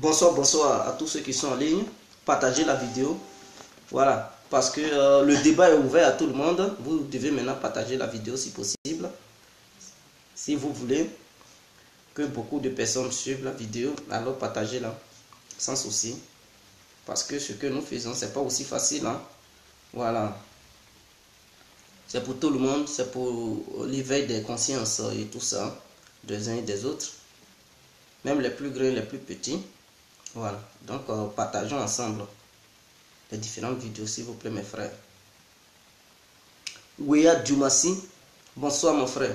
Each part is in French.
Bonsoir, bonsoir à tous ceux qui sont en ligne. Partagez la vidéo. Voilà, parce que le débat est ouvert à tout le monde. Vous devez maintenant partager la vidéo si possible. Si vous voulez que beaucoup de personnes suivent la vidéo, alors partagez-la sans souci. Parce que ce que nous faisons, c'est pas aussi facile. Hein? Voilà. C'est pour tout le monde, c'est pour l'éveil des consciences et tout ça, des uns et des autres. Même les plus grands, les plus petits. Voilà, donc partageons ensemble les différentes vidéos, s'il vous plaît, mes frères. Ouya Djoumassi, bonsoir, mon frère.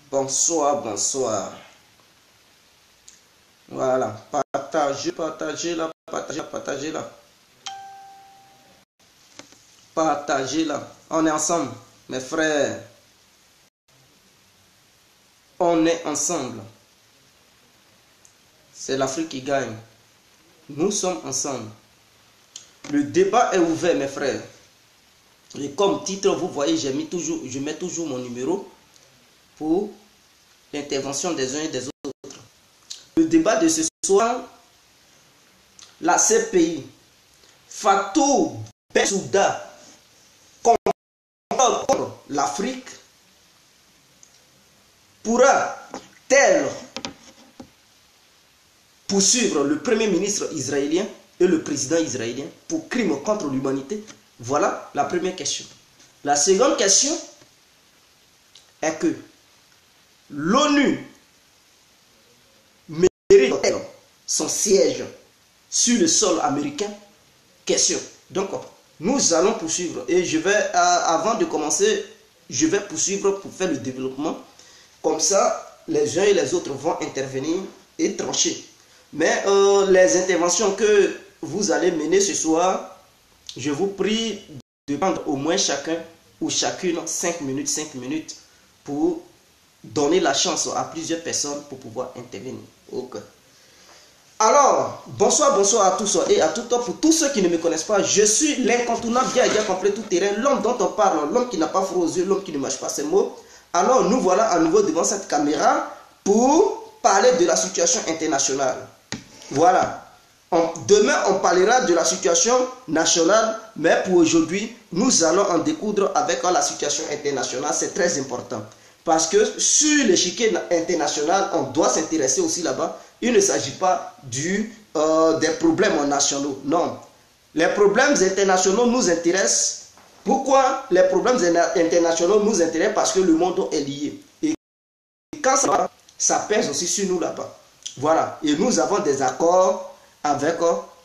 Bonsoir, bonsoir. Voilà, partagez la, partagez la. Partagez-la. On est ensemble, mes frères. On est ensemble. C'est l'Afrique qui gagne. Nous sommes ensemble. Le débat est ouvert, mes frères. Et comme titre, vous voyez, je mets toujours mon numéro pour l'intervention des uns et des autres. Le débat de ce soir, la CPI. Fatou Bensouda contre l'Afrique pourra-t-elle poursuivre le premier ministre israélien et le président israélien pour crime contre l'humanité? Voilà la première question. La seconde question est que l'ONU mérite son siège sur le sol américain? Question. Donc, nous allons poursuivre. Et je vais, avant de commencer, je vais poursuivre pour faire le développement. Comme ça, les uns et les autres vont intervenir et trancher. Mais les interventions que vous allez mener ce soir, je vous prie de prendre au moins chacun ou chacune 5 minutes pour donner la chance à plusieurs personnes pour pouvoir intervenir. Okay. Alors, bonsoir à tous et à toutes. Pour tous ceux qui ne me connaissent pas, je suis l'incontournable Dia complet tout terrain, l'homme dont on parle, l'homme qui n'a pas froid aux yeux, l'homme qui ne mâche pas ses mots. Alors, nous voilà à nouveau devant cette caméra pour parler de la situation internationale. Voilà. Demain, on parlera de la situation nationale, mais pour aujourd'hui, nous allons en découdre avec la situation internationale. C'est très important. Parce que sur l'échiquier international, on doit s'intéresser aussi là-bas. Il ne s'agit pas des problèmes nationaux. Non. Les problèmes internationaux nous intéressent. Pourquoi les problèmes internationaux nous intéressent? Parce que le monde est lié. Et quand ça pèse aussi sur nous là-bas. Voilà. Et nous avons des accords avec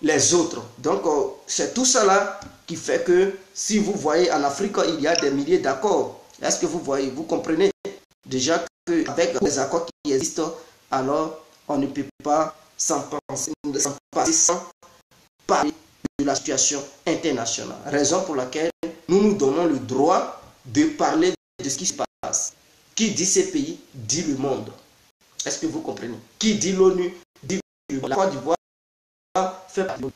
les autres. Donc, c'est tout cela qui fait que si vous voyez en Afrique, il y a des milliers d'accords. Est-ce que vous voyez, vous comprenez déjà qu'avec les accords qui existent, alors on ne peut pas s'en passer sans parler de la situation internationale. Raison pour laquelle nous nous donnons le droit de parler de ce qui se passe. Qui dit ces pays, dit le monde. Est-ce que vous comprenez? Qui dit l'ONU, dit le monde. La Côte d'Ivoire fait partie de l'ONU.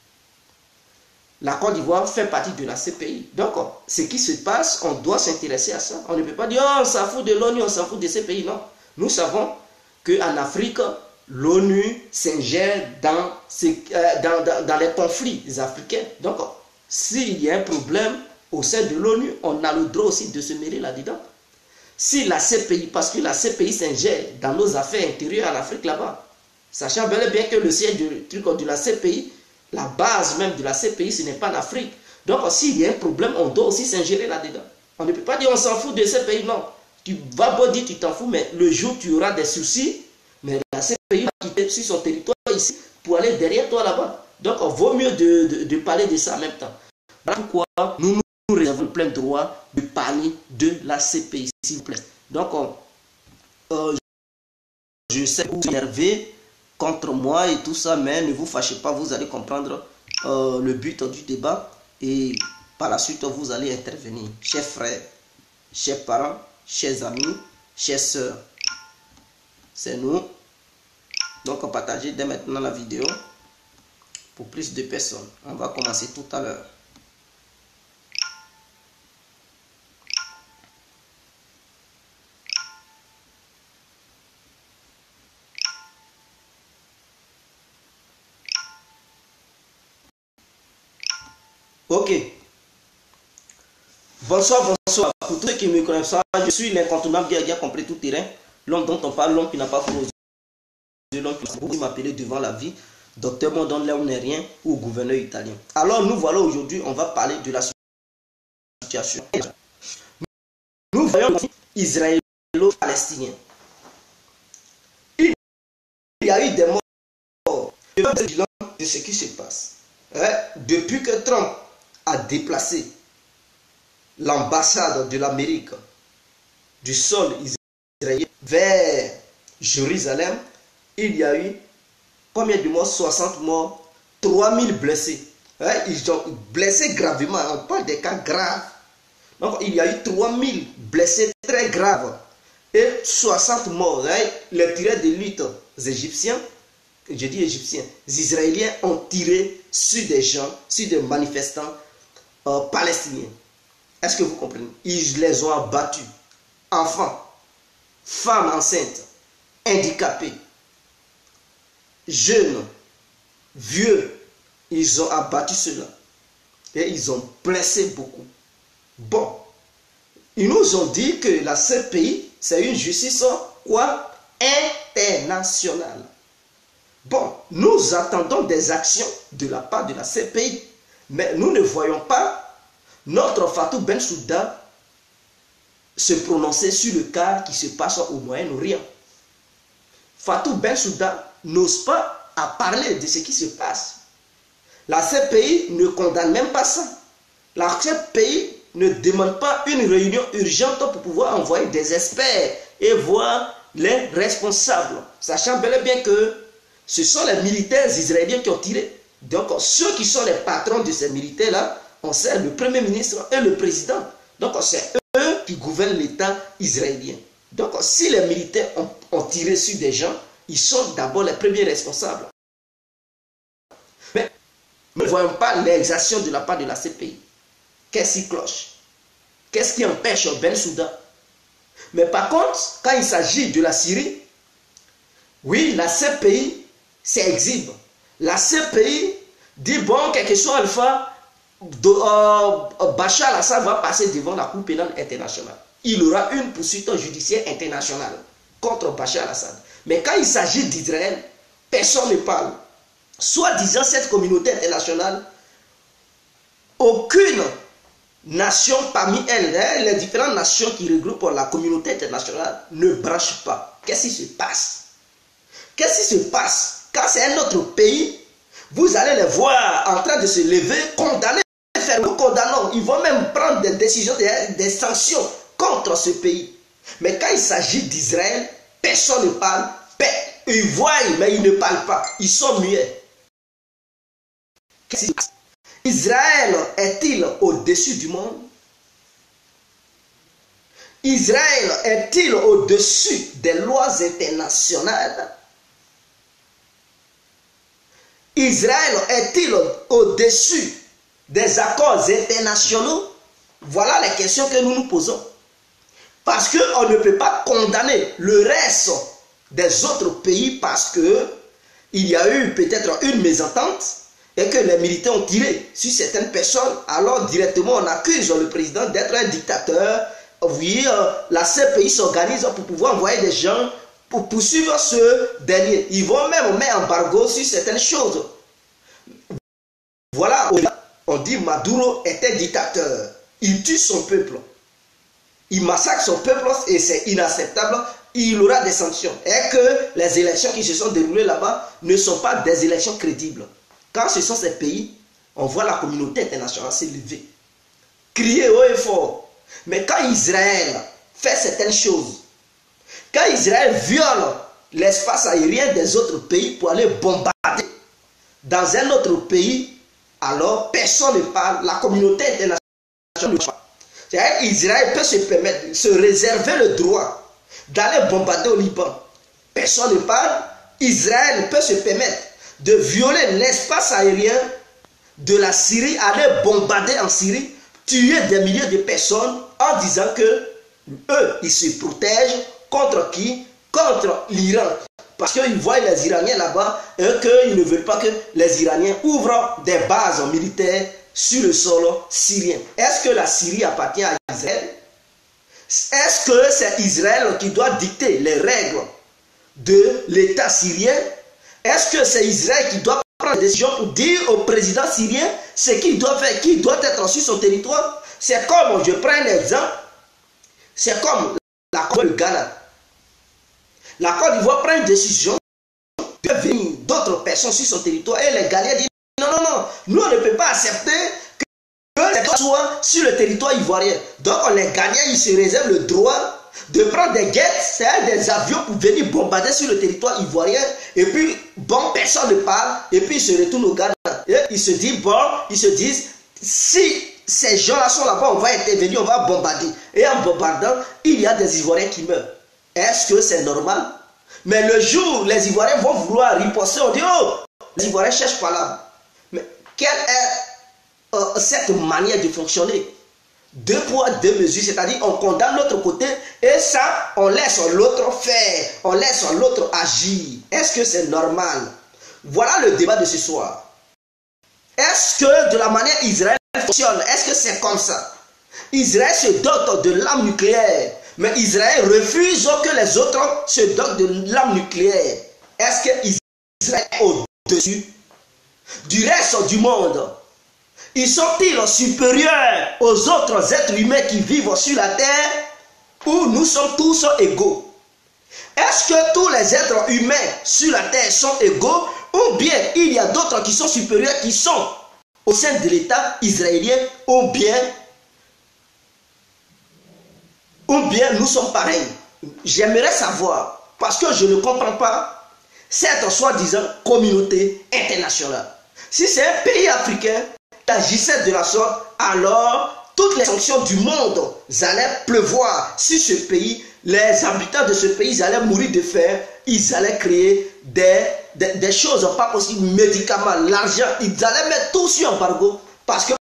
La Côte d'Ivoire fait partie de la CPI. Donc, ce qui se passe, on doit s'intéresser à ça. On ne peut pas dire, oh, on s'en fout de l'ONU, on s'en fout de ces pays. Non. Nous savons qu'en Afrique, l'ONU s'ingère dans les conflits africains. Donc, s'il y a un problème au sein de l'ONU, on a le droit aussi de se mêler là-dedans. Si la CPI, parce que la CPI s'ingère dans nos affaires intérieures en Afrique là-bas, sachant bel et bien que le siège de la CPI, la base même de la CPI, ce n'est pas l'Afrique. Donc, s'il y a un problème, on doit aussi s'ingérer là-dedans. On ne peut pas dire on s'en fout de ces pays, non. Tu vas beau dire tu t'en fous, mais le jour où tu auras des soucis, mais la CPI va quitter sur son territoire ici pour aller derrière toi là-bas. Donc, il vaut mieux de parler de ça en même temps. Voilà pourquoi nous réservons plein droit de parler de la CPI, s'il vous plaît. Donc, je sais que vous vous énervez contre moi et tout ça, mais ne vous fâchez pas, vous allez comprendre le but du débat et par la suite vous allez intervenir. Chers frères, chers parents, chers amis, chers sœurs, c'est nous. Donc partagez dès maintenant la vidéo pour plus de personnes. On va commencer tout à l'heure. Ok. Bonsoir, bonsoir. Pour tous ceux qui me connaissent, je suis l'incontournable Guerrier complet tout terrain. L'homme dont on parle, l'homme qui n'a pas posé, l'homme qui m'appelait devant la vie. Docteur Mondon, là on n'est rien, ou gouverneur italien. Alors nous voilà aujourd'hui, on va parler de la situation. Nous voyons israélo-palestinien. Il y a eu des morts. De ce qui se passe. Depuis que Trump a déplacé l'ambassade de l'Amérique du sol israélien vers Jérusalem, il y a eu combien de morts? 60 morts, 3000 blessés. Ils ont blessé gravement, on parle des cas graves. Donc il y a eu 3000 blessés très graves et 60 morts. Les tireurs d'élite égyptiens, je dis égyptiens, les Israéliens ont tiré sur des gens, sur des manifestants palestiniens. Est-ce que vous comprenez? Ils les ont abattus. Enfants, femmes enceintes, handicapés, jeunes, vieux, ils ont abattu cela. Et ils ont blessé beaucoup. Bon, ils nous ont dit que la CPI, c'est une justice quoi? Internationale. Bon, nous attendons des actions de la part de la CPI, mais nous ne voyons pas notre Fatou Bensouda se prononcer sur le cas qui se passe au Moyen-Orient. Fatou Bensouda n'ose pas à parler de ce qui se passe. La CPI ne condamne même pas ça. La CPI ne demande pas une réunion urgente pour pouvoir envoyer des experts et voir les responsables, sachant bel et bien que ce sont les militaires israéliens qui ont tiré. Donc ceux qui sont les patrons de ces militaires-là, on sait le premier ministre et le président. Donc c'est eux qui gouvernent l'État israélien. Donc si les militaires ont tiré sur des gens, ils sont d'abord les premiers responsables. Mais nous ne voyons pas les actions de la part de la CPI. Qu'est-ce qui cloche? Qu'est-ce qui empêche Bensouda? Mais par contre, quand il s'agit de la Syrie, oui, la CPI s'exhibe. La CPI dit, bon, quel que soit Alpha, Bachar al-Assad va passer devant la Cour pénale internationale. Il aura une poursuite judiciaire internationale contre Bachar al-Assad. Mais quand il s'agit d'Israël, personne ne parle. Soit disant cette communauté internationale, aucune nation parmi elles, les différentes nations qui regroupent la communauté internationale, ne branchent pas. Qu'est-ce qui se passe? Qu'est-ce qui se passe? Quand c'est un autre pays, vous allez les voir en train de se lever, condamner, nous condamnons. Ils vont même prendre des décisions, des sanctions contre ce pays. Mais quand il s'agit d'Israël, personne ne parle. Ils voient, mais ils ne parlent pas. Ils sont muets. Qu'est-ce qui se passe? Israël est-il au-dessus du monde? Israël est-il au-dessus des lois internationales? Israël est-il au-dessus des accords internationaux? Voilà les questions que nous nous posons. Parce qu'on ne peut pas condamner le reste des autres pays parce qu'il y a eu peut-être une mésentente et que les militaires ont tiré sur certaines personnes. Alors directement on accuse le président d'être un dictateur. Oui, la CPI s'organise pour pouvoir envoyer des gens pour poursuivre ce dernier. Ils vont même mettre embargo sur certaines choses. Voilà, on dit Maduro était dictateur. Il tue son peuple. Il massacre son peuple et c'est inacceptable. Il aura des sanctions. Et que les élections qui se sont déroulées là-bas ne sont pas des élections crédibles. Quand ce sont ces pays, on voit la communauté internationale s'élever. Crier haut et fort. Mais quand Israël fait certaines choses, quand Israël viole l'espace aérien des autres pays pour aller bombarder dans un autre pays, alors personne ne parle, la communauté internationale ne parle pas. Israël peut se permettre, se réserver le droit d'aller bombarder au Liban. Personne ne parle. Israël peut se permettre de violer l'espace aérien de la Syrie, aller bombarder en Syrie, tuer des milliers de personnes en disant que eux, ils se protègent contre qui? Contre l'Iran. Parce qu'ils voient les Iraniens là-bas et qu'ils ne veulent pas que les Iraniens ouvrent des bases militaires sur le sol syrien. Est-ce que la Syrie appartient à Israël? Est-ce que c'est Israël qui doit dicter les règles de l'État syrien? Est-ce que c'est Israël qui doit prendre des décisions pour dire au président syrien ce qu'il doit faire, qui doit être sur son territoire? C'est comme, je prends un exemple, c'est comme la Côte d'Ivoire, le Ghana. La Côte d'Ivoire prend une décision de venir d'autres personnes sur son territoire et les Ghanéens disent non, non, non, nous on ne peut pas accepter que les gens soient sur le territoire ivoirien. Donc les Ghanéens, ils se réservent le droit de prendre des jets, c'est-à-dire des avions pour venir bombarder sur le territoire ivoirien. Et puis, bon, personne ne parle. Et puis, ils se retournent au Ghana. Et ils se disent, bon, ils se disent, si ces gens-là sont là-bas, on va intervenir, on va bombarder. Et en bombardant, il y a des Ivoiriens qui meurent. Est-ce que c'est normal? Mais le jour où les Ivoiriens vont vouloir riposter, on dit, oh, les Ivoiriens cherchent pas là. Mais quelle est cette manière de fonctionner? Deux poids, deux mesures, c'est-à-dire on condamne l'autre côté et ça, on laisse l'autre faire, on laisse l'autre agir. Est-ce que c'est normal? Voilà le débat de ce soir. Est-ce que de la manière Israël fonctionne, est-ce que c'est comme ça? Israël se dote de l'arme nucléaire, mais Israël refuse que les autres se dotent de l'arme nucléaire. Est-ce que Israël est au-dessus du reste du monde? Ils sont-ils supérieurs aux autres êtres humains qui vivent sur la terre ou nous sommes tous égaux? Est-ce que tous les êtres humains sur la terre sont égaux ou bien il y a d'autres qui sont supérieurs qui sont au sein de l'État israélien ou bien nous sommes pareils? J'aimerais savoir parce que je ne comprends pas cette soi-disant communauté internationale. Si c'est un pays africain agissait de la sorte, alors toutes les sanctions du monde allaient pleuvoir sur ce pays. Les habitants de ce pays ils allaient mourir de faim. Ils allaient créer des choses pas possibles, médicaments, l'argent. Ils allaient mettre tout sur embargo. Parce que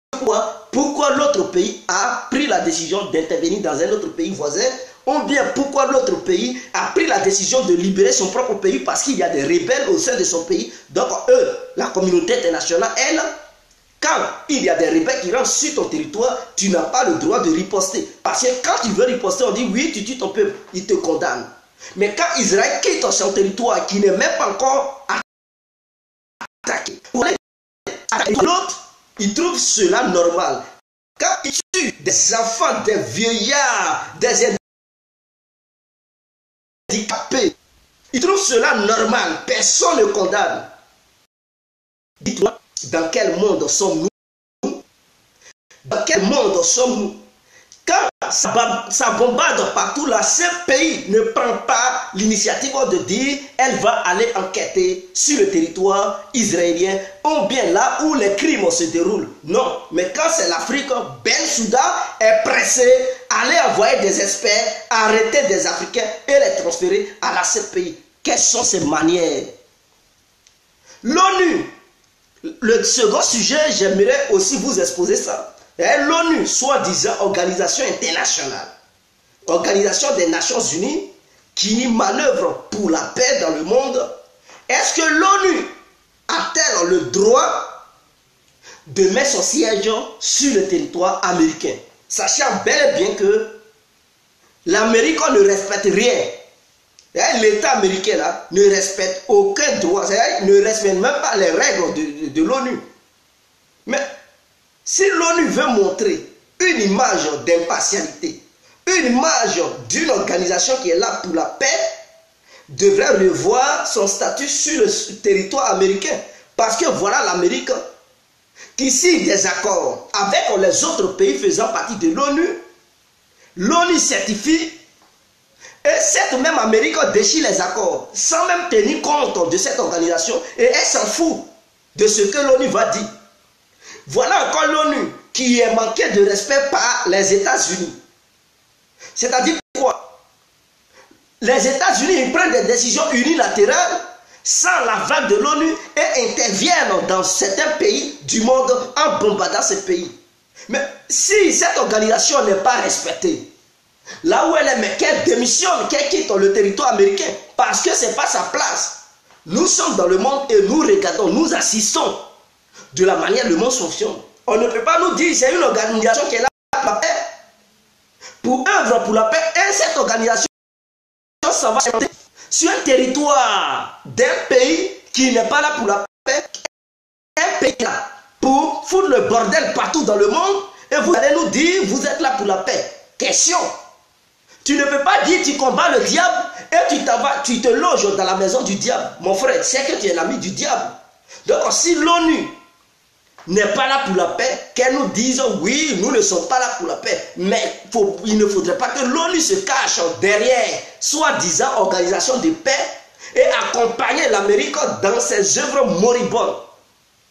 pourquoi l'autre pays a pris la décision d'intervenir dans un autre pays voisin? Ou bien pourquoi l'autre pays a pris la décision de libérer son propre pays parce qu'il y a des rebelles au sein de son pays. Donc eux, la communauté internationale, elle, quand il y a des rebelles qui rentrent sur ton territoire, tu n'as pas le droit de riposter. Parce que quand tu veux riposter, on dit oui, tu tues ton peuple, il te condamne. Mais quand Israël quitte son territoire, qui n'est même pas encore attaqué, l'autre, il trouve cela normal. Quand il tue des enfants, des vieillards, des handicapés, il trouve cela normal. Personne ne condamne. Dites-moi, dans quel monde sommes-nous? Dans quel monde sommes-nous? Quand ça bombarde partout là, ce pays ne prend pas l'initiative de dire elle va aller enquêter sur le territoire israélien ou bien là où les crimes se déroulent. Non, mais quand c'est l'Afrique, Bensouda est pressé à aller envoyer des experts, arrêter des Africains et les transférer à la CPI. Quelles sont ces manières? L'ONU. Le second sujet, j'aimerais aussi vous exposer ça. L'ONU, soi-disant organisation internationale, organisation des Nations Unies, qui manœuvre pour la paix dans le monde, est-ce que l'ONU a-t-elle le droit de mettre son siège sur le territoire américain? Sachant bel et bien que l'Amérique ne respecte rien. L'État américain là, ne respecte aucun droit, ne respecte même pas les règles de l'ONU. Mais si l'ONU veut montrer une image d'impartialité, une image d'une organisation qui est là pour la paix, devrait revoir son statut sur le territoire américain. Parce que voilà l'Amérique qui signe des accords avec les autres pays faisant partie de l'ONU. L'ONU certifie. Et cette même Amérique déchire les accords sans même tenir compte de cette organisation et elle s'en fout de ce que l'ONU va dire. Voilà encore l'ONU qui est manquée de respect par les États-Unis. C'est-à-dire quoi? Les États-Unis prennent des décisions unilatérales sans l'aval de l'ONU et interviennent dans certains pays du monde en bombardant ces pays. Mais si cette organisation n'est pas respectée, là où elle est, mais qu'elle démissionne, qu'elle quitte le territoire américain, parce que ce n'est pas sa place. Nous sommes dans le monde et nous regardons, nous assistons de la manière dont le monde fonctionne. On ne peut pas nous dire c'est une organisation qui est là pour la paix, pour œuvre pour la paix, et cette organisation, ça va sur un territoire d'un pays qui n'est pas là pour la paix, un pays là pour foutre le bordel partout dans le monde, et vous allez nous dire vous êtes là pour la paix. Question. Tu ne peux pas dire tu combats le diable et tu te loges dans la maison du diable. Mon frère, c'est que tu es l'ami du diable. Donc si l'ONU n'est pas là pour la paix, qu'elle nous dise oui, nous ne sommes pas là pour la paix. Mais il ne faudrait pas que l'ONU se cache derrière soi-disant organisation de paix et accompagner l'Amérique dans ses œuvres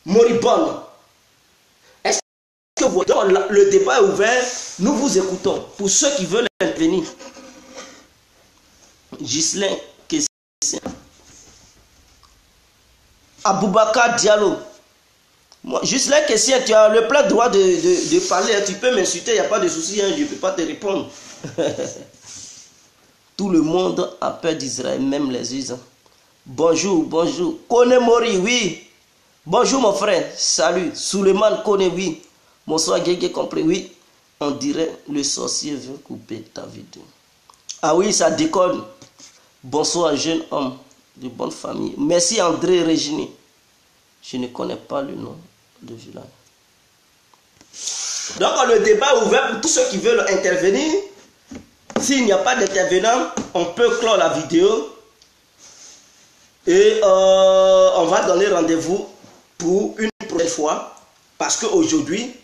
moribondes. Est-ce que vous... Donc, le débat est ouvert, nous vous écoutons. Pour ceux qui veulent intervenir. Ghislain Kessien. Aboubakar Diallo. Ghislain Kessien, tu as le plein droit de parler. Tu peux m'insulter, il n'y a pas de souci, hein, je ne peux pas te répondre. Tout le monde a peur d'Israël, même les Juifs. Bonjour, bonjour. Kone Mori, oui. Bonjour mon frère, salut. Suleiman Kone, oui. Bonsoir, Guégué compris, oui. On dirait le sorcier veut couper ta vidéo. Ah oui, ça déconne. Bonsoir, jeune homme de bonne famille. Merci André Régini. Je ne connais pas le nom de village. Donc le débat est ouvert pour tous ceux qui veulent intervenir. S'il n'y a pas d'intervenant, on peut clore la vidéo. Et on va donner rendez-vous pour une prochaine fois. Parce qu'aujourd'hui,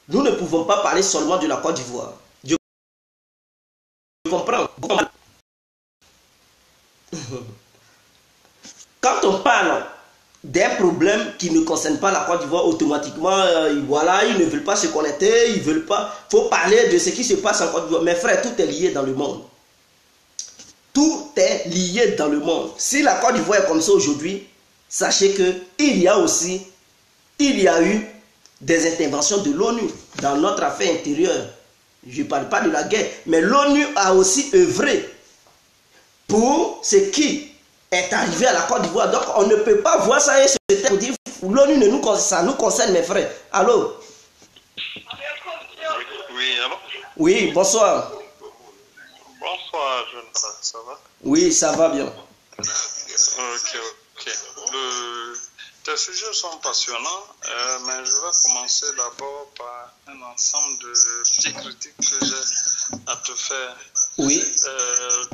nous ne pouvons pas parler seulement de la Côte d'Ivoire. Je comprends. Quand on parle d'un problème qui ne concerne pas la Côte d'Ivoire, automatiquement, voilà, ils ne veulent pas se connecter, ils veulent pas. Il faut parler de ce qui se passe en Côte d'Ivoire. Mes frères, tout est lié dans le monde. Tout est lié dans le monde. Si la Côte d'Ivoire est comme ça aujourd'hui, sachez qu'il y a eu des interventions de l'ONU dans notre affaire intérieure. Je ne parle pas de la guerre, mais l'ONU a aussi œuvré pour ce qui est arrivé à la Côte d'Ivoire. Donc on ne peut pas voir ça et se taire pour dire l'ONU ne nous concerne, ça nous concerne, mes frères. Allô? Oui, allô? Oui, bonsoir. Bonsoir, Jonathan, ça va? Oui, ça va bien. Ok. Tes sujets sont passionnants, mais je vais commencer d'abord par un ensemble de petites critiques que j'ai à te faire. Oui.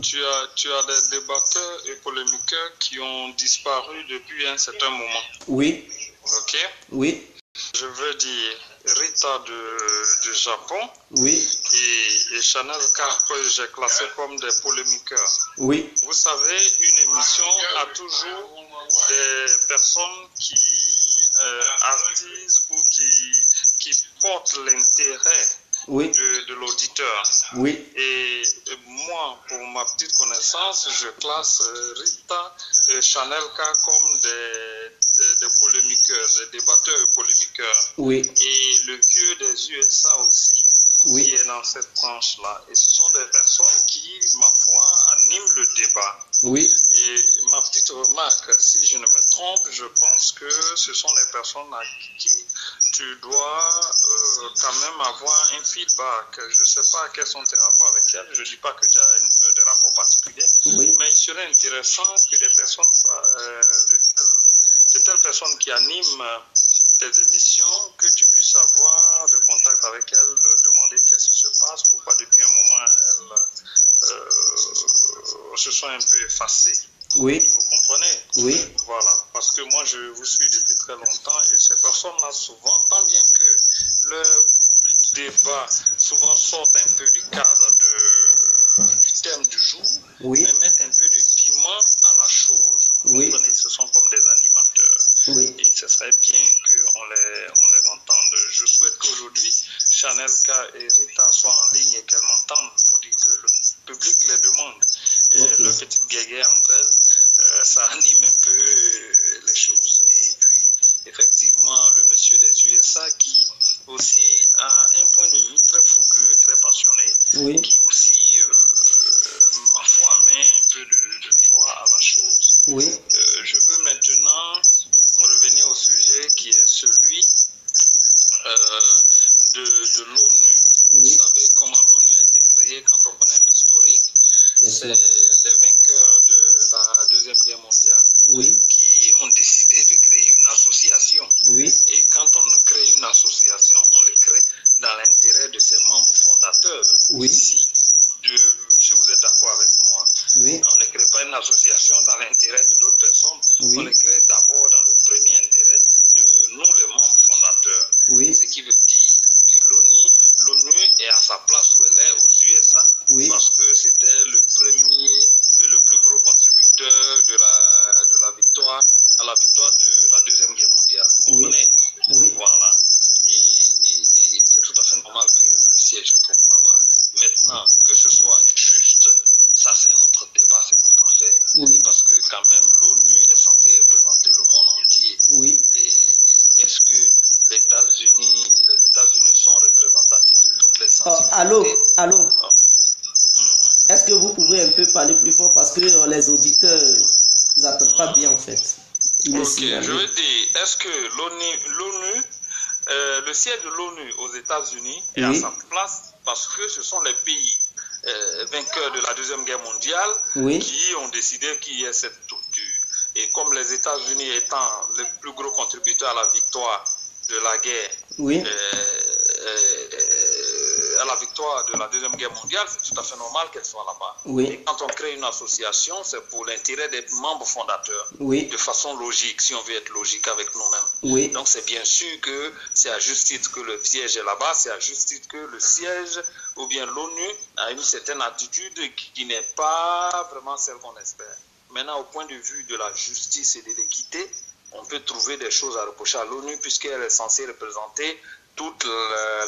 Tu as des débatteurs et polémiqueurs qui ont disparu depuis un certain moment. Oui. Ok. Oui. Je veux dire Rita du Japon. Oui. Et Chanel K que j'ai classé comme des polémiqueurs. Oui. Vous savez, une émission a toujours des personnes qui attisent ou qui portent l'intérêt oui. de l'auditeur. Oui. Et moi, pour ma petite connaissance, je classe Rita et Chanel K comme des polémiqueurs, des débatteurs et polémiqueurs. Oui. Et le vieux des USA aussi, oui. qui est dans cette tranche-là. Et ce sont des personnes qui, ma foi, animent le débat. Oui. Et ma petite remarque, si je ne me trompe, je pense que ce sont des personnes à qui tu dois quand même avoir un feedback. Je ne sais pas quels sont tes rapports avec elles. Je ne dis pas que tu as des rapports particuliers. Oui. Mais il serait intéressant que des personnes, de telles personnes qui animent tes émissions, que tu puisses avoir de contact avec elles, de demander qu'est-ce qui se passe, pourquoi depuis un moment elles se sont un peu effacées. Oui. Vous comprenez? Oui. Voilà, parce que moi je vous suis depuis très longtemps et ces personnes-là souvent, tant bien que leurs débats souvent sortent un peu du cadre du thème du jour, oui. mais mettent un peu de piment à la chose. Vous oui. comprenez? Ce sont comme des animateurs. Oui. Et ce serait bien qu'on les entende. Je souhaite qu'aujourd'hui, Chanel K et Rita soient en ligne et qu'elles m'entendent pour dire que le public les demande. Et leur petite guéguerre entre elles, ça anime un peu les choses. Et puis, effectivement, le monsieur des USA qui aussi a un point de vue très fougueux, très passionné, oui. qui aussi, ma foi, met un peu de joie à la chose. Oui. Je veux maintenant revenir au sujet qui est celui Deuxième Guerre mondiale, qui ont décidé de créer une association. Et quand on crée une association, on le crée dans l'intérêt de ses membres fondateurs. Si vous êtes d'accord avec moi, on ne crée pas une association dans l'intérêt de d'autres personnes, on le crée d'abord dans le premier intérêt de nous, les membres fondateurs. Ce qui veut dire que l'ONU est à sa place où elle est aux USA, parce que c'était le premier et le plus gros contributeur de la victoire de la Deuxième Guerre mondiale. Vous comprenez? Voilà. Et c'est tout à fait normal que le siège se trouve là-bas. Maintenant, que ce soit juste, ça c'est un autre débat, c'est un autre affaire. Parce que quand même, l'ONU est censée représenter le monde entier. Et est-ce que les États-Unis sont représentatifs de toutes les sensibilités? Allô? Est-ce que vous pouvez un peu parler plus fort parce que les auditeurs n'entendent pas bien en fait? Je veux dire, est-ce que l'ONU, le siège de l'ONU aux États-Unis est à sa place parce que ce sont les pays vainqueurs de la Deuxième Guerre mondiale qui ont décidé qu'il y ait cette structure. Et comme les États-Unis étant le plus gros contributeur à la victoire de la guerre, à la victoire de la Deuxième Guerre mondiale, c'est tout à fait normal qu'elle soit là-bas. Et quand on crée une association, c'est pour l'intérêt des membres fondateurs, de façon logique, si on veut être logique avec nous-mêmes. Donc c'est bien sûr que c'est à juste titre que le siège est là-bas, c'est à juste titre que le siège ou bien l'ONU a une certaine attitude qui n'est pas vraiment celle qu'on espère. Maintenant, au point de vue de la justice et de l'équité, on peut trouver des choses à reprocher à l'ONU puisqu'elle est censée représenter toutes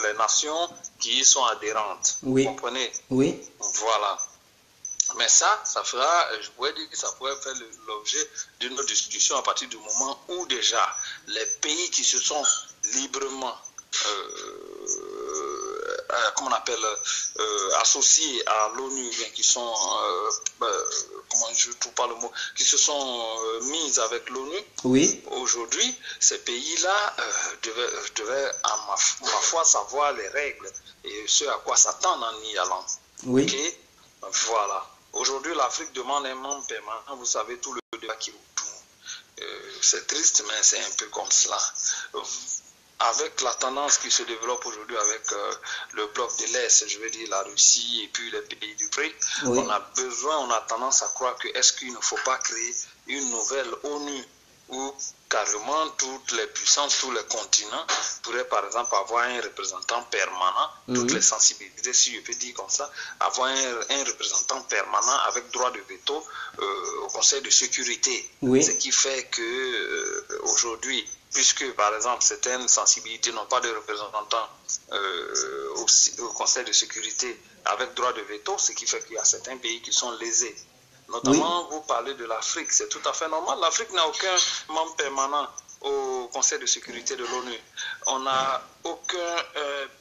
les nations qui y sont adhérentes. Vous comprenez? Voilà. Mais ça fera, je pourrais dire que ça pourrait faire l'objet d'une autre discussion à partir du moment où déjà les pays qui se sont librement comment on appelle, associés à l'ONU, qui sont, comment je ne trouve pas le mot, qui se sont mis avec l'ONU, aujourd'hui, ces pays-là devaient, à ma foi, savoir les règles et ce à quoi s'attendre en y allant. Voilà. Aujourd'hui, l'Afrique demande un membre permanent, vous savez, tout le débat qui tourne. C'est triste, mais c'est un peu comme cela. Avec la tendance qui se développe aujourd'hui avec le bloc de l'Est, je veux dire la Russie et puis les pays du BRIC, on a tendance à croire que est-ce qu'il ne faut pas créer une nouvelle ONU où carrément toutes les puissances, tous les continents pourraient par exemple avoir un représentant permanent, toutes les sensibilités, si je peux dire comme ça, avoir un représentant permanent avec droit de veto au Conseil de sécurité. Ce qui fait que aujourd'hui, puisque par exemple certaines sensibilités n'ont pas de représentants au Conseil de sécurité avec droit de veto, ce qui fait qu'il y a certains pays qui sont lésés. Notamment, vous parlez de l'Afrique, c'est tout à fait normal. L'Afrique n'a aucun membre permanent au Conseil de sécurité de l'ONU. On n'a aucun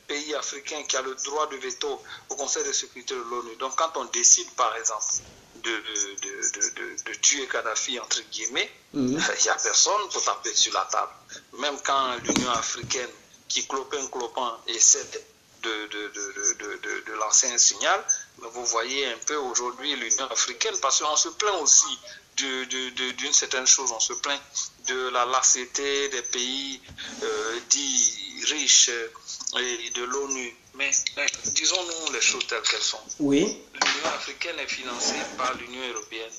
pays africain qui a le droit de veto au Conseil de sécurité de l'ONU. Donc quand on décide par exemple de tuer Kadhafi, entre guillemets, il n'y a personne pour taper sur la table. Même quand l'Union africaine, qui clopin essaie de lancer un signal, mais vous voyez un peu aujourd'hui l'Union africaine, parce qu'on se plaint aussi d'une certaine chose, on se plaint de la lassité des pays dits riches et de l'ONU. Mais disons-nous les choses telles qu'elles sont. L'Union africaine est financée par l'Union européenne.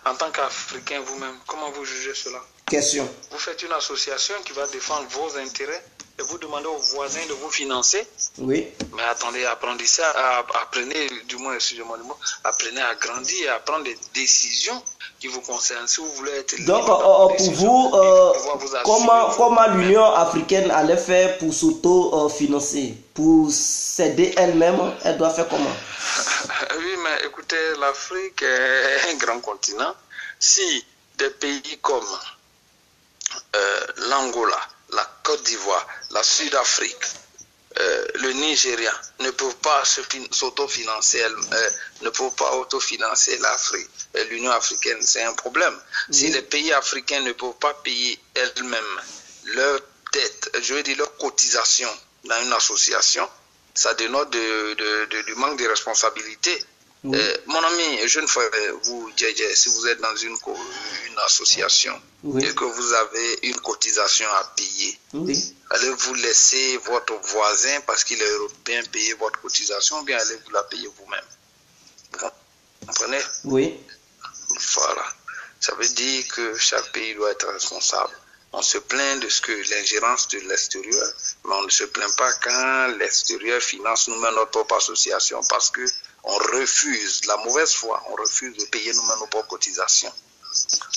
En tant qu'Africain vous-même, comment vous jugez cela? Question. Vous faites une association qui va défendre vos intérêts et vous demandez aux voisins de vous financer. Mais attendez, apprenez, du moins, excusez-moi le mot, apprenez à grandir et à prendre des décisions qui vous concernent. Si vous voulez être libre, donc, pour vous, comment l'Union africaine allait faire pour s'auto-financer? Pour s'aider elle-même, elle doit faire comment? Oui, mais écoutez, l'Afrique est un grand continent. Si des pays comme l'Angola, la Côte d'Ivoire, la Sud-Afrique, le Nigeria ne peuvent pas s'autofinancer, ne peuvent pas autofinancer l'Afrique, l'Union africaine, c'est un problème. Si les pays africains ne peuvent pas payer elles-mêmes leurs dettes, je veux dire leurs cotisations dans une association, ça dénote du manque de responsabilité. Oui. Mon ami, jeune frère, vous, Djedje, si vous êtes dans une association Oui. et que vous avez une cotisation à payer, Oui. allez-vous laisser votre voisin, parce qu'il est européen, payer votre cotisation, ou bien allez-vous la payer vous-même? Vous comprenez? Oui. Voilà. Ça veut dire que chaque pays doit être responsable. On se plaint de ce que l'ingérence de l'extérieur, mais on ne se plaint pas quand l'extérieur finance nous-mêmes notre propre association, parce que on refuse, la mauvaise foi, on refuse de payer nous-mêmes nos propres cotisations.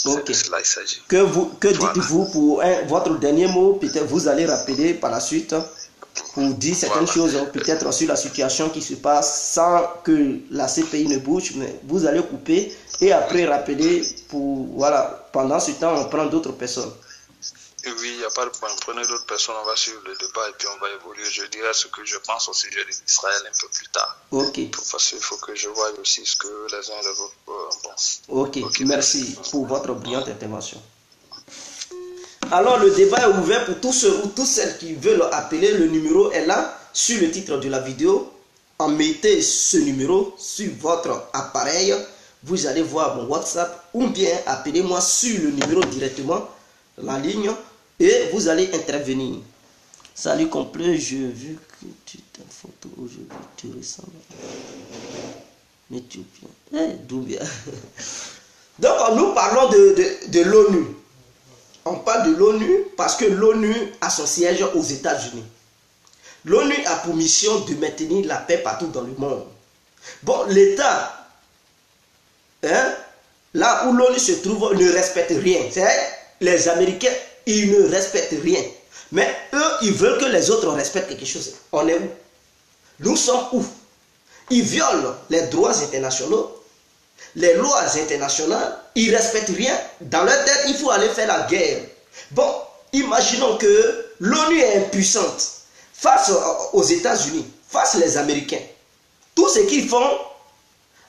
Ok. C'est de cela il s'agit. Que Voilà. dites-vous pour votre dernier mot? Peut-être vous allez rappeler par la suite pour dire certaines Voilà. choses, peut-être sur la situation qui se passe sans que la CPI ne bouge, mais vous allez couper et après rappeler pour, voilà, pendant ce temps, on prend d'autres personnes. Oui, il n'y a pas de problème. Prenez d'autres personnes, on va suivre le débat et puis on va évoluer. Je dirai ce que je pense au sujet d'Israël un peu plus tard. Ok. Parce qu'il faut que je voie aussi ce que les uns et les autres pensent. Ok, merci pour votre brillante intervention. Alors, le débat est ouvert pour tous ceux ou toutes celles qui veulent appeler. Le numéro est là, sur le titre de la vidéo. En mettez ce numéro sur votre appareil. Vous allez voir mon WhatsApp ou bien appelez-moi sur le numéro directement, la ligne, et vous allez intervenir. Salut complet, j'ai vu que tu t'es en photo aujourd'hui, tu ressembles à un Éthiopien. D'où bien. Donc, nous parlons de l'ONU. On parle de l'ONU parce que l'ONU a son siège aux États-Unis. L'ONU a pour mission de maintenir la paix partout dans le monde. Bon, l'État, là où l'ONU se trouve, ne respecte rien. C'est les Américains, ils ne respectent rien. Mais eux, ils veulent que les autres respectent quelque chose. On est où? Nous sommes où? Ils violent les droits internationaux, les lois internationales, ils ne respectent rien. Dans leur tête, il faut aller faire la guerre. Bon, imaginons que l'ONU est impuissante face aux États-Unis, face aux Américains. Tout ce qu'ils font,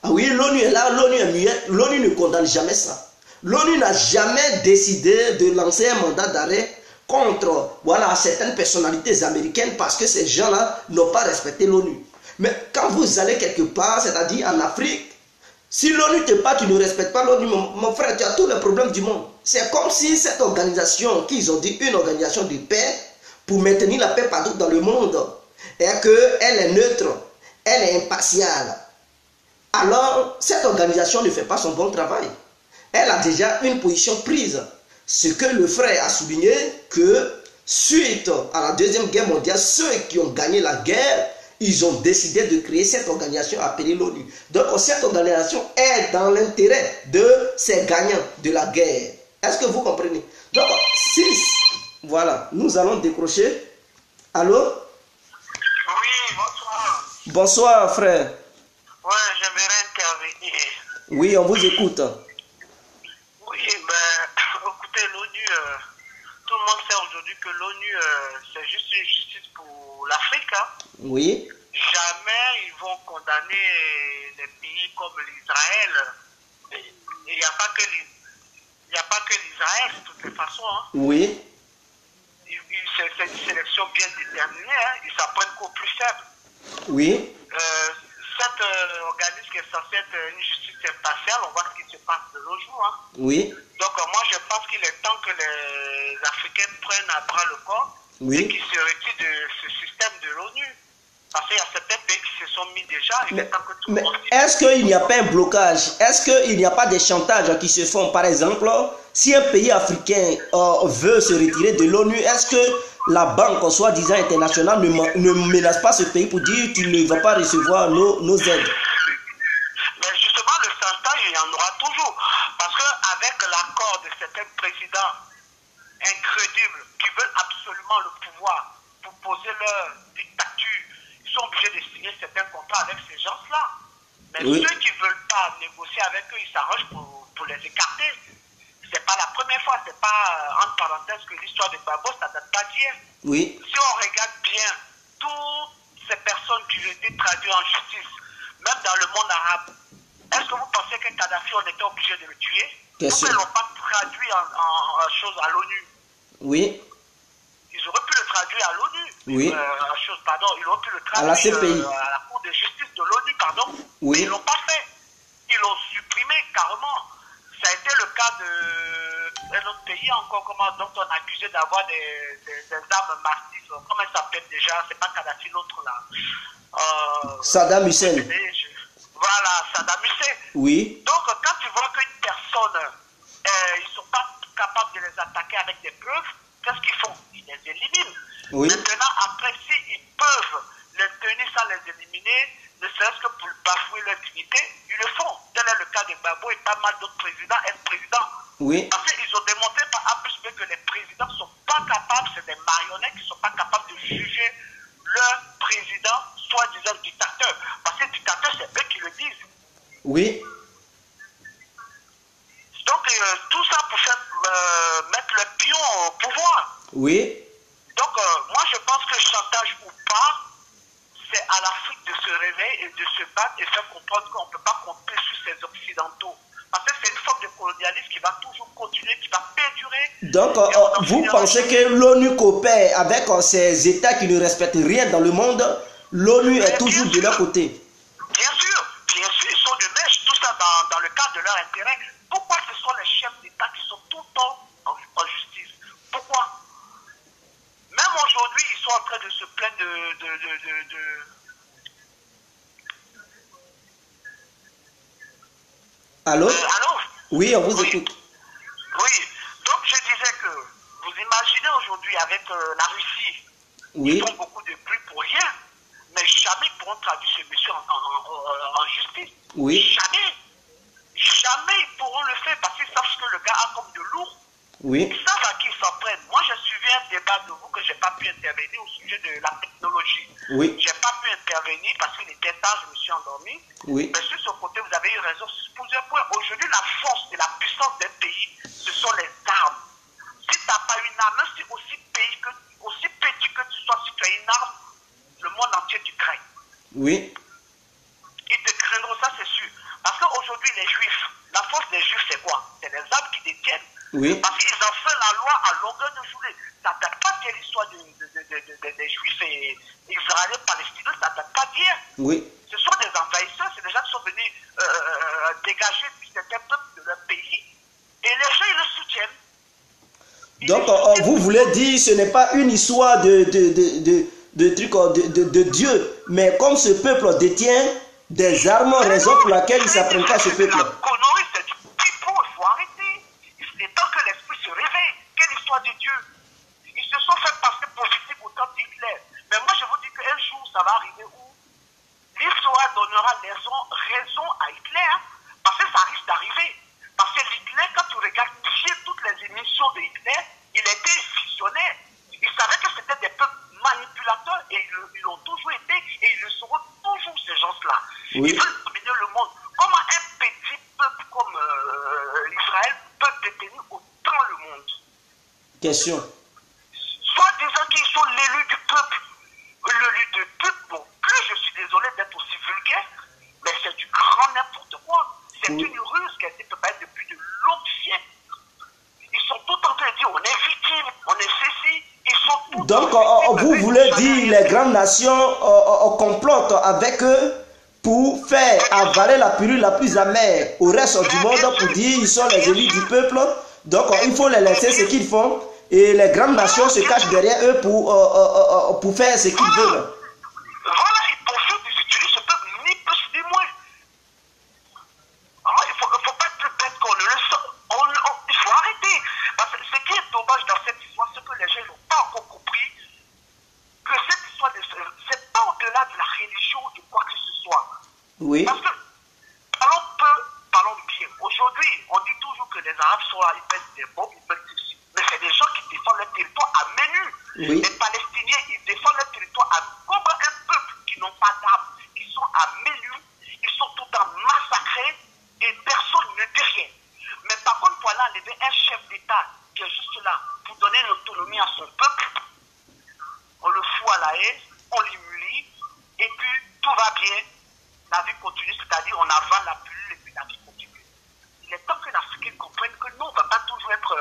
ah oui, l'ONU est là, l'ONU est muette, l'ONU ne condamne jamais ça. L'ONU n'a jamais décidé de lancer un mandat d'arrêt contre, voilà, certaines personnalités américaines parce que ces gens-là n'ont pas respecté l'ONU. Mais quand vous allez quelque part, c'est-à-dire en Afrique, si l'ONU te bat, tu ne respectes pas l'ONU, mon frère, tu as tous les problèmes du monde. C'est comme si cette organisation, qu'ils ont dit une organisation de paix, pour maintenir la paix partout dans le monde, et qu'elle est neutre, elle est impartiale. Alors, cette organisation ne fait pas son bon travail. Elle a déjà une position prise. Ce que le frère a souligné, que suite à la Deuxième Guerre mondiale, ceux qui ont gagné la guerre, ils ont décidé de créer cette organisation appelée l'ONU. Donc cette organisation est dans l'intérêt de ces gagnants de la guerre. Est-ce que vous comprenez? Donc, 6, voilà, nous allons décrocher. Allô? Oui, bonsoir. Bonsoir, frère. Ouais, j'aimerais intervenir. Oui, on vous écoute. Oui, écoutez, l'ONU, tout le monde sait aujourd'hui que l'ONU, c'est juste une justice pour l'Afrique. Hein. Oui. Jamais ils vont condamner les pays comme l'Israël. Il n'y a pas que l'Israël, de toutes les façons. Hein. Oui. C'est une sélection bien déterminée. Hein. Ils s'en prennent qu'aux plus faibles. Oui. Cet organisme qui est censé être une justice impartiale, on voit ce qui se passe de nos jours. Hein. Oui. Donc moi je pense qu'il est temps que les Africains prennent à bras le corps Oui. et qu'ils se retirent de ce système de l'ONU. Parce qu'il y a certains pays qui se sont mis déjà. Il est temps que tout le monde... Est-ce qu'il n'y a pas un blocage? Est-ce qu'il n'y a pas des chantages qui se font? Par exemple, si un pays africain veut se retirer de l'ONU, est-ce que la banque, soi-disant internationale, ne menace pas ce pays pour dire tu ne vas pas recevoir nos aides? Mais justement, le chantage, il y en aura toujours. Parce qu'avec l'accord de certains présidents incrédibles qui veulent absolument le pouvoir pour poser leur dictature, ils sont obligés de signer certains contrats avec ces gens-là. Mais oui. Ceux qui ne veulent pas négocier avec eux, ils s'arrangent pour les écarter. C'est pas la première fois, c'est pas entre parenthèses que l'histoire de Gbagbo, ça date pas d'hier. Oui. Si on regarde bien toutes ces personnes qui ont été traduites en justice, même dans le monde arabe, est-ce que vous pensez que Kadhafi, on était obligé de le tuer? Pourquoi ils ne l'ont pas traduit en chose à l'ONU? Oui. Ils auraient pu le traduire à l'ONU. Oui. Ils auraient pu le traduire à la CPI. À la Cour de justice de l'ONU, pardon. Oui. Mais ils ne l'ont pas fait. a été le cas d'un autre pays encore, dont on a accusé d'avoir des armes massives. Comment il s'appelle déjà? C'est pas Kadhafi, l'autre là. Saddam Hussein. Voilà, Saddam Hussein. Oui. Donc, quand tu vois qu'une personne, ils ne sont pas capables de les attaquer avec des preuves, qu'est-ce qu'ils font? Ils les éliminent. Oui. Maintenant, après, s'ils peuvent les tenir sans les éliminer, ne serait-ce que pour bafouer leur dignité, ils le font. Tel est le cas de Gbagbo et pas mal d'autres présidents, ex-présidents. Oui. Parce qu'ils ont démontré par A plus B que les présidents ne sont pas capables, c'est des marionnettes qui ne sont pas capables de juger leur président, soi-disant dictateur. Parce que dictateur, c'est eux qui le disent. Oui. Donc, tout ça pour faire mettre le pion au pouvoir. Oui. Donc, moi, je pense que chantage ou pas, c'est à l'Afrique de se réveiller et de se battre et faire comprendre qu'on ne peut pas compter sur ces Occidentaux. Parce que c'est une forme de colonialisme qui va toujours continuer, qui va perdurer. Donc, vous pensez que l'ONU coopère avec ces États qui ne respectent rien dans le monde? L'ONU est toujours de leur côté. Bien sûr, ils sont de mèche, tout ça dans le cadre de leur intérêt. Pourquoi ce sont les chefs d'État qui sont tout le temps en justice? Pourquoi? Même aujourd'hui, ils sont en train de se plaindre Allô? Allô? Oui, on vous écoute. Oui, donc je disais que vous imaginez aujourd'hui avec la Russie, Oui. ils font beaucoup de bruit pour rien, mais jamais ils pourront traduire ce monsieur en justice. Oui. Jamais. Jamais ils pourront le faire parce qu'ils savent que le gars a comme de lourd. Oui. Ils savent à qui ils s'en prennent. Moi, j'ai suivi un débat de vous que je n'ai pas pu intervenir au sujet de la technologie. Oui. Je n'ai pas pu intervenir parce qu'il était tard, je me suis endormi. Oui. Mais sur ce côté, vous avez eu raison sur plusieurs points. Aujourd'hui, la force et la puissance d'un pays, ce sont les armes. Si tu n'as pas une arme, même si aussi petit que tu sois, si tu as une arme, le monde entier te craint. Oui. Ils te craindront, ça c'est sûr. Parce qu'aujourd'hui, les Juifs, la force des Juifs, c'est quoi? C'est les armes qui détiennent. Oui. Parce qu'ils ont fait la loi à longueur de journée. Ça ne date pas de l'histoire des Juifs et Israéliens, Palestiniens, ça ne date pas d'hier. Oui. Ce sont des envahisseurs, c'est des gens qui sont venus dégager certains peuples de leur pays et les gens, ils le soutiennent. Donc, vous voulez dire ce n'est pas une histoire de Dieu, mais comme ce peuple détient des armes, raison pour laquelle il s'apprend pas à ce peuple. La connerie, c'est du pipeau, il faut arrêter. Il est temps que l'esprit se réveille. Quelle histoire de Dieu? Ils se sont fait passer pour victimes au temps d'Hitler. Mais moi, je vous dis qu'un jour, ça va arriver où l'histoire donnera raison à Hitler, parce que ça risque d'arriver. Parce que Hitler, quand tu regardes toutes les émissions de Hitler, il était visionnaire. Il savait que c'était des peuples manipulateurs et ils l'ont toujours été et ils le seront toujours, ces gens-là. Oui. Ils veulent dominer le monde. Comment un petit peuple comme Israël peut détenir autant le monde? Question. Soit disant qu'ils sont l'élu du peuple. L'élu du peuple, bon, plus je suis désolé d'être aussi vulgaire, mais c'est du grand n'importe quoi. C'est Oui. une ruse qui a été préparée depuis de longues siècles. Ils sont tout en train de dire on est victime, on est ceci. Ils sont tout Donc, victimes, vous voulez dire les grandes nations complotent avec eux pour faire avaler la pilule la plus amère au reste du monde pour dire ils sont les élus du peuple. Donc, il faut les laisser ce qu'ils font et les grandes nations se cachent derrière eux pour faire ce qu'ils veulent. Voilà, ils profitent, ils utilisent ce peuple ni plus ni moins. Alors, il ne faut pas être plus bête qu'on ne le sait. Il faut arrêter. Parce que ce qui est dommage dans cette histoire, c'est que les gens n'ont pas encore compris que cette histoire, c'est pas au-delà de la religion ou de quoi que ce soit. Oui. Parce que, parlons peu, parlons bien. Aujourd'hui, on dit toujours que les Arabes sont là, ils pèsent des bombes, ils pèsent ceci. Mais c'est des gens qui défendent leur territoire à main nue. Oui. Les Palestiniens, ils défendent leur territoire à comme un peuple qui n'ont pas d'armes. Ils sont à main nue, ils sont tout le temps massacrés et personne ne dit rien. Mais par contre, pour aller enlever un chef d'État qui est juste là pour donner l'autonomie à son peuple, on le fout à la haie, on l'humilie, et puis tout va bien, la vie continue, c'est-à-dire on avale la pilule et puis la vie continue. Il est temps que l'Afrique comprenne que nous, on ne va pas toujours être,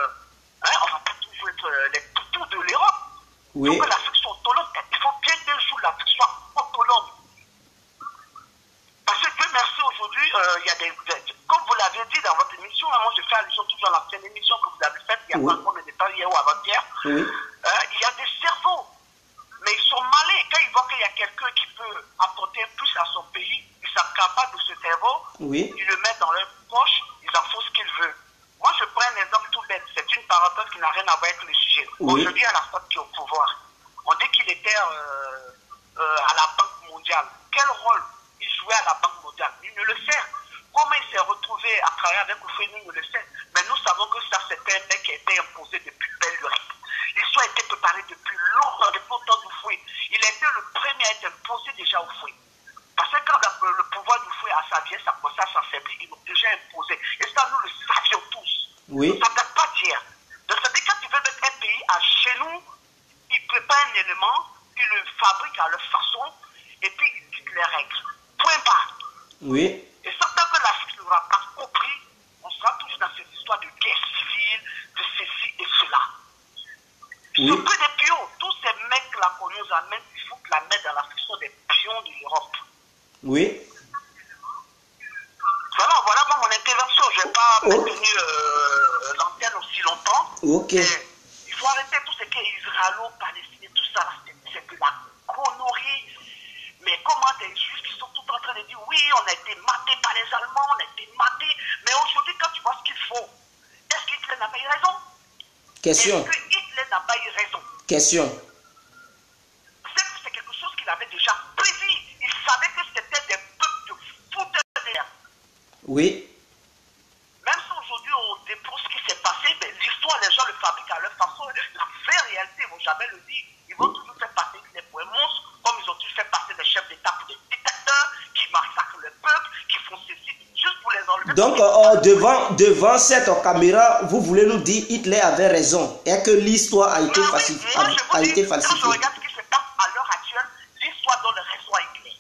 les toutous de l'Europe. Oui. Donc que l'Afrique soit autonome, il faut bien qu'un jour l'Afrique soit autonome. Parce que Dieu merci, aujourd'hui, il y a comme vous l'avez dit dans votre émission, moi je fais allusion toujours à l'ancienne émission que vous avez faite, il y a pas combien de temps, hier ou avant-hier, il y a des cerveaux, mais ils sont malins. Quand ils voient qu'il y a quelqu'un qui peut apporter plus à son pays, ils s'accaparent de ce cerveau, ils le mettent dans leur poche, ils en font ce qu'ils veulent. Moi je prends un exemple tout bête, c'est une parenthèse qui n'a rien à voir avec le sujet. Aujourd'hui, à la fois qui est au pouvoir, on dit qu'il était à la Banque mondiale. Quel rôle il jouait à la Banque mondiale? Il ne le sait. Comment il s'est retrouvé à travailler avec Oufoué, nous ne le sait. Mais nous savons que ça, c'était un mec qui a été imposé depuis belle lurette. L'histoire a été préparée depuis longtemps, depuis le temps d'Oufoué. Il a été le premier à être imposé déjà Oufoué. Parce que quand le pouvoir d'Oufoué à sa vie, ça commençait à s'affaiblir, ils l'ont déjà imposé. Et ça, nous le savions tous. Ça ne date pas d'hier. Donc, ça veut dire que quand ils veulent mettre un pays à genoux, ils préparent un élément, ils le fabriquent à leur façon, et puis ils dictent les règles. Point barre. Et ça, tant que l'Afrique n'aura pas compris, on sera toujours dans cette histoire de guerre civile, de ceci et cela. Ce que des pions, tous ces mecs-là qu'on nous amène, il faut que la mettre dans la friction des pions de l'Europe. Voilà mon intervention. Je n'ai pas maintenu l'antenne aussi longtemps. Il faut arrêter tout ce qui est israélo-palestinien, tout ça, c'est de la connerie. Mais comment des juifs qui sont tout en train de dire oui, on a été matés par les Allemands, on a été matés. Mais aujourd'hui, quand tu vois ce qu'ils font, est-ce qu'Hitler n'a pas eu raison? Question. Est-ce que Hitler n'a pas eu raison? Question. C'est quelque chose qu'il avait déjà prévu. Il savait que c'était des peuples de fouteurs d'air. Même si aujourd'hui on dépose ce qui s'est passé, mais l'histoire, les gens le fabriquent à leur façon. La vraie réalité, ils ne vont jamais le dire. Ils vont toujours faire passer les points monstres, comme ils ont toujours fait passer des chefs d'État pour des dictateurs, qui massacrent le peuple, qui font ceci, juste pour les enlever. Donc, devant cette caméra, vous voulez nous dire Hitler avait raison et que l'histoire a été falsifiée. Quand je regarde ce qui se passe à l'heure actuelle, l'histoire donne raison à Hitler.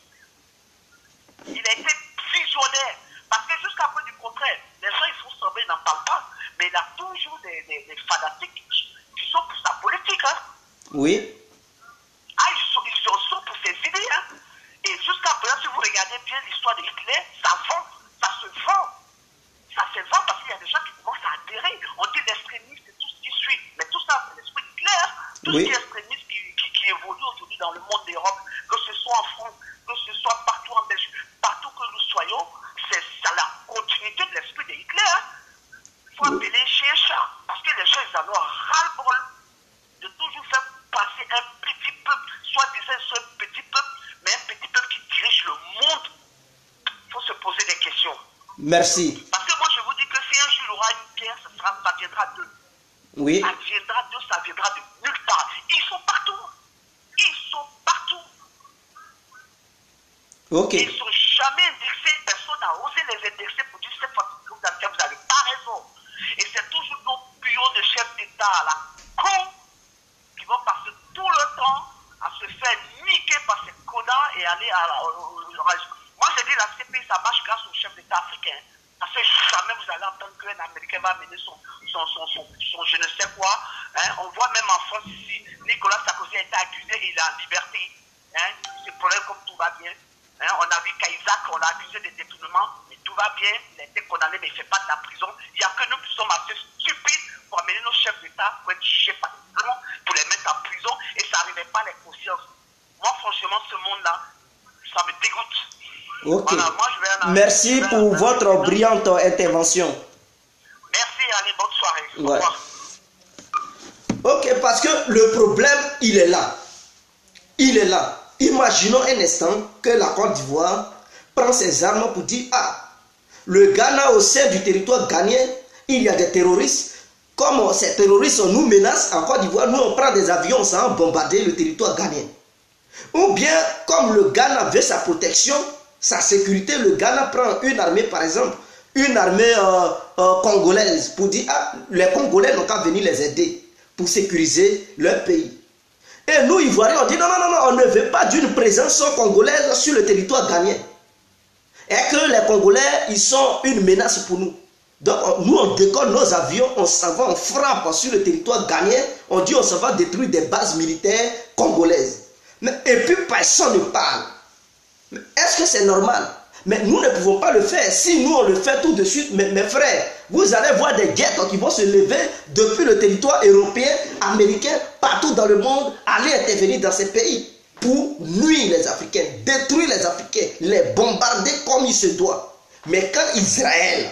Il a été visionnaire. Parce que jusqu'à preuve du contraire, les gens ils font semblant, ils n'en parlent pas, mais il y a toujours des fanatiques qui sont pour sa politique. Ils en sont pour ses idées. Et jusqu'à présent, si vous regardez bien l'histoire de Hitler, ça vend, ça se vend. Ça se vend parce qu'il y a des gens qui commencent à adhérer. On dit l'extrémisme, c'est tout ce qui suit. Mais tout ça, c'est l'esprit de Hitler. Tout ce qui est extrémiste qui évolue aujourd'hui dans le monde d'Europe, que ce soit en France, que ce soit partout en Belgique, partout que nous soyons, c'est la continuité de l'esprit de Hitler. Il faut appeler chez un chat. Parce que les gens, ils en ont ras-le-bol de toujours faire passer un petit peuple, soi-disant un petit peuple, mais un petit peuple qui dirige le monde. Il faut se poser des questions. Merci. Parce que moi, je vous dis que si un jour il y aura une guerre, ça viendra d'eux. Ça viendra d'eux, ça viendra de nulle part. Ils sont partout. Ils sont partout. Ils ne sont jamais indexés. Personne n'a osé les indexer pour dire cette fois vous n'avez pas raison. Et c'est toujours nos pions de chefs d'État à la con qui vont passer tout le temps à se faire niquer par ces connards et aller moi je dis la CPI ça marche grâce aux chefs d'État africains. Parce que jamais vous allez entendre qu'un Américain va mener son je ne sais quoi. On voit même en France ici, Nicolas Sarkozy a été accusé et il est en liberté. Il se prenait comme tout va bien. On a vu qu'Isaac, on l'a accusé de détournement, mais tout va bien, il a été condamné, mais il ne fait pas de la prison. Il n'y a que nous qui sommes assez stupides pour amener nos chefs d'État pour être jugés par les blancs, pour les mettre en prison, et ça n'arrivait pas à les consciences. Moi, franchement, ce monde-là, ça me dégoûte. Voilà, moi, merci pour votre brillante intervention. Merci, allez, bonne soirée. Au revoir. Ok, parce que le problème, il est là. Il est là. Imaginons un instant que la Côte d'Ivoire prend ses armes pour dire le Ghana, au sein du territoire ghanéen, il y a des terroristes. Comme ces terroristes nous menacent en Côte d'Ivoire, nous on prend des avions sans bombarder le territoire ghanéen. Ou bien, comme le Ghana veut sa protection, sa sécurité, le Ghana prend une armée, par exemple, une armée congolaise, pour dire les Congolais n'ont qu'à venir les aider pour sécuriser leur pays. Et nous, Ivoiriens, on dit non, on ne veut pas d'une présence congolaise sur le territoire ghanéen. Et que les Congolais, ils sont une menace pour nous. Donc, nous, on décolle nos avions, on s'en va, on frappe sur le territoire ghanéen, on dit on s'en va détruire des bases militaires congolaises. Et puis, personne ne parle. Est-ce que c'est normal? Mais nous ne pouvons pas le faire. Si nous on le fait tout de suite, mes frères, vous allez voir des guettes qui vont se lever depuis le territoire européen, américain, partout dans le monde, aller intervenir dans ces pays pour nuire les Africains, détruire les Africains, les bombarder comme il se doit. Mais quand Israël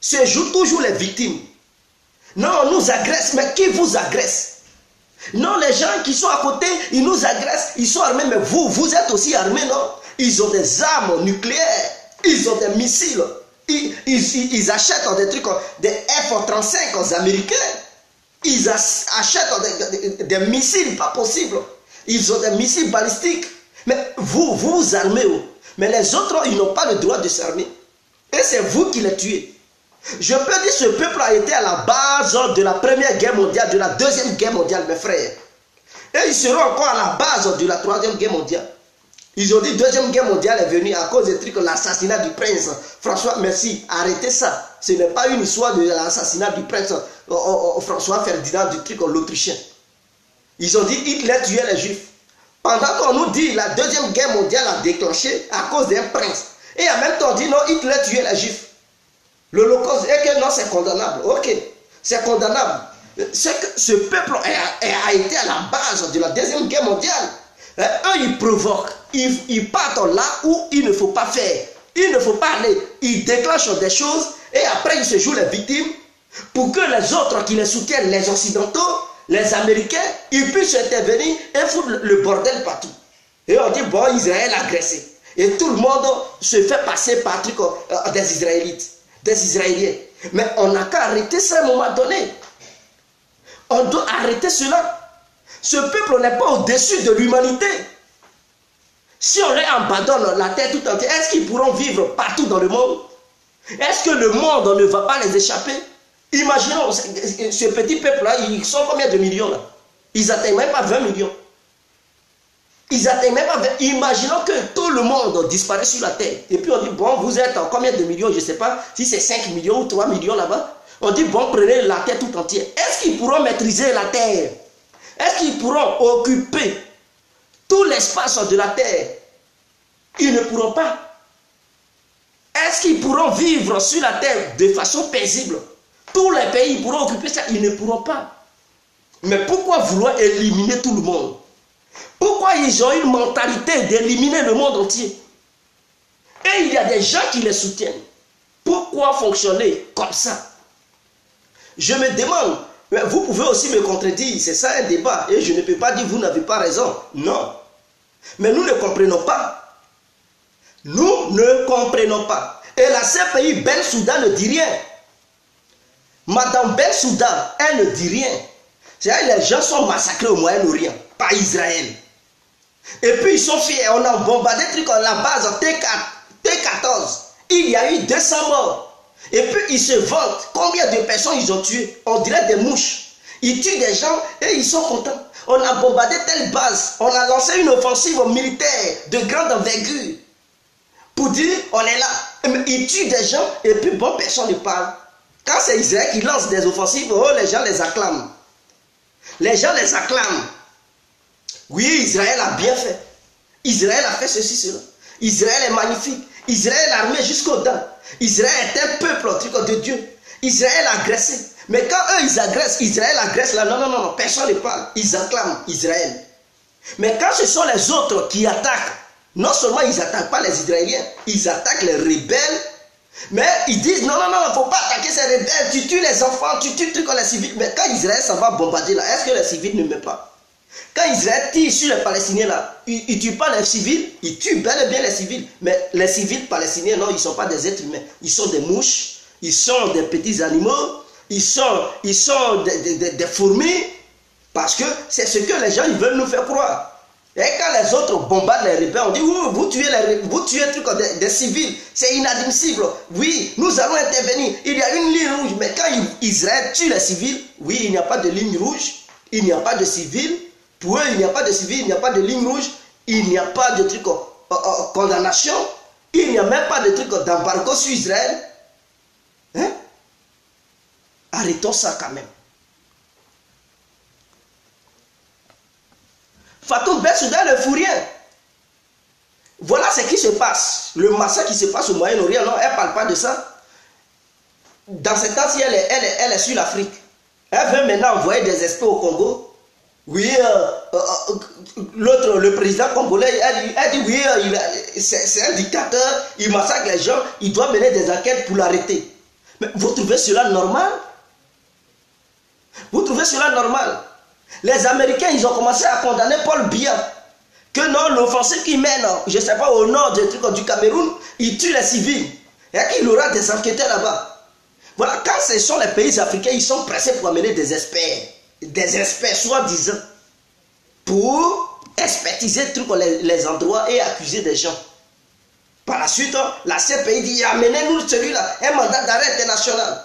se joue toujours les victimes. Non, on nous agresse, mais qui vous agresse? Non, les gens qui sont à côté, ils nous agressent, ils sont armés, mais vous êtes aussi armés, non? Ils ont des armes nucléaires, ils ont des missiles, ils achètent des trucs, des F-35 aux Américains, ils achètent des missiles, pas possible, ils ont des missiles balistiques, mais vous armez, mais les autres, ils n'ont pas le droit de s'armer, et c'est vous qui les tuez. Je peux dire que ce peuple a été à la base de la première guerre mondiale, de la deuxième guerre mondiale, mes frères. Et ils seront encore à la base de la troisième guerre mondiale. Ils ont dit que la deuxième guerre mondiale est venue à cause de l'assassinat du prince François. Merci, arrêtez ça. Ce n'est pas une histoire de l'assassinat du prince François Ferdinand du truc l'Autrichien. Ils ont dit Hitler tuait les Juifs. Pendant qu'on nous dit que la deuxième guerre mondiale a déclenché à cause d'un prince. Et en même temps on dit non, Hitler tuait les Juifs. L'Holocauste, et que non, c'est condamnable. Ok, c'est condamnable. C'est que ce peuple a été à la base de la deuxième guerre mondiale. Eux, ils provoquent. Ils partent là où il ne faut pas faire. Il ne faut pas aller. Ils déclenchent des choses et après ils se jouent les victimes pour que les autres qui les soutiennent, les Occidentaux, les Américains, ils puissent intervenir et foutre le bordel partout. Et on dit, bon, Israël a agressé. Et tout le monde se fait passer par des Israélites. Des Israéliens. Mais on n'a qu'à arrêter ça à un moment donné. On doit arrêter cela. Ce peuple n'est pas au-dessus de l'humanité. Si on leur abandonne la terre tout entière, est-ce qu'ils pourront vivre partout dans le monde? Est-ce que le monde ne va pas les échapper? Imaginons, ce petit peuple-là, ils sont combien de millions là? Ils n'atteignent même pas 20 millions. Ils n'atteignent même pas 20. Imaginons que tout le monde disparaît sur la terre. Et puis on dit, bon, vous êtes en combien de millions? Je ne sais pas si c'est 5 millions ou 3 millions là-bas. On dit, bon, prenez la terre tout entière. Est-ce qu'ils pourront maîtriser la terre? Est-ce qu'ils pourront occuper tout l'espace de la terre? Ils ne pourront pas. Est-ce qu'ils pourront vivre sur la terre de façon paisible? Tous les pays pourront occuper ça. Ils ne pourront pas. Mais pourquoi vouloir éliminer tout le monde? Pourquoi ils ont une mentalité d'éliminer le monde entier? Et il y a des gens qui les soutiennent. Pourquoi fonctionner comme ça? Je me demande, vous pouvez aussi me contredire, c'est ça un débat, et je ne peux pas dire vous n'avez pas raison. Non. Mais nous ne comprenons pas. Nous ne comprenons pas. Et la CPI Bensouda ne dit rien. Madame Bensouda, elle ne dit rien. C'est-à-dire les gens sont massacrés au Moyen-Orient, par Israël. Et puis ils sont fiers, on a bombardé truc à la base T14. Il y a eu 200 morts. Et puis ils se vantent. Combien de personnes ils ont tué? On dirait des mouches. Ils tuent des gens et ils sont contents. On a bombardé telle base. On a lancé une offensive militaire de grande envergure. Pour dire, on est là. Ils tuent des gens et puis bon, personne ne parle. Quand c'est Israël qui lance des offensives, oh, les gens les acclament. Les gens les acclament. Oui, Israël a bien fait. Israël a fait ceci, cela. Israël est magnifique. Israël est armé jusqu'aux dents. Israël est un peuple de Dieu. Israël a agressé. Mais quand eux, ils agressent, Israël agresse là. Non, non, non, personne ne parle. Ils acclament Israël. Mais quand ce sont les autres qui attaquent, non seulement ils n'attaquent pas les Israéliens, ils attaquent les rebelles. Mais ils disent, non, non, non, il ne faut pas attaquer ces rebelles. Tu tues les enfants, tu tues les civils. Mais quand Israël s'en va bombarder là, est-ce que les civils ne meurent pas? Quand Israël tire sur les Palestiniens là, il ne tue pas les civils, il tue bel et bien les civils. Mais les civils palestiniens, non, ils ne sont pas des êtres humains. Ils sont des mouches, ils sont des petits animaux, ils sont des fourmis. Parce que c'est ce que les gens ils veulent nous faire croire. Et quand les autres bombardent les rebelles, on dit, vous tuez des civils, c'est inadmissible. Oui, nous allons intervenir. Il y a une ligne rouge. Mais quand Israël tue les civils, oui, il n'y a pas de ligne rouge, il n'y a pas de civils. Pour eux, il n'y a pas de civil, il n'y a pas de ligne rouge, il n'y a pas de truc condamnation, il n'y a même pas de truc d'embargo sur Israël. Hein? Arrêtons ça quand même. Fatou Bensouda ne fout rien. Voilà ce qui se passe. Le massacre qui se passe au Moyen-Orient, non, elle ne parle pas de ça. Dans ce temps-ci, elle est sur l'Afrique. Elle veut maintenant envoyer des experts au Congo. Oui, l'autre, le président congolais, elle dit oui, c'est un dictateur, il massacre les gens, il doit mener des enquêtes pour l'arrêter. Mais vous trouvez cela normal? Vous trouvez cela normal? Les Américains, ils ont commencé à condamner Paul Biya. Que non, l'offensive qu'il mène, je ne sais pas, au nord du Cameroun, il tue les civils. Et qu'il aura des enquêteurs là-bas. Voilà, quand ce sont les pays africains, ils sont pressés pour amener des experts soi-disant, pour expertiser les endroits et accuser des gens. Par la suite, la CPI dit, amenez-nous celui-là, un mandat d'arrêt international.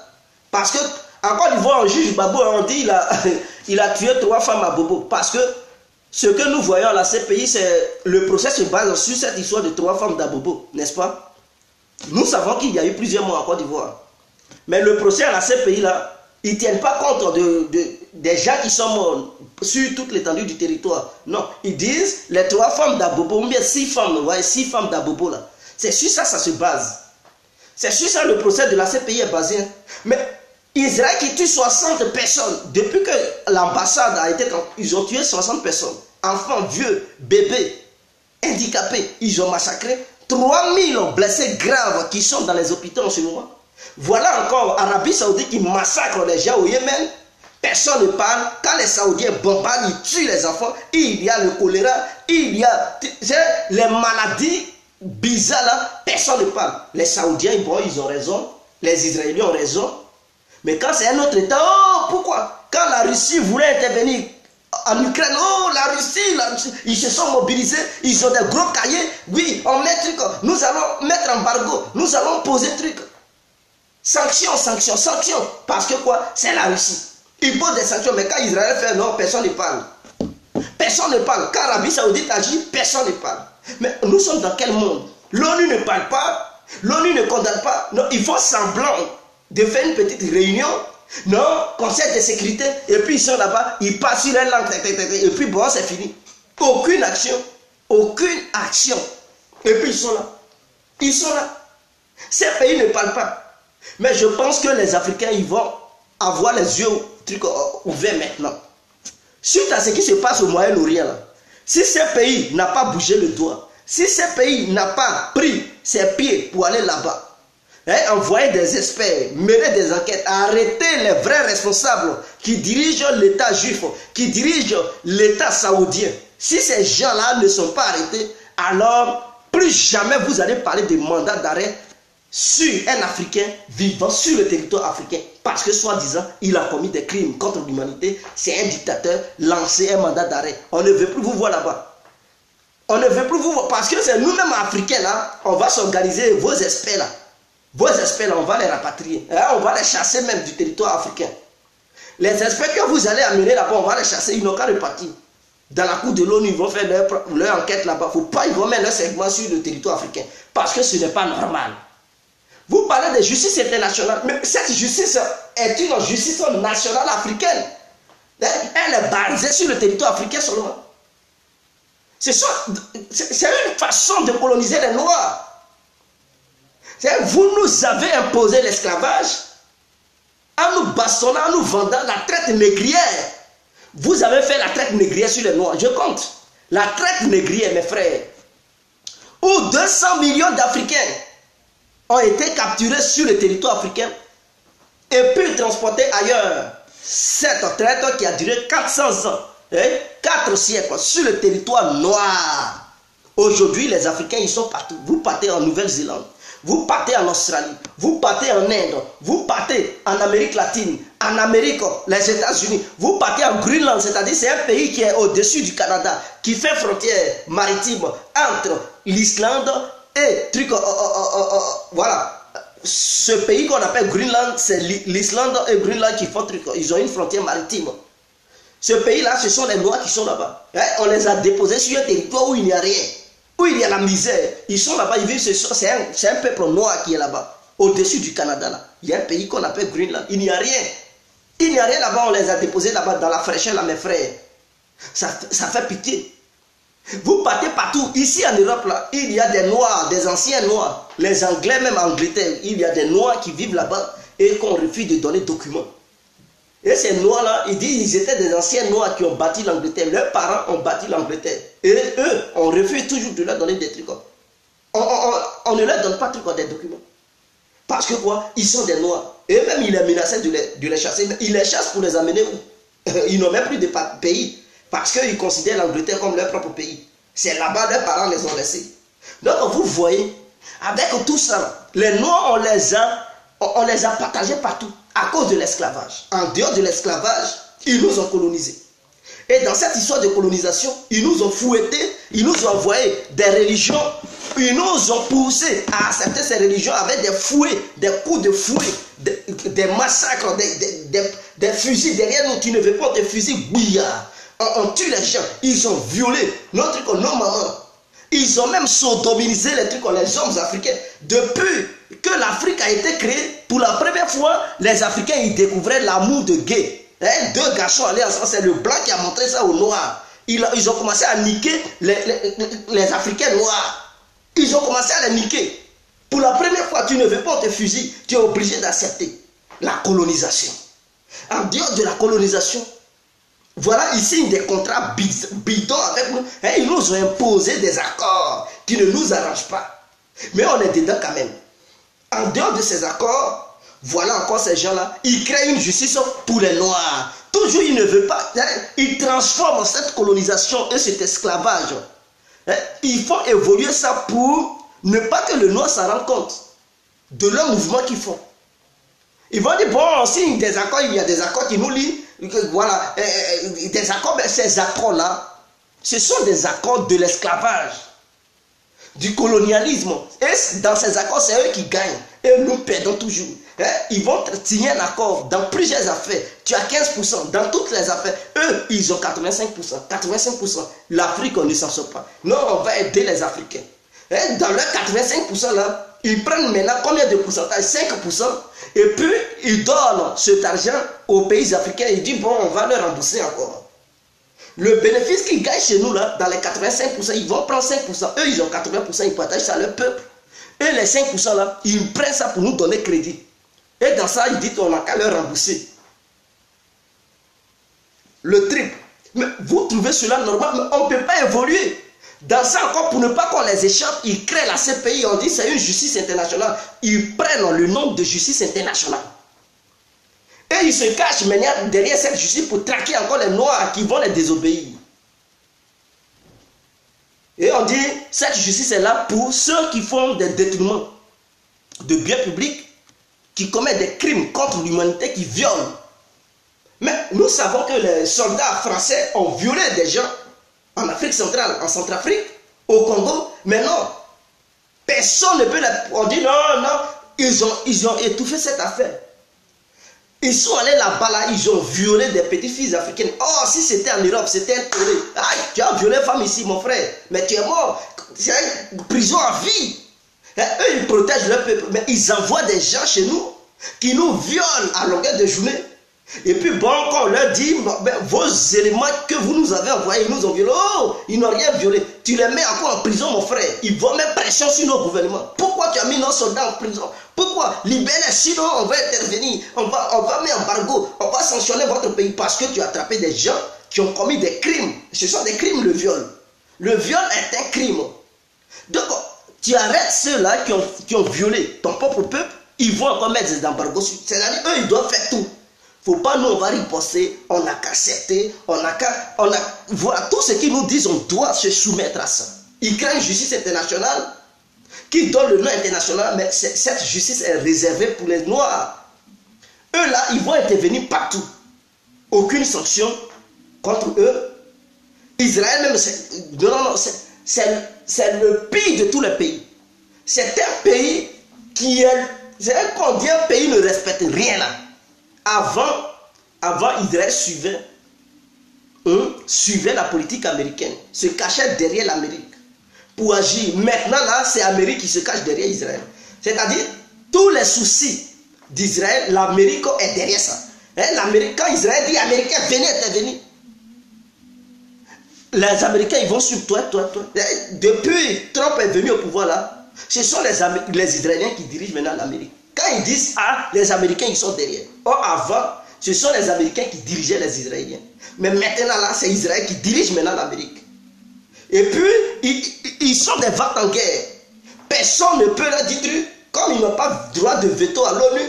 Parce que, en Côte d'Ivoire, un juge Babo, on dit, il a tué 3 femmes à Bobo. Parce que, ce que nous voyons à la CPI, c'est le procès se base sur cette histoire de 3 femmes d'Abobo, n'est-ce pas? Nous savons qu'il y a eu plusieurs morts en Côte d'Ivoire. Mais le procès à la CPI, là, ils ne tiennent pas compte des gens qui sont morts sur toute l'étendue du territoire. Non, ils disent les 3 femmes d'Abobo, ou bien 6 femmes, vous voyez, 6 femmes d'Abobo, là. C'est sur ça, ça se base. C'est sur ça le procès de la CPI est basé. Mais Israël qui tue 60 personnes, depuis que l'ambassade a été... Ils ont tué 60 personnes. Enfants, vieux, bébés, handicapés. Ils ont massacré 3000 blessés graves qui sont dans les hôpitaux en ce moment. Voilà encore Arabie Saoudite qui massacre les gens au Yémen. Personne ne parle. Quand les Saoudiens bombardent, ils tuent les enfants. Il y a le choléra, il y a les maladies bizarres là. Personne ne parle. Les Saoudiens, bon, ils ont raison. Les Israéliens ont raison. Mais quand c'est un autre État, oh, pourquoi? Quand la Russie voulait intervenir en Ukraine, oh, la Russie, ils se sont mobilisés, ils ont des gros cahiers. Oui, on met truc, nous allons mettre embargo, nous allons poser truc. Sanctions, sanctions, sanctions. Parce que quoi? C'est la Russie. Ils posent des sanctions, mais quand Israël fait non, personne ne parle. Personne ne parle. Quand l'Arabie Saoudite agit, personne ne parle. Mais nous sommes dans quel monde? L'ONU ne parle pas, l'ONU ne condamne pas. Non, ils font semblant de faire une petite réunion. Non, conseil de sécurité. Et puis ils sont là-bas, ils passent sur un langue. Et puis bon, c'est fini. Aucune action. Aucune action. Et puis ils sont là. Ils sont là. Ces pays ne parlent pas. Mais je pense que les Africains, ils vont avoir les yeux ouverts maintenant. Suite à ce qui se passe au Moyen-Orient, si ces pays n'ont pas bougé le doigt, si ces pays n'ont pas pris ses pieds pour aller là-bas, envoyer des experts, mener des enquêtes, arrêter les vrais responsables qui dirigent l'État juif, qui dirigent l'État saoudien, si ces gens-là ne sont pas arrêtés, alors plus jamais vous allez parler de mandat d'arrêt sur un Africain vivant sur le territoire africain, parce que soi-disant il a commis des crimes contre l'humanité, c'est un dictateur, lancé un mandat d'arrêt. On ne veut plus vous voir là-bas. On ne veut plus vous voir, parce que c'est nous-mêmes Africains là, on va s'organiser, vos experts là, on va les rapatrier, on va les chasser même du territoire africain. Les experts que vous allez amener là-bas, on va les chasser, ils n'ont qu'à repartir. Dans la cour de l'ONU, ils vont faire leur enquête là-bas. Faut pas, ils vont mettre leur segment sur le territoire africain, parce que ce n'est pas normal. Vous parlez de justice internationale, mais cette justice est une justice nationale africaine. Elle est basée sur le territoire africain seulement. C'est une façon de coloniser les Noirs. Vous nous avez imposé l'esclavage en nous bastonnant, en nous vendant la traite négrière. Vous avez fait la traite négrière sur les Noirs. Je compte. La traite négrière, mes frères. Où 200 millions d'Africains ont été capturés sur le territoire africain et puis transportés ailleurs. Cette traite qui a duré 400 ans, 4 siècles sur le territoire noir. Aujourd'hui, les Africains, ils sont partout. Vous partez en Nouvelle-Zélande, vous partez en Australie, vous partez en Inde, vous partez en Amérique latine, en Amérique, les États-Unis, vous partez en Groenland, c'est-à-dire c'est un pays qui est au-dessus du Canada, qui fait frontière maritime entre l'Islande et voilà. Ce pays qu'on appelle Groenland, c'est l'Islande et Groenland qui font truc. Ils ont une frontière maritime. Ce pays-là, ce sont les Noirs qui sont là-bas. On les a déposés sur un territoire où il n'y a rien, où il y a la misère. Ils sont là-bas, ils vivent. C'est un peuple noir qui est là-bas, au-dessus du Canada. Là. Il y a un pays qu'on appelle Groenland. Il n'y a rien. Il n'y a rien là-bas. On les a déposés là-bas dans la fraîcheur, là, mes frères. Ça fait pitié. Vous partez partout. Ici en Europe, là, il y a des Noirs, des anciens Noirs. Les Anglais, même en Angleterre, il y a des Noirs qui vivent là-bas et qu'on refuse de donner documents. Et ces Noirs-là, ils disent qu'ils étaient des anciens Noirs qui ont bâti l'Angleterre. Leurs parents ont bâti l'Angleterre. Et eux, on refuse toujours de leur donner des trucs. On ne leur donne pas des documents. Parce que quoi? Ils sont des Noirs. Et même ils les menaçaient de les chasser. Ils les chassent pour les amener où? Ils n'ont même plus de pays. Parce qu'ils considèrent l'Angleterre comme leur propre pays. C'est là-bas leurs parents les ont laissés. Donc vous voyez, avec tout ça, les Noirs, on les a partagés partout à cause de l'esclavage. En dehors de l'esclavage, ils nous ont colonisés. Et dans cette histoire de colonisation, ils nous ont fouettés, ils nous ont envoyé des religions, ils nous ont poussés à accepter ces religions avec des fouets, des coups de fouet, des massacres, des fusils derrière nous. Tu ne veux pas des fusils bouillards. On tue les gens, ils ont violé nos mamans. Ils ont même sodomisé les hommes africains. Depuis que l'Afrique a été créée, pour la première fois, les Africains ils découvraient l'amour de gay. Deux garçons allaient ensemble, c'est le blanc qui a montré ça aux noirs. Ils ont commencé à niquer les Africains noirs. Ils ont commencé à les niquer. Pour la première fois, tu ne veux pas tes fusils, tu es obligé d'accepter la colonisation. En dehors de la colonisation, voilà, ils signent des contrats bidons avec nous. Ils nous ont imposé des accords qui ne nous arrangent pas. Mais on est dedans quand même. En dehors de ces accords, voilà encore ces gens-là. Ils créent une justice pour les Noirs. Toujours, ils ne veulent pas. Ils transforment cette colonisation et cet esclavage. Ils font évoluer ça pour ne pas que le Noir s'en rende compte de leur mouvement qu'ils font. Ils vont dire, bon, on signe des accords, il y a des accords qui nous lient. Voilà, des accords, mais ces accords-là, ce sont des accords de l'esclavage, du colonialisme. Et dans ces accords, c'est eux qui gagnent. Et nous perdons toujours. Ils vont signer un accord dans plusieurs affaires. Tu as 15%. Dans toutes les affaires, eux, ils ont 85%. 85%. L'Afrique, on ne s'en sort pas. Non, on va aider les Africains. Dans leurs 85% là, ils prennent maintenant combien de pourcentage? 5%. Et puis, ils donnent cet argent aux pays africains. Ils disent, bon, on va leur rembourser encore. Le bénéfice qu'ils gagnent chez nous, là, dans les 85%, ils vont prendre 5%. Eux, ils ont 80%, ils partagent ça à leur peuple. Et les 5% là, ils prennent ça pour nous donner crédit. Et dans ça, ils disent qu'on n'a qu'à leur rembourser. Le triple. Mais vous trouvez cela normal? Mais on ne peut pas évoluer. Dans ça encore, pour ne pas qu'on les échappe, ils créent la CPI, on dit c'est une justice internationale. Ils prennent le nom de justice internationale. Et ils se cachent maintenant derrière cette justice pour traquer encore les Noirs qui vont les désobéir. Et on dit, cette justice est là pour ceux qui font des détournements de biens publics, qui commettent des crimes contre l'humanité, qui violent. Mais nous savons que les soldats français ont violé des gens en Afrique centrale, en Centrafrique, au Congo, mais non. Personne ne peut... On dit non, non, ils ont étouffé cette affaire. Ils sont allés là-bas, là, ils ont violé des petites filles africaines. Oh, si c'était en Europe, c'était un touré. Ah, tu as violé une femme ici, mon frère, mais tu es mort. C'est une prison à vie. Eux, ils protègent leur peuple, mais ils envoient des gens chez nous qui nous violent à longueur de journée. Et puis bon, quand on leur dit, ben, vos éléments que vous nous avez envoyés, ils nous ont violés. Oh, ils n'ont rien violé. Tu les mets encore en prison, mon frère. Ils vont mettre pression sur nos gouvernements. Pourquoi tu as mis nos soldats en prison? Pourquoi? Libère-les, sinon on va intervenir. On va mettre embargo. On va sanctionner votre pays parce que tu as attrapé des gens qui ont commis des crimes. Ce sont des crimes, le viol. Le viol est un crime. Donc, tu arrêtes ceux-là qui ont violé ton propre peuple. Ils vont encore mettre des embargos. C'est-à-dire, eux, ils doivent faire tout. Faut pas, nous, on va riposter, on n'a qu'à accepter, voilà, tout ce qu'ils nous disent, on doit se soumettre à ça. Ils créent une justice internationale qui donne le nom international, mais cette justice est réservée pour les Noirs. Eux, là, ils vont intervenir partout. Aucune sanction contre eux. Israël, même, c'est le pire de tous les pays. C'est un pays qui est... C'est un pays ne respecte rien là. Avant Israël suivait la politique américaine, se cachait derrière l'Amérique pour agir. Maintenant là, c'est l'Amérique qui se cache derrière Israël. C'est-à-dire, tous les soucis d'Israël, l'Amérique est derrière ça. Quand Israël dit, Américains, venez intervenir. Les Américains, ils vont suivre toi. Depuis Trump est venu au pouvoir là, ce sont les Israéliens qui dirigent maintenant l'Amérique. Quand ils disent ah, les Américains, ils sont derrière. Or, avant, ce sont les Américains qui dirigeaient les Israéliens. Mais maintenant là, c'est Israël qui dirige maintenant l'Amérique. Et puis, ils sont des vents en guerre. Personne ne peut leur dire truc. Comme ils n'ont pas droit de veto à l'ONU,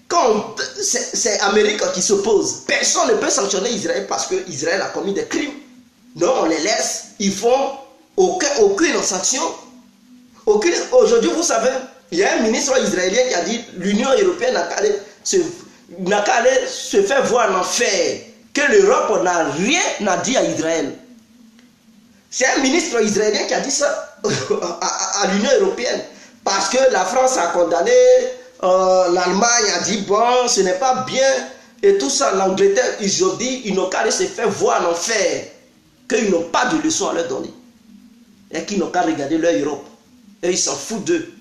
quand c'est l'Amérique qui s'oppose, personne ne peut sanctionner Israël parce qu'Israël a commis des crimes. Non, on les laisse. Ils font aucune sanction. Aujourd'hui, vous savez, il y a un ministre israélien qui a dit l'Union européenne n'a qu'à aller se faire voir en enfer, que l'Europe n'a rien à dire à Israël. C'est un ministre israélien qui a dit ça à l'Union européenne. Parce que la France a condamné, l'Allemagne a dit bon, ce n'est pas bien, et tout ça, l'Angleterre, ils ont dit, ils n'ont qu'à aller se faire voir en enfer, qu'ils n'ont pas de leçons à leur donner, et qu'ils n'ont qu'à regarder leur Europe, et ils s'en foutent d'eux.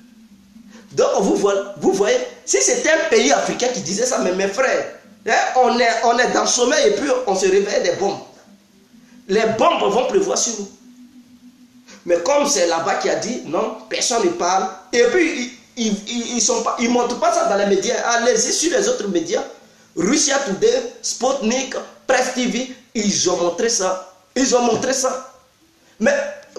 Donc vous voyez, si c'était un pays africain qui disait ça, mais mes frères, hein, on est dans le sommeil et puis on se réveille des bombes. Les bombes vont pleuvoir sur nous. Mais comme c'est là-bas qui a dit, non, personne ne parle. Et puis, ils ne montrent pas ça dans les médias. Allez-y sur les autres médias. Russia Today, Sputnik, Press TV, ils ont montré ça. Ils ont montré ça. Mais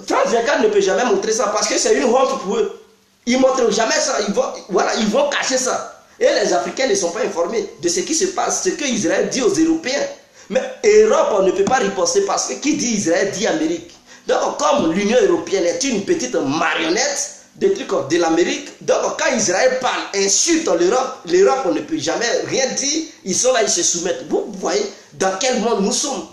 France 24 ne peut jamais montrer ça parce que c'est une honte pour eux. Ils ne montrent jamais ça. Ils vont cacher ça. Et les Africains ne sont pas informés de ce qui se passe, ce qu'Israël dit aux Européens. Mais l'Europe, on ne peut pas riposter parce que qui dit Israël dit Amérique. Donc, comme l'Union européenne est une petite marionnette de l'Amérique, donc quand Israël parle, insulte l'Europe, on ne peut jamais rien dire. Ils sont là, ils se soumettent. Vous voyez dans quel monde nous sommes.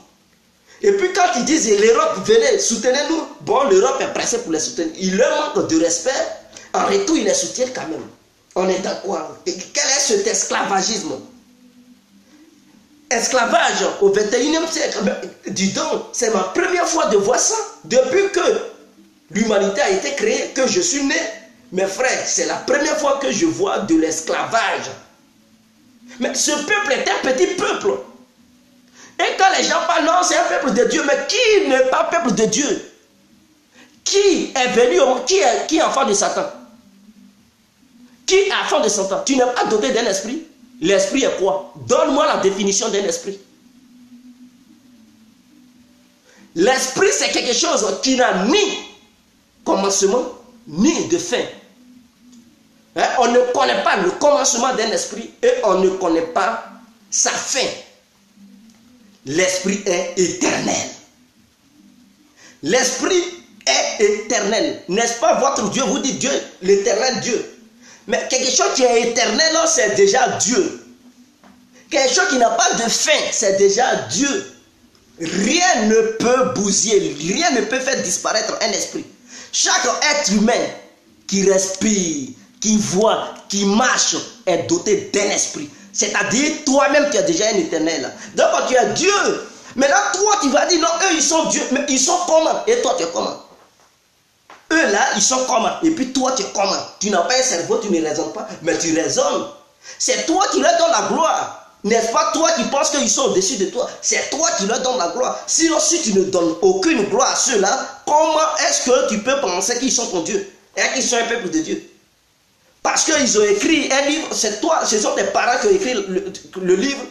Et puis quand ils disent l'Europe, venez, soutenez-nous, bon, l'Europe est pressée pour les soutenir. Ils leur manquent de respect. En retour, ils les soutiennent quand même. On est dans quoi? Et quel est cet esclavagisme? Esclavage au 21e siècle. Dis donc, c'est ma première fois de voir ça. Depuis que l'humanité a été créée, que je suis né, mes frères, c'est la première fois que je vois de l'esclavage. Mais ce peuple est un petit peuple. Et quand les gens parlent, non, c'est un peuple de Dieu, mais qui n'est pas peuple de Dieu? Qui est venu au monde? Qui est enfant de Satan? Qui est enfant de Satan? Tu n'es pas doté d'un esprit? L'esprit est quoi? Donne-moi la définition d'un esprit. L'esprit, c'est quelque chose qui n'a ni commencement, ni de fin. Hein? On ne connaît pas le commencement d'un esprit et on ne connaît pas sa fin. L'esprit est éternel. L'esprit est éternel. N'est-ce pas votre Dieu? Vous dites Dieu, l'éternel Dieu. Mais quelque chose qui est éternel, c'est déjà Dieu. Quelque chose qui n'a pas de fin, c'est déjà Dieu. Rien ne peut bousiller, rien ne peut faire disparaître un esprit. Chaque être humain qui respire, qui voit, qui marche, est doté d'un esprit. C'est-à-dire, toi-même, tu es déjà un éternel. Donc, quand tu es Dieu, maintenant, toi, tu vas dire, non, eux, ils sont Dieu. Mais ils sont comment? Et toi, tu es comment? Eux là, ils sont comment? Et puis toi, tu es comment? Tu n'as pas un cerveau, tu ne raisonnes pas, mais tu raisonnes. C'est toi qui leur donnes la gloire. N'est-ce pas toi qui penses qu'ils sont au-dessus de toi? C'est toi qui leur donnes la gloire. Sinon, si tu ne donnes aucune gloire à ceux-là, comment est-ce que tu peux penser qu'ils sont ton Dieu? Et qu'ils sont un peuple de Dieu? Parce qu'ils ont écrit un livre, c'est toi, ce sont tes parents qui ont écrit le livre.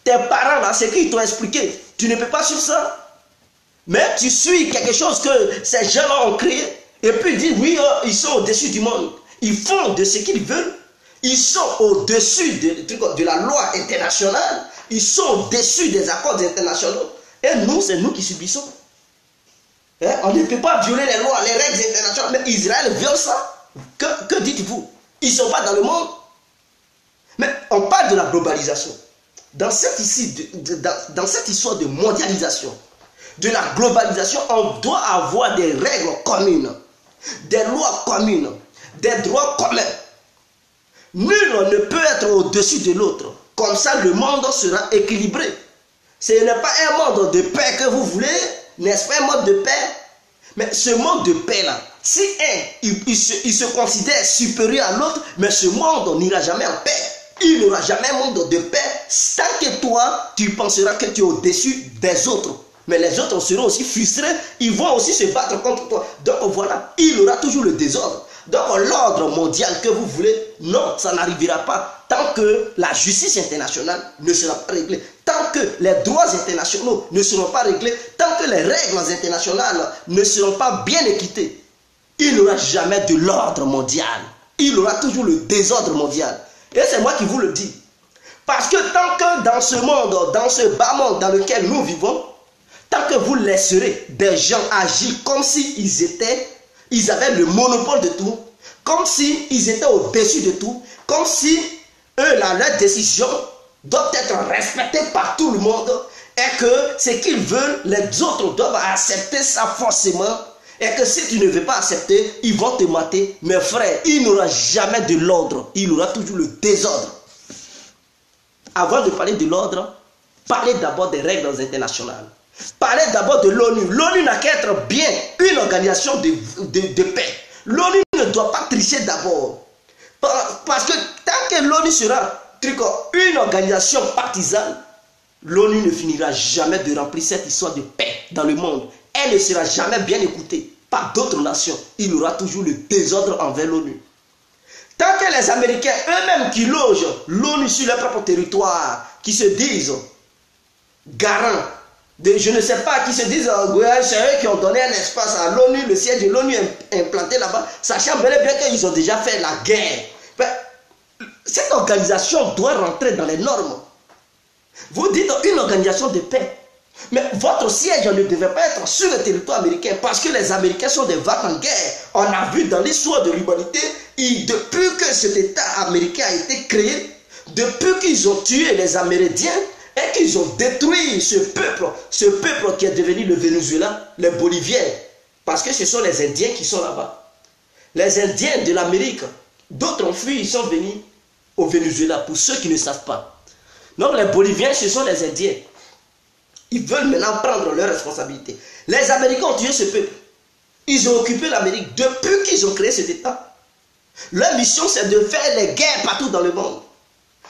Tes parents là, c'est qu'ils t'ont expliqué. Tu ne peux pas suivre ça. Mais tu suis quelque chose que ces gens-là ont créé. Et puis ils disent, oui, ils sont au-dessus du monde. Ils font de ce qu'ils veulent. Ils sont au-dessus de la loi internationale. Ils sont au-dessus des accords internationaux. Et nous, c'est nous qui subissons. Hein? On ne peut pas violer les lois, les règles internationales. Mais Israël viole ça. Que dites-vous? Ils ne sont pas dans le monde. Mais on parle de la globalisation. Dans cette histoire de mondialisation, de la globalisation, on doit avoir des règles communes, des lois communes, des droits communs. Nul ne peut être au-dessus de l'autre. Comme ça, le monde sera équilibré. Ce n'est pas un monde de paix que vous voulez, n'est-ce pas un monde de paix? Mais ce monde de paix-là, si il se considère supérieur à l'autre, mais ce monde n'ira jamais en paix. Il n'y aura jamais un monde de paix tant que toi, tu penseras que tu es au-dessus des autres. Mais les autres seront aussi frustrés, ils vont aussi se battre contre toi. Donc voilà, il y aura toujours le désordre. Donc l'ordre mondial que vous voulez, non, ça n'arrivera pas tant que la justice internationale ne sera pas réglée, tant que les droits internationaux ne seront pas réglés, tant que les règles internationales ne seront pas bien équitées. Il n'y aura jamais de l'ordre mondial. Il y aura toujours le désordre mondial. Et c'est moi qui vous le dis. Parce que tant que dans ce monde, dans ce bas monde dans lequel nous vivons, tant que vous laisserez des gens agir comme ils avaient le monopole de tout, comme s'ils étaient au-dessus de tout, comme si leurs décisions doivent être respectées par tout le monde et que ce qu'ils veulent, les autres doivent accepter ça forcément et que si tu ne veux pas accepter, ils vont te mater. Mes frères, il n'y aura jamais de l'ordre, il y aura toujours le désordre. Avant de parler de l'ordre, parlez d'abord des règles internationales. Parlez d'abord de l'ONU. L'ONU n'a qu'à être bien une organisation de paix. L'ONU ne doit pas tricher d'abord. Parce que tant que l'ONU sera une organisation partisane, l'ONU ne finira jamais de remplir cette histoire de paix dans le monde. Elle ne sera jamais bien écoutée par d'autres nations. Il y aura toujours le désordre envers l'ONU. Tant que les Américains eux-mêmes qui logent l'ONU sur leur propre territoire, qui se disent garants, je ne sais pas, qui se disent c'est eux qui ont donné un espace à l'ONU, le siège de l'ONU implanté là-bas, sachant bel et bien qu'ils ont déjà fait la guerre. Mais cette organisation doit rentrer dans les normes. Vous dites une organisation de paix. Mais votre siège ne devait pas être sur le territoire américain parce que les Américains sont des vaches en guerre. On a vu dans l'histoire de l'humanité, depuis que cet État américain a été créé, depuis qu'ils ont tué les Amérindiens et qu'ils ont détruit ce peuple qui est devenu le Venezuela, les Boliviens, parce que ce sont les Indiens qui sont là-bas. Les Indiens de l'Amérique, d'autres ont fui, ils sont venus au Venezuela, pour ceux qui ne savent pas. Donc les Boliviens, ce sont les Indiens. Ils veulent maintenant prendre leurs responsabilités. Les Américains ont tué ce peuple. Ils ont occupé l'Amérique depuis qu'ils ont créé cet État. Leur mission, c'est de faire les guerres partout dans le monde.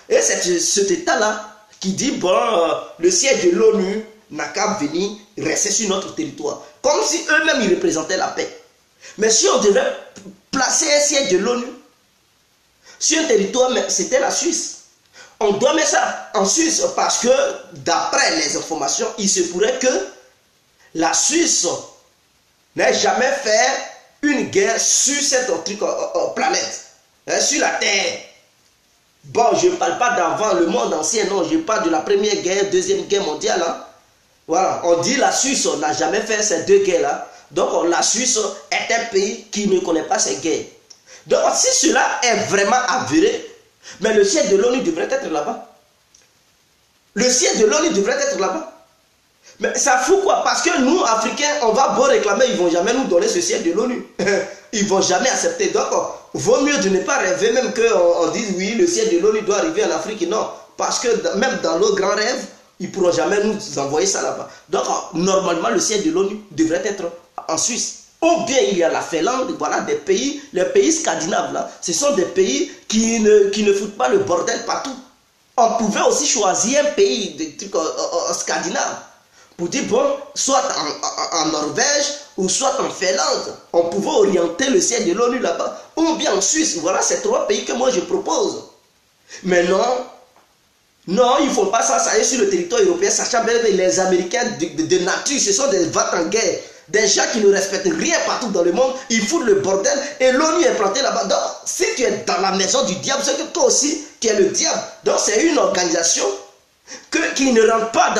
Et c'est cet État-là qui dit, bon, le siège de l'ONU n'a qu'à venir rester sur notre territoire. Comme si eux-mêmes, ils représentaient la paix. Mais si on devait placer un siège de l'ONU sur un territoire, c'était la Suisse. On doit mettre ça en Suisse parce que, d'après les informations, il se pourrait que la Suisse n'ait jamais fait une guerre sur cette planète, sur la Terre. Bon, je ne parle pas d'avant le monde ancien, non, je parle de la première guerre, deuxième guerre mondiale. Hein. Voilà, on dit la Suisse n'a jamais fait ces deux guerres-là. Donc, la Suisse est un pays qui ne connaît pas ces guerres. Donc, si cela est vraiment avéré, mais le siège de l'ONU devrait être là-bas. Le siège de l'ONU devrait être là-bas. Mais ça fout quoi? Parce que nous, Africains, on va beau réclamer, ils ne vont jamais nous donner ce siège de l'ONU. Ils ne vont jamais accepter. Donc, vaut mieux de ne pas rêver, même qu'on dise oui, le siège de l'ONU doit arriver en Afrique. Non, parce que même dans nos grands rêves, ils ne pourront jamais nous envoyer ça là-bas. Donc, normalement, le siège de l'ONU devrait être en Suisse. Ou bien il y a la Finlande, voilà, des pays, les pays scandinaves là, ce sont des pays qui ne foutent pas le bordel partout. On pouvait aussi choisir un pays de trucs scandinave pour dire bon, soit en Norvège ou soit en Finlande. On pouvait orienter le siège de l'ONU là-bas. Ou bien en Suisse. Voilà, c'est trois pays que moi je propose. Mais non, il ne faut pas ça est sur le territoire européen, sachant bien que les Américains de nature, ce sont des vates en guerre. Des gens qui ne respectent rien partout dans le monde, ils foutent le bordel et l'ONU est plantée là-bas. Donc, si tu es dans la maison du diable, c'est que toi aussi, tu es le diable. Donc, c'est une organisation qui ne rentre pas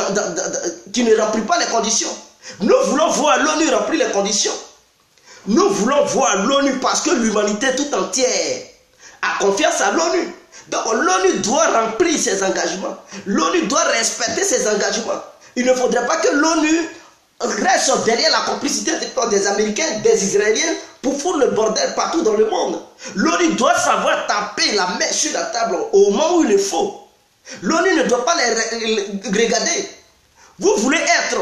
qui ne remplit pas les conditions. Nous voulons voir l'ONU remplir les conditions. Nous voulons voir l'ONU parce que l'humanité tout entière a confiance à l'ONU. Donc, l'ONU doit remplir ses engagements. L'ONU doit respecter ses engagements. Il ne faudrait pas que l'ONU reste derrière la complicité des Américains, des Israéliens pour foutre le bordel partout dans le monde. L'ONU doit savoir taper la main sur la table au moment où il le faut. L'ONU ne doit pas les regarder. Vous voulez être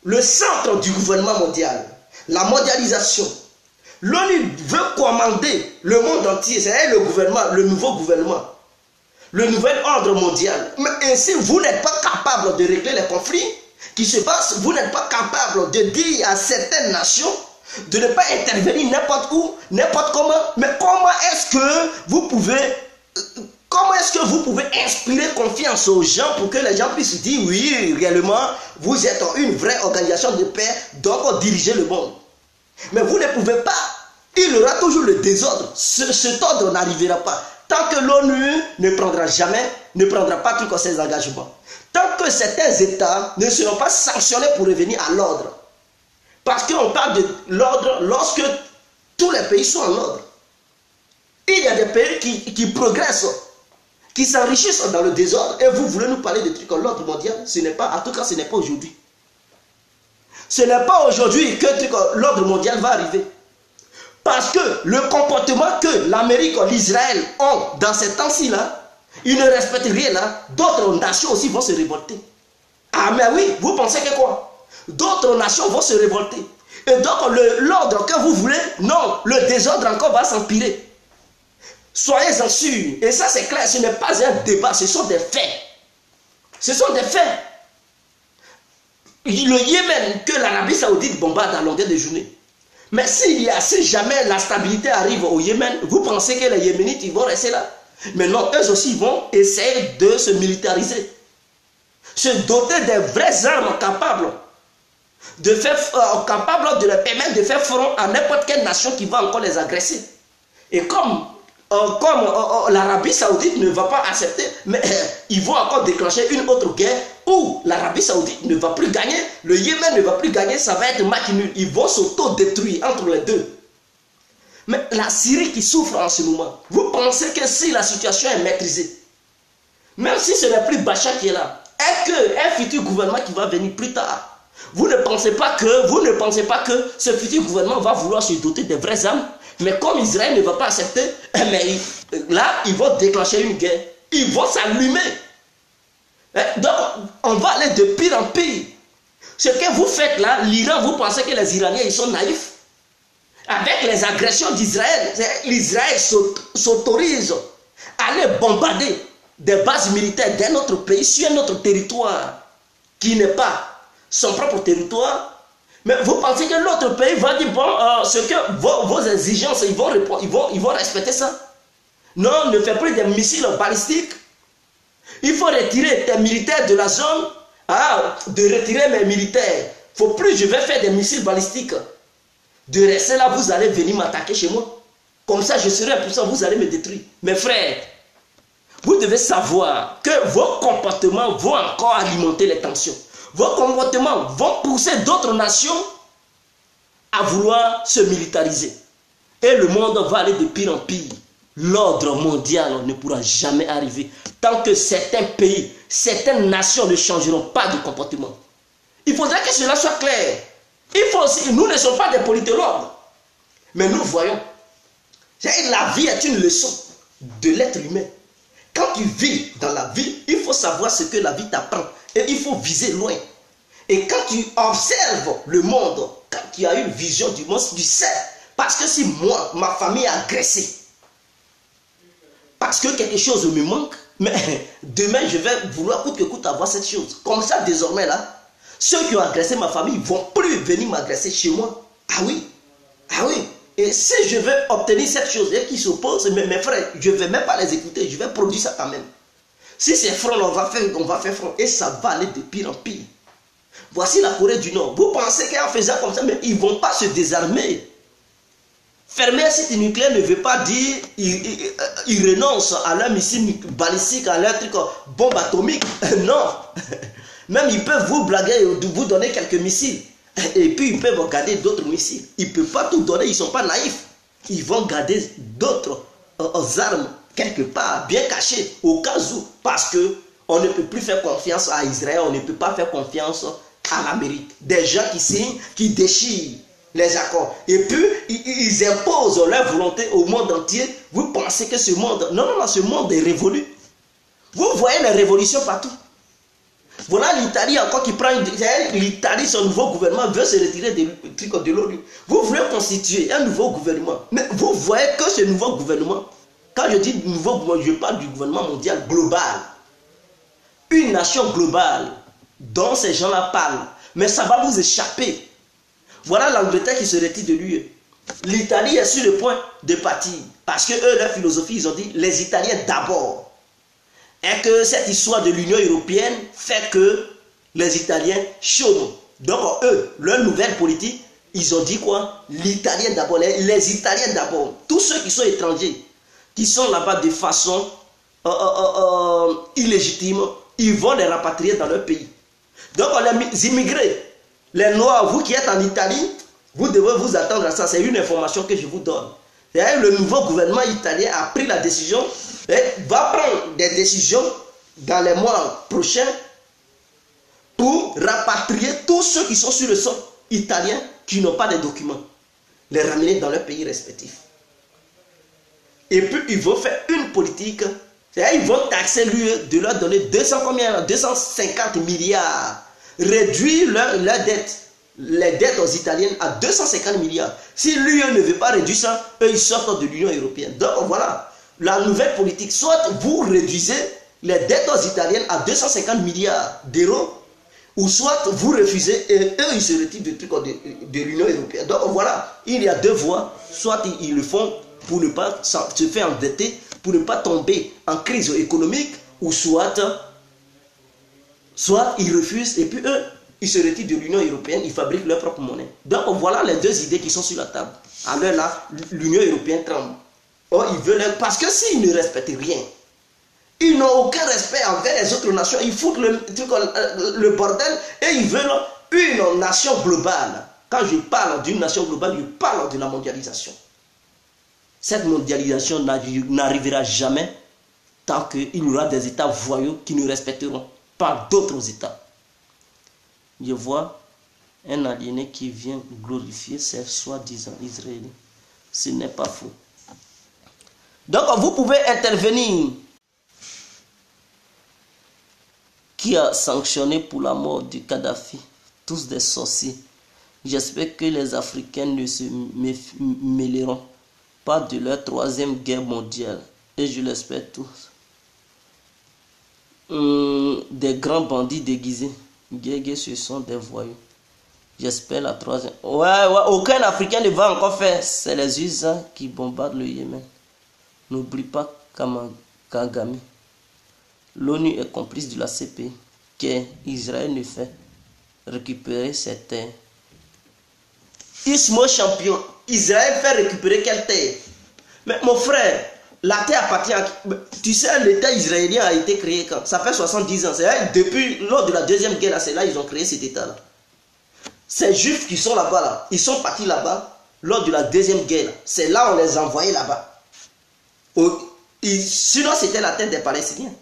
le centre du gouvernement mondial, la mondialisation. L'ONU veut commander le monde entier, c'est le gouvernement, le nouveau gouvernement, le nouvel ordre mondial. Mais ainsi, vous n'êtes pas capable de régler les conflits. qui se passe, vous n'êtes pas capable de dire à certaines nations de ne pas intervenir n'importe où, n'importe comment. Mais comment est-ce que vous pouvez inspirer confiance aux gens pour que les gens puissent dire oui, réellement, vous êtes une vraie organisation de paix, donc dirigez le monde. Mais vous ne pouvez pas. Il y aura toujours le désordre. Cet ordre n'arrivera pas. Tant que l'ONU ne prendra pas tous ses engagements. Tant que certains États ne seront pas sanctionnés pour revenir à l'ordre. Parce qu'on parle de l'ordre lorsque tous les pays sont en ordre. Il y a des pays qui progressent, qui s'enrichissent dans le désordre. Et vous voulez nous parler de trucs comme l'ordre mondial? En tout cas, ce n'est pas aujourd'hui. Ce n'est pas aujourd'hui que l'ordre mondial va arriver. Parce que le comportement que l'Amérique ou l'Israël ont dans ces temps-ci là, ils ne respectent rien là, d'autres nations aussi vont se révolter. Ah mais oui, vous pensez que quoi? D'autres nations vont se révolter. Et donc l'ordre que vous voulez, non, le désordre encore va s'empirer. Soyez-en sûrs. Et ça c'est clair, ce n'est pas un débat, ce sont des faits. Ce sont des faits. Le Yémen que l'Arabie Saoudite bombarde à longueur de journée. Mais si jamais la stabilité arrive au Yémen, vous pensez que les Yéménites ils vont rester là? Mais non, eux aussi vont essayer de se militariser. Se doter des vraies armes capables de leur permettre de faire front à n'importe quelle nation qui va encore les agresser. Et comme l'Arabie Saoudite ne va pas accepter, mais ils vont encore déclencher une autre guerre où l'Arabie Saoudite ne va plus gagner, le Yémen ne va plus gagner, ça va être match nul. Ils vont s'auto-détruire entre les deux. Mais la Syrie qui souffre en ce moment, vous pensez que si la situation est maîtrisée, même si ce n'est plus Bachar qui est là, est-ce qu'un futur gouvernement qui va venir plus tard, vous ne pensez pas que ce futur gouvernement va vouloir se doter des vraies armes? Mais comme Israël ne va pas accepter, mais là, ils vont déclencher une guerre. Ils vont s'allumer. Donc, on va aller de pire en pire. Ce que vous faites là, l'Iran, vous pensez que les Iraniens, ils sont naïfs? Avec les agressions d'Israël, l'Israël s'autorise à aller bombarder des bases militaires d'un autre pays sur un autre territoire qui n'est pas son propre territoire. Mais vous pensez que l'autre pays va dire, bon, ce que vos exigences, ils vont respecter ça? Non, ne fais plus des missiles balistiques. Il faut retirer tes militaires de la zone. De retirer mes militaires. Il ne faut plus, je vais faire des missiles balistiques. De rester là, vous allez venir m'attaquer chez moi. Comme ça, je serai impuissant, vous allez me détruire. Mes frères, vous devez savoir que vos comportements vont encore alimenter les tensions. Vos comportements vont pousser d'autres nations à vouloir se militariser. Et le monde va aller de pire en pire. L'ordre mondial ne pourra jamais arriver tant que certains pays, certaines nations ne changeront pas de comportement. Il faudrait que cela soit clair. Il faut aussi, nous ne sommes pas des politologues, mais nous voyons. La vie est une leçon de l'être humain. Quand tu vis dans la vie, il faut savoir ce que la vie t'apprend. Et il faut viser loin. Et quand tu observes le monde, quand tu as une vision du monde, tu sais. Parce que si moi, ma famille est agressée, parce que quelque chose me manque, mais demain je vais vouloir coûte que coûte avoir cette chose. Comme ça, désormais là, ceux qui ont agressé ma famille ne vont plus venir m'agresser chez moi. Ah oui. Et si je veux obtenir cette chose et qui s'oppose, mes frères, je ne vais même pas les écouter, je vais produire ça quand même. Si c'est front, on va faire front. Et ça va aller de pire en pire. Voici la Corée du Nord. Vous pensez qu'en faisant comme ça, mais ils ne vont pas se désarmer. Fermer un site nucléaire ne veut pas dire qu'ils renoncent à leur missile balistique, à leur truc bombe atomique. Non. Même ils peuvent vous blaguer, vous donner quelques missiles. Et puis ils peuvent garder d'autres missiles. Ils ne peuvent pas tout donner, ils ne sont pas naïfs. Ils vont garder d'autres armes quelque part, bien cachées, au cas où. Parce qu'on ne peut plus faire confiance à Israël, on ne peut pas faire confiance à l'Amérique. Des gens qui signent, qui déchirent les accords. Et puis, ils imposent leur volonté au monde entier. Vous pensez que ce monde... Non, ce monde est révolu. Vous voyez les révolutions partout. Voilà l'Italie encore qui prend... L'Italie, son nouveau gouvernement, veut se retirer de l'ONU. Vous voulez constituer un nouveau gouvernement. Mais vous voyez que ce nouveau gouvernement, quand je dis nouveau gouvernement, je parle du gouvernement mondial global. Une nation globale dont ces gens-là parlent. Mais ça va vous échapper. Voilà l'Angleterre qui se retire de l'UE. L'Italie est sur le point de partir. Parce que eux, leur philosophie, ils ont dit les Italiens d'abord. Et que cette histoire de l'Union européenne fait que les Italiens chôment. Donc eux, leur nouvelle politique, ils ont dit quoi? L'Italien d'abord, les Italiens d'abord. Tous ceux qui sont étrangers, qui sont là-bas de façon illégitime, ils vont les rapatrier dans leur pays. Donc les immigrés, les Noirs, vous qui êtes en Italie, vous devez vous attendre à ça. C'est une information que je vous donne. Le nouveau gouvernement italien a pris la décision, va prendre des décisions dans les mois prochains pour rapatrier tous ceux qui sont sur le sol italien qui n'ont pas de documents, les ramener dans leur pays respectif. Et puis ils vont faire une politique, ils vont taxer l'UE de leur donner 250 milliards, réduire leur dette, les dettes aux Italiennes à 250 milliards. Si l'UE ne veut pas réduire ça, eux ils sortent de l'Union européenne. Donc voilà, la nouvelle politique, soit vous réduisez les dettes aux Italiennes à 250 milliards d'euros, ou soit vous refusez et eux ils se retirent de l'Union européenne. Donc voilà, il y a deux voies, soit ils le font pour ne pas se faire endetter, pour ne pas tomber en crise économique, ou soit ils refusent et puis eux, ils se retirent de l'Union européenne, ils fabriquent leur propre monnaie. Donc voilà les deux idées qui sont sur la table. Alors là, l'Union européenne tremble. Oh, ils veulent, parce que s'ils ne respectent rien, ils n'ont aucun respect envers les autres nations, ils foutent le bordel et ils veulent une nation globale. Quand je parle d'une nation globale, je parle de la mondialisation. Cette mondialisation n'arrivera jamais tant qu'il y aura des États voyous qui ne respecteront pas d'autres États. Je vois un aliéné qui vient glorifier ces soi-disant Israéliens. Ce n'est pas faux. Donc vous pouvez intervenir. Qui a sanctionné pour la mort de Kadhafi? Tous des sorciers. J'espère que les Africains ne se mêleront pas de leur troisième guerre mondiale. Et je l'espère tous. Des grands bandits déguisés. Guégués, ce sont des voyous. J'espère la troisième. Ouais, aucun Africain ne va encore faire. C'est les USA qui bombardent le Yémen. N'oublie pas Kagame. L'ONU est complice de la CPI. Qu'Israël ne fait récupérer ses terres. Ismo champion. Israël fait récupérer quelle terre? Mais mon frère, la terre appartient à... Tu sais, l'État israélien a été créé quand? Ça fait 70 ans. C'est depuis, lors de la deuxième guerre, c'est là ils ont créé cet État-là. Ces Juifs qui sont là-bas, là, ils sont partis là-bas lors de la deuxième guerre. C'est là on les a envoyés là-bas. Sinon, c'était la terre des Palestiniens.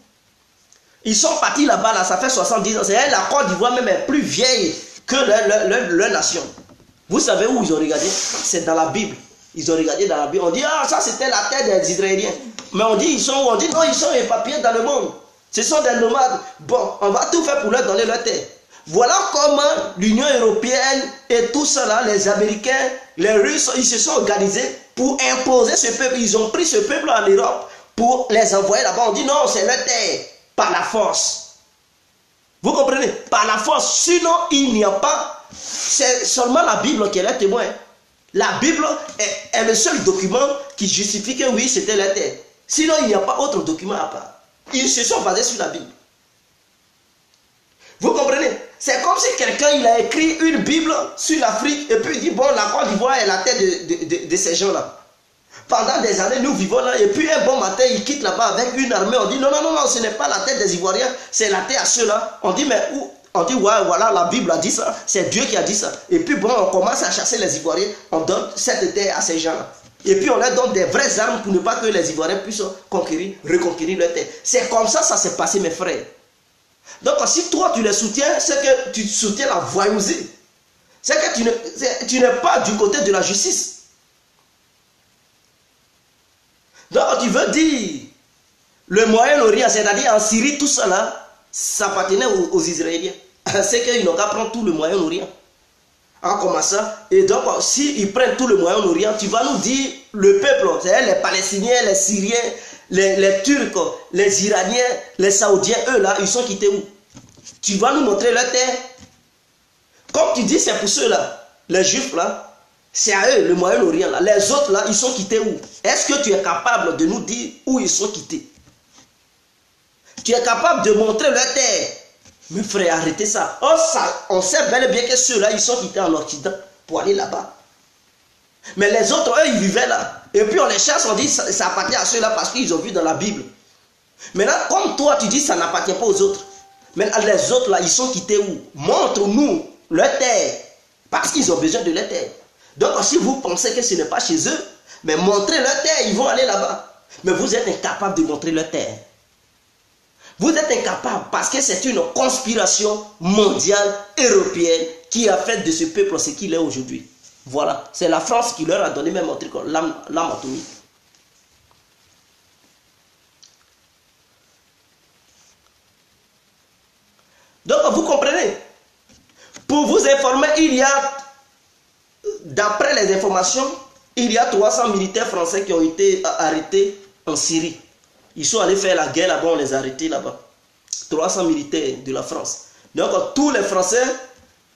Ils sont partis là-bas, là, ça fait 70 ans. C'est la Côte d'Ivoire même est plus vieille que leur nation. Vous savez où ils ont regardé? C'est dans la Bible. Ils ont regardé dans la Bible. On dit, ah, ça c'était la terre des Israéliens. Mais on dit, non, ils sont éparpillés dans le monde. Ce sont des nomades. Bon, on va tout faire pour leur donner leur terre. Voilà comment l'Union européenne et tout ça là, les Américains, les Russes, ils se sont organisés pour imposer ce peuple. Ils ont pris ce peuple en Europe pour les envoyer là-bas. On dit, non, c'est leur terre. Par la force. Vous comprenez? Par la force. Sinon, il n'y a pas. C'est seulement la Bible qui est le témoin. La Bible est le seul document qui justifie que oui, c'était la terre. Sinon, il n'y a pas autre document à part. Ils se sont basés sur la Bible. Vous comprenez? C'est comme si quelqu'un il a écrit une Bible sur l'Afrique et puis il dit, bon, la Côte d'Ivoire est la terre de ces gens-là. Pendant des années, nous vivons là, et puis un bon matin, ils quittent là-bas avec une armée. On dit, non, ce n'est pas la terre des Ivoiriens, c'est la terre à ceux-là. On dit, mais où? On dit, ouais, voilà, la Bible a dit ça, c'est Dieu qui a dit ça. Et puis bon, on commence à chasser les Ivoiriens, on donne cette terre à ces gens-là. Et puis on leur donne des vraies armes pour ne pas que les Ivoiriens puissent reconquérir leur terre. C'est comme ça s'est passé, mes frères. Donc si toi tu les soutiens, c'est que tu soutiens la voyousie. C'est que tu n'es pas du côté de la justice. Donc tu veux dire, le Moyen-Orient, c'est-à-dire en Syrie, tout ça là, ça appartenait aux Israéliens. C'est qu'ils n'ont qu'à prendre tout le Moyen-Orient. En commençant, et donc s'ils prennent tout le Moyen-Orient, tu vas nous dire, le peuple, c'est-à-dire les Palestiniens, les Syriens, les Turcs, les Iraniens, les Saoudiens, eux là, ils sont quittés où? Tu vas nous montrer leur terre. Comme tu dis, c'est pour ceux-là, les Juifs là, c'est à eux, le Moyen-Orient là. Les autres là, ils sont quittés où? Est-ce que tu es capable de nous dire où ils sont quittés? Tu es capable de montrer leur terre? Mais frère, arrêtez ça. Oh, ça, on sait bel et bien que ceux-là, ils sont quittés en Occident pour aller là-bas. Mais les autres, eux, ils vivaient là. Et puis on les chasse, on dit ça appartient à ceux-là parce qu'ils ont vu dans la Bible. Maintenant, comme toi, tu dis ça n'appartient pas aux autres. Mais les autres là, ils sont quittés où? Montre-nous leur terre. Parce qu'ils ont besoin de leur terre. Donc si vous pensez que ce n'est pas chez eux, mais montrez leur terre, ils vont aller là-bas. Mais vous êtes incapable de montrer leur terre. Vous êtes incapable parce que c'est une conspiration mondiale, européenne, qui a fait de ce peuple ce qu'il est aujourd'hui. Voilà, c'est la France qui leur a donné même un truc, l'arme atomique. Donc vous comprenez? Pour vous informer, il y a, d'après les informations, il y a 300 militaires français qui ont été arrêtés en Syrie. Ils sont allés faire la guerre là-bas, on les a arrêtés là-bas. 300 militaires de la France. Donc tous les Français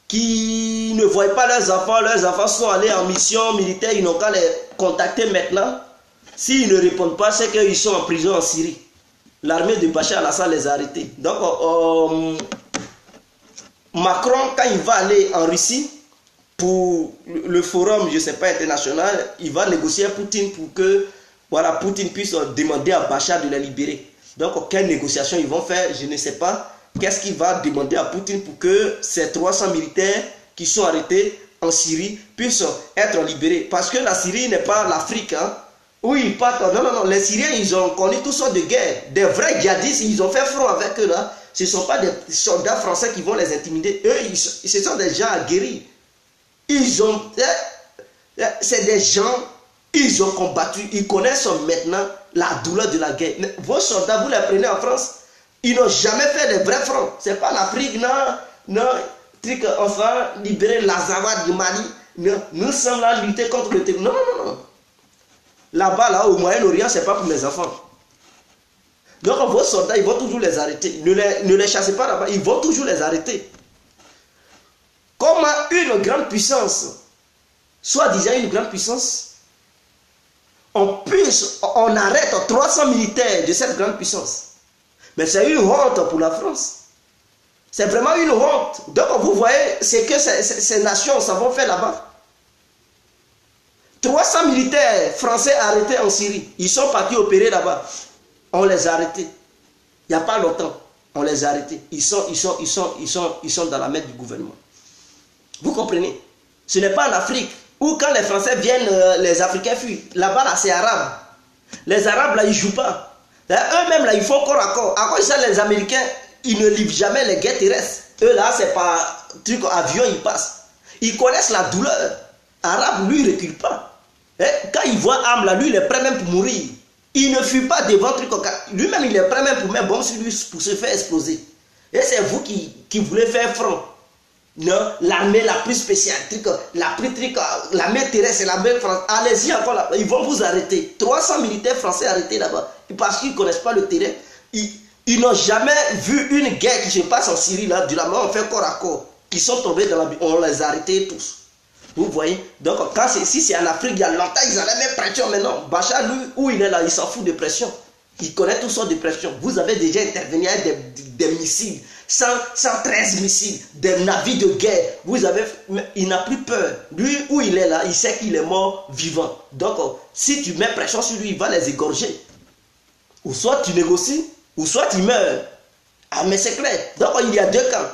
qui ne voient pas leurs enfants sont allés en mission militaire, ils n'ont qu'à les contacter maintenant. S'ils ne répondent pas, c'est qu'ils sont en prison en Syrie. L'armée de Bachar al-Assad les a arrêtés. Donc Macron, quand il va aller en Russie pour le forum, je ne sais pas, international, il va négocier à Poutine pour que voilà, Poutine puisse demander à Bachar de les libérer. Donc, quelle négociation ils vont faire, je ne sais pas. Qu'est-ce qu'il va demander à Poutine pour que ces 300 militaires qui sont arrêtés en Syrie puissent être libérés? Parce que la Syrie n'est pas l'Afrique, hein, où ils partent. Non, non, non. Les Syriens, ils ont connu toutes sortes de guerres. Des vrais djihadistes, ils ont fait front avec eux là. Ce ne sont pas des soldats français qui vont les intimider. Eux, ce sont des gens aguerris. Ils ont... C'est des gens... Ils ont combattu, ils connaissent maintenant la douleur de la guerre. Vos soldats, vous les prenez en France, ils n'ont jamais fait de vrais fronts. Ce n'est pas l'Afrique, non, truc, on va libérer l'Azawad du Mali. Non, nous sommes là à lutter contre le terrorisme. Non, non, non. Là-bas, là, au Moyen-Orient, ce n'est pas pour les enfants. Donc vos soldats, ils vont toujours les arrêter. Ne les chassez pas là-bas, ils vont toujours les arrêter. Comment une grande puissance, soi-disant une grande puissance, on arrête 300 militaires de cette grande puissance. Mais c'est une honte pour la France. C'est vraiment une honte. Donc vous voyez ce que ces nations ça vont faire là-bas. 300 militaires français arrêtés en Syrie. Ils sont partis opérer là-bas. On les a arrêtés. Il n'y a pas longtemps. On les a arrêtés. Ils sont dans la main du gouvernement. Vous comprenez? Ce n'est pas en Afrique. Ou quand les Français viennent, les Africains fuient. Là-bas, là, c'est arabe. Les Arabes, là, ils ne jouent pas. Eux-mêmes, là, ils font corps à corps. À quoi ça, les Américains, ils ne livrent jamais les guerres terrestres. Eux, là, c'est pas truc avion, ils passent. Ils connaissent la douleur. Arabe, lui, il ne recule pas. Quand il voit âme, là, lui, il est prêt même pour mourir. Il ne fuit pas devant truc. Lui-même, il est prêt même pour mettre bombe sur lui pour se faire exploser. Et c'est vous qui voulez faire front. Non, l'armée la plus spéciale, l'armée terrestre, l'armée française, allez-y encore là, ils vont vous arrêter. 300 militaires français arrêtés là-bas, parce qu'ils ne connaissent pas le terrain. Ils n'ont jamais vu une guerre qui se passe en Syrie, là, du lendemain on fait corps à corps. Ils sont tombés dans la... On les a arrêtés tous. Vous voyez? Donc, si c'est en Afrique, il y a longtemps, ils allaient même pression maintenant. Bachar, lui, où il est là, il s'en fout de pression. Il connaît toutes sortes de pression. Vous avez déjà intervenu avec des missiles. 113 missiles, des navires de guerre. Il n'a plus peur. Lui, où il est là, il sait qu'il est mort vivant. Donc, si tu mets pression sur lui, il va les égorger. Ou soit tu négocies, ou soit il meurt. Ah, mais c'est clair. Donc, il y a deux camps.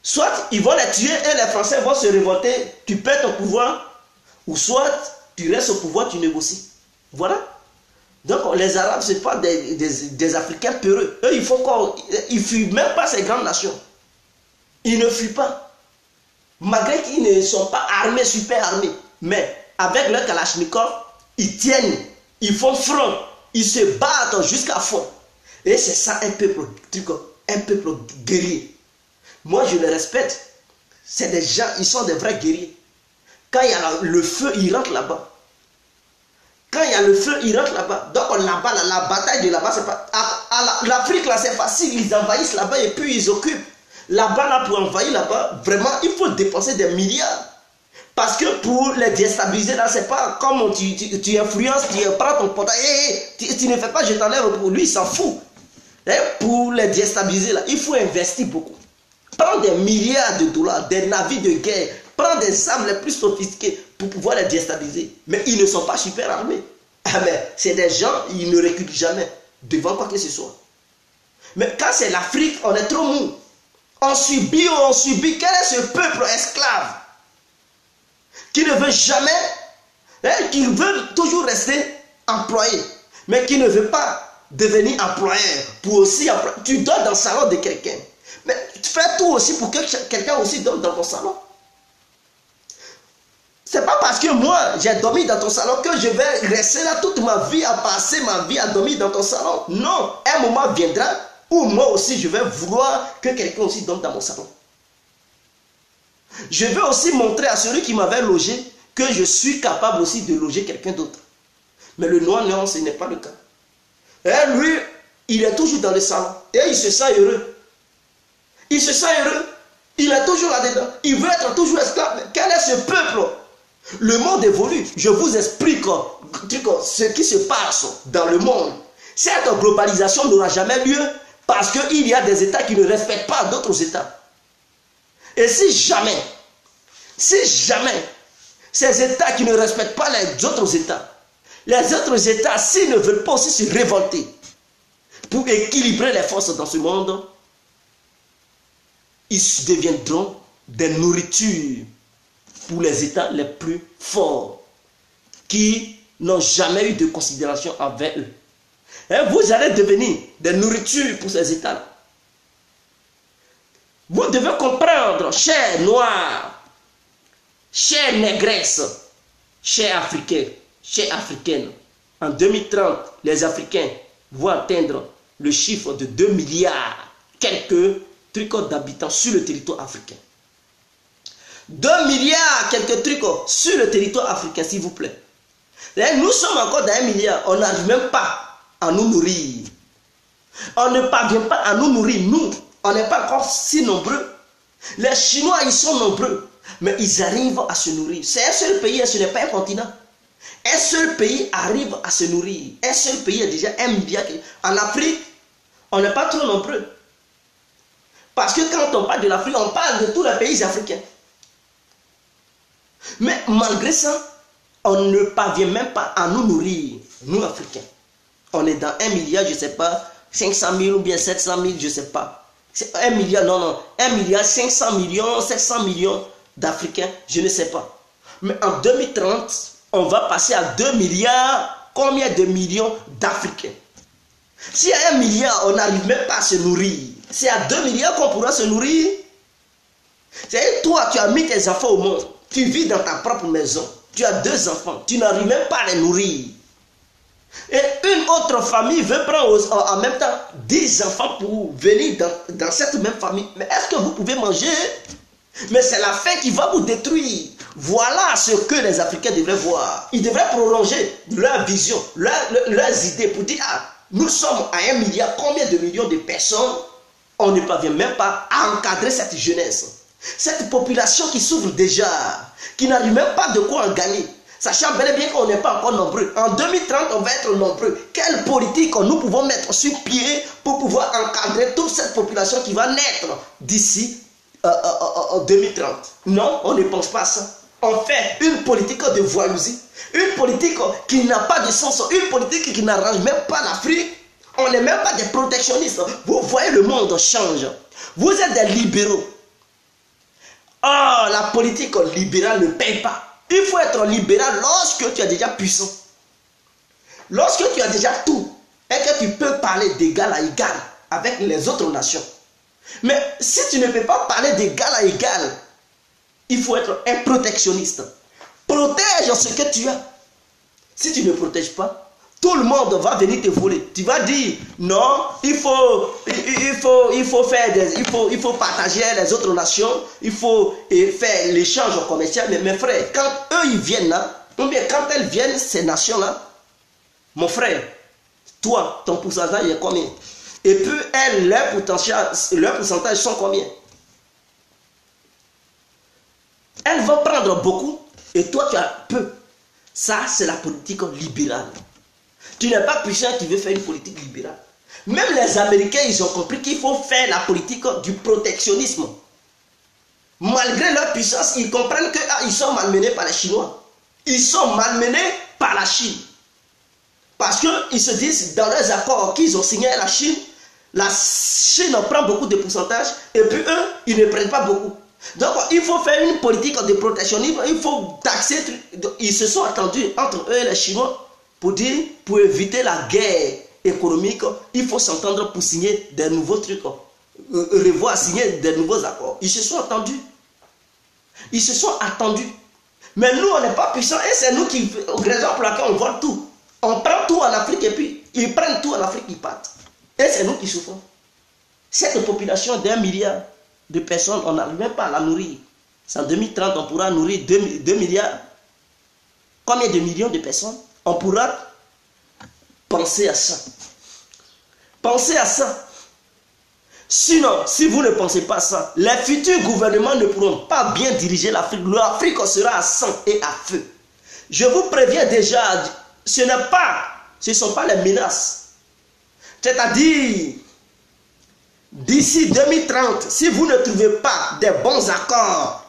Soit ils vont les tuer et les Français vont se révolter, tu perds ton pouvoir. Ou soit tu restes au pouvoir, tu négocies. Voilà. Donc les Arabes, ce n'est pas des Africains peureux. Eux, ils ne fuient même pas ces grandes nations. Ils ne fuient pas. Malgré qu'ils ne sont pas armés, super armés. Mais avec leur Kalachnikov, ils tiennent, ils font front, ils se battent jusqu'à fond. Et c'est ça un peuple guerrier. Moi, je les respecte. C'est des gens, ils sont des vrais guerriers. Quand il y a le feu, ils rentrent là-bas. Quand il y a le feu, ils rentrent là-bas. Donc la bataille de là-bas, c'est pas... L'Afrique, là, c'est facile. Ils envahissent là-bas et puis ils occupent. Là-bas, là, pour envahir là-bas, vraiment, il faut dépenser des milliards. Parce que pour les déstabiliser, là, c'est pas comme tu influences, tu prends ton portail, tu ne fais pas, je t'enlève pour lui, il s'en fout. Et pour les déstabiliser, là, il faut investir beaucoup. Prendre des milliards de dollars, des navires de guerre, prendre des armes les plus sophistiquées pour pouvoir les déstabiliser. Mais ils ne sont pas super armés. Ah mais c'est des gens, ils ne reculent jamais devant quoi que ce soit. Mais quand c'est l'Afrique, on est trop mou. On subit. Quel est ce peuple esclave qui ne veut jamais, qui veut toujours rester employé, mais qui ne veut pas devenir employeur pour aussi employer. Tu donnes dans le salon de quelqu'un. Mais fais tout aussi pour que quelqu'un aussi donne dans ton salon. C'est pas parce que moi j'ai dormi dans ton salon que je vais rester là toute ma vie à passer ma vie à dormir dans ton salon. Non, un moment viendra où moi aussi je vais vouloir que quelqu'un aussi dorme dans mon salon. Je veux aussi montrer à celui qui m'avait logé que je suis capable aussi de loger quelqu'un d'autre. Mais le noir, non, ce n'est pas le cas. Et lui, il est toujours dans le salon et il se sent heureux. Il se sent heureux. Il est toujours là-dedans. Il veut être toujours esclave. Quel est ce peuple? Le monde évolue. Je vous explique ce qui se passe dans le monde. Cette globalisation n'aura jamais lieu parce qu'il y a des États qui ne respectent pas d'autres États. Et si jamais, ces États qui ne respectent pas les autres États, s'ils ne veulent pas aussi se révolter pour équilibrer les forces dans ce monde, ils deviendront des nourritures pour les États les plus forts qui n'ont jamais eu de considération avec eux. Et vous allez devenir des nourritures pour ces États-là. Vous devez comprendre, chers Noirs, chers Négresses, chers Africains, chers Africaines, en 2030, les Africains vont atteindre le chiffre de 2 milliards, quelques trucs d'habitants sur le territoire africain. 2 milliards, quelques trucs sur le territoire africain, s'il vous plaît. Et nous sommes encore dans 1 milliard, on n'arrive même pas à nous nourrir. On ne parvient pas à nous nourrir, nous. On n'est pas encore si nombreux. Les Chinois, ils sont nombreux, mais ils arrivent à se nourrir. C'est un seul pays, ce n'est pas un continent. Un seul pays arrive à se nourrir. Un seul pays est déjà 1 milliard. En Afrique, on n'est pas trop nombreux. Parce que quand on parle de l'Afrique, on parle de tous les pays africains. Mais malgré ça, on ne parvient même pas à nous nourrir, nous Africains. On est dans 1 milliard, je ne sais pas, 500 000 ou bien 700 000, je ne sais pas. C'est 1 milliard, non, 1 milliard, 500 millions, 700 millions d'Africains, je ne sais pas. Mais en 2030, on va passer à 2 milliards, combien de millions d'Africains? Si à 1 milliard, on n'arrive même pas à se nourrir, c'est à 2 milliards qu'on pourra se nourrir. C'est toi, tu as mis tes enfants au monde, tu vis dans ta propre maison, tu as 2 enfants, tu n'arrives même pas à les nourrir. Et une autre famille veut prendre en même temps 10 enfants pour venir dans cette même famille. Mais est-ce que vous pouvez manger? Mais c'est la faim qui va vous détruire. Voilà ce que les Africains devraient voir. Ils devraient prolonger leur vision, leurs idées pour dire, ah, nous sommes à 1 milliard, combien de millions de personnes? On ne parvient même pas à encadrer cette jeunesse. Cette population qui souffre déjà, qui n'arrive même pas de quoi en gagner. Sachant bel et bien qu'on n'est pas encore nombreux. En 2030, on va être nombreux. Quelle politique nous pouvons mettre sur pied pour pouvoir encadrer toute cette population qui va naître d'ici 2030? Non, on ne pense pas à ça. On fait une politique de voyousie, une politique qui n'a pas de sens, une politique qui n'arrange même pas l'Afrique. On n'est même pas des protectionnistes. Vous voyez, le monde change. Vous êtes des libéraux. Oh, la politique libérale ne paye pas. Il faut être libéral lorsque tu es déjà puissant. Lorsque tu as déjà tout et que tu peux parler d'égal à égal avec les autres nations. Mais si tu ne peux pas parler d'égal à égal, il faut être un protectionniste. Protège ce que tu as. Si tu ne protèges pas, tout le monde va venir te voler. Tu vas dire non, il faut partager les autres nations, il faut faire l'échange commercial. Mais mes frères, quand eux ils viennent là, ou bien quand elles viennent, ces nations-là, mon frère, toi, ton pourcentage est combien? Et puis elles, leur pourcentage sont combien? Elles vont prendre beaucoup et toi tu as peu. Ça, c'est la politique libérale. Tu n'es pas puissant, tu veux faire une politique libérale. Même les Américains, ils ont compris qu'il faut faire la politique du protectionnisme. Malgré leur puissance, ils comprennent qu'ils sont malmenés par les Chinois. Ils sont malmenés par la Chine. Parce qu'ils se disent, dans leurs accords qu'ils ont signés à la Chine en prend beaucoup de pourcentage, et puis eux, ils ne prennent pas beaucoup. Donc, il faut faire une politique de protectionnisme, il faut taxer. Ils se sont attendus entre eux et les Chinois pour dire, pour éviter la guerre économique, il faut s'entendre pour signer des nouveaux trucs, revoir, signer des nouveaux accords. Ils se sont attendus. Ils se sont attendus. Mais nous, on n'est pas puissants et c'est nous qui, raison pour laquelle on vole tout. On prend tout en Afrique et puis ils prennent tout en Afrique, ils partent. Et c'est nous qui souffrons. Cette population d'1 milliard de personnes, on n'arrive même pas à la nourrir. En 2030, on pourra nourrir 2 milliards. Combien de millions de personnes? On pourra penser à ça. Pensez à ça. Sinon, si vous ne pensez pas à ça, les futurs gouvernements ne pourront pas bien diriger l'Afrique. L'Afrique sera à sang et à feu. Je vous préviens déjà, ce ne sont pas les menaces. C'est-à-dire, d'ici 2030, si vous ne trouvez pas des bons accords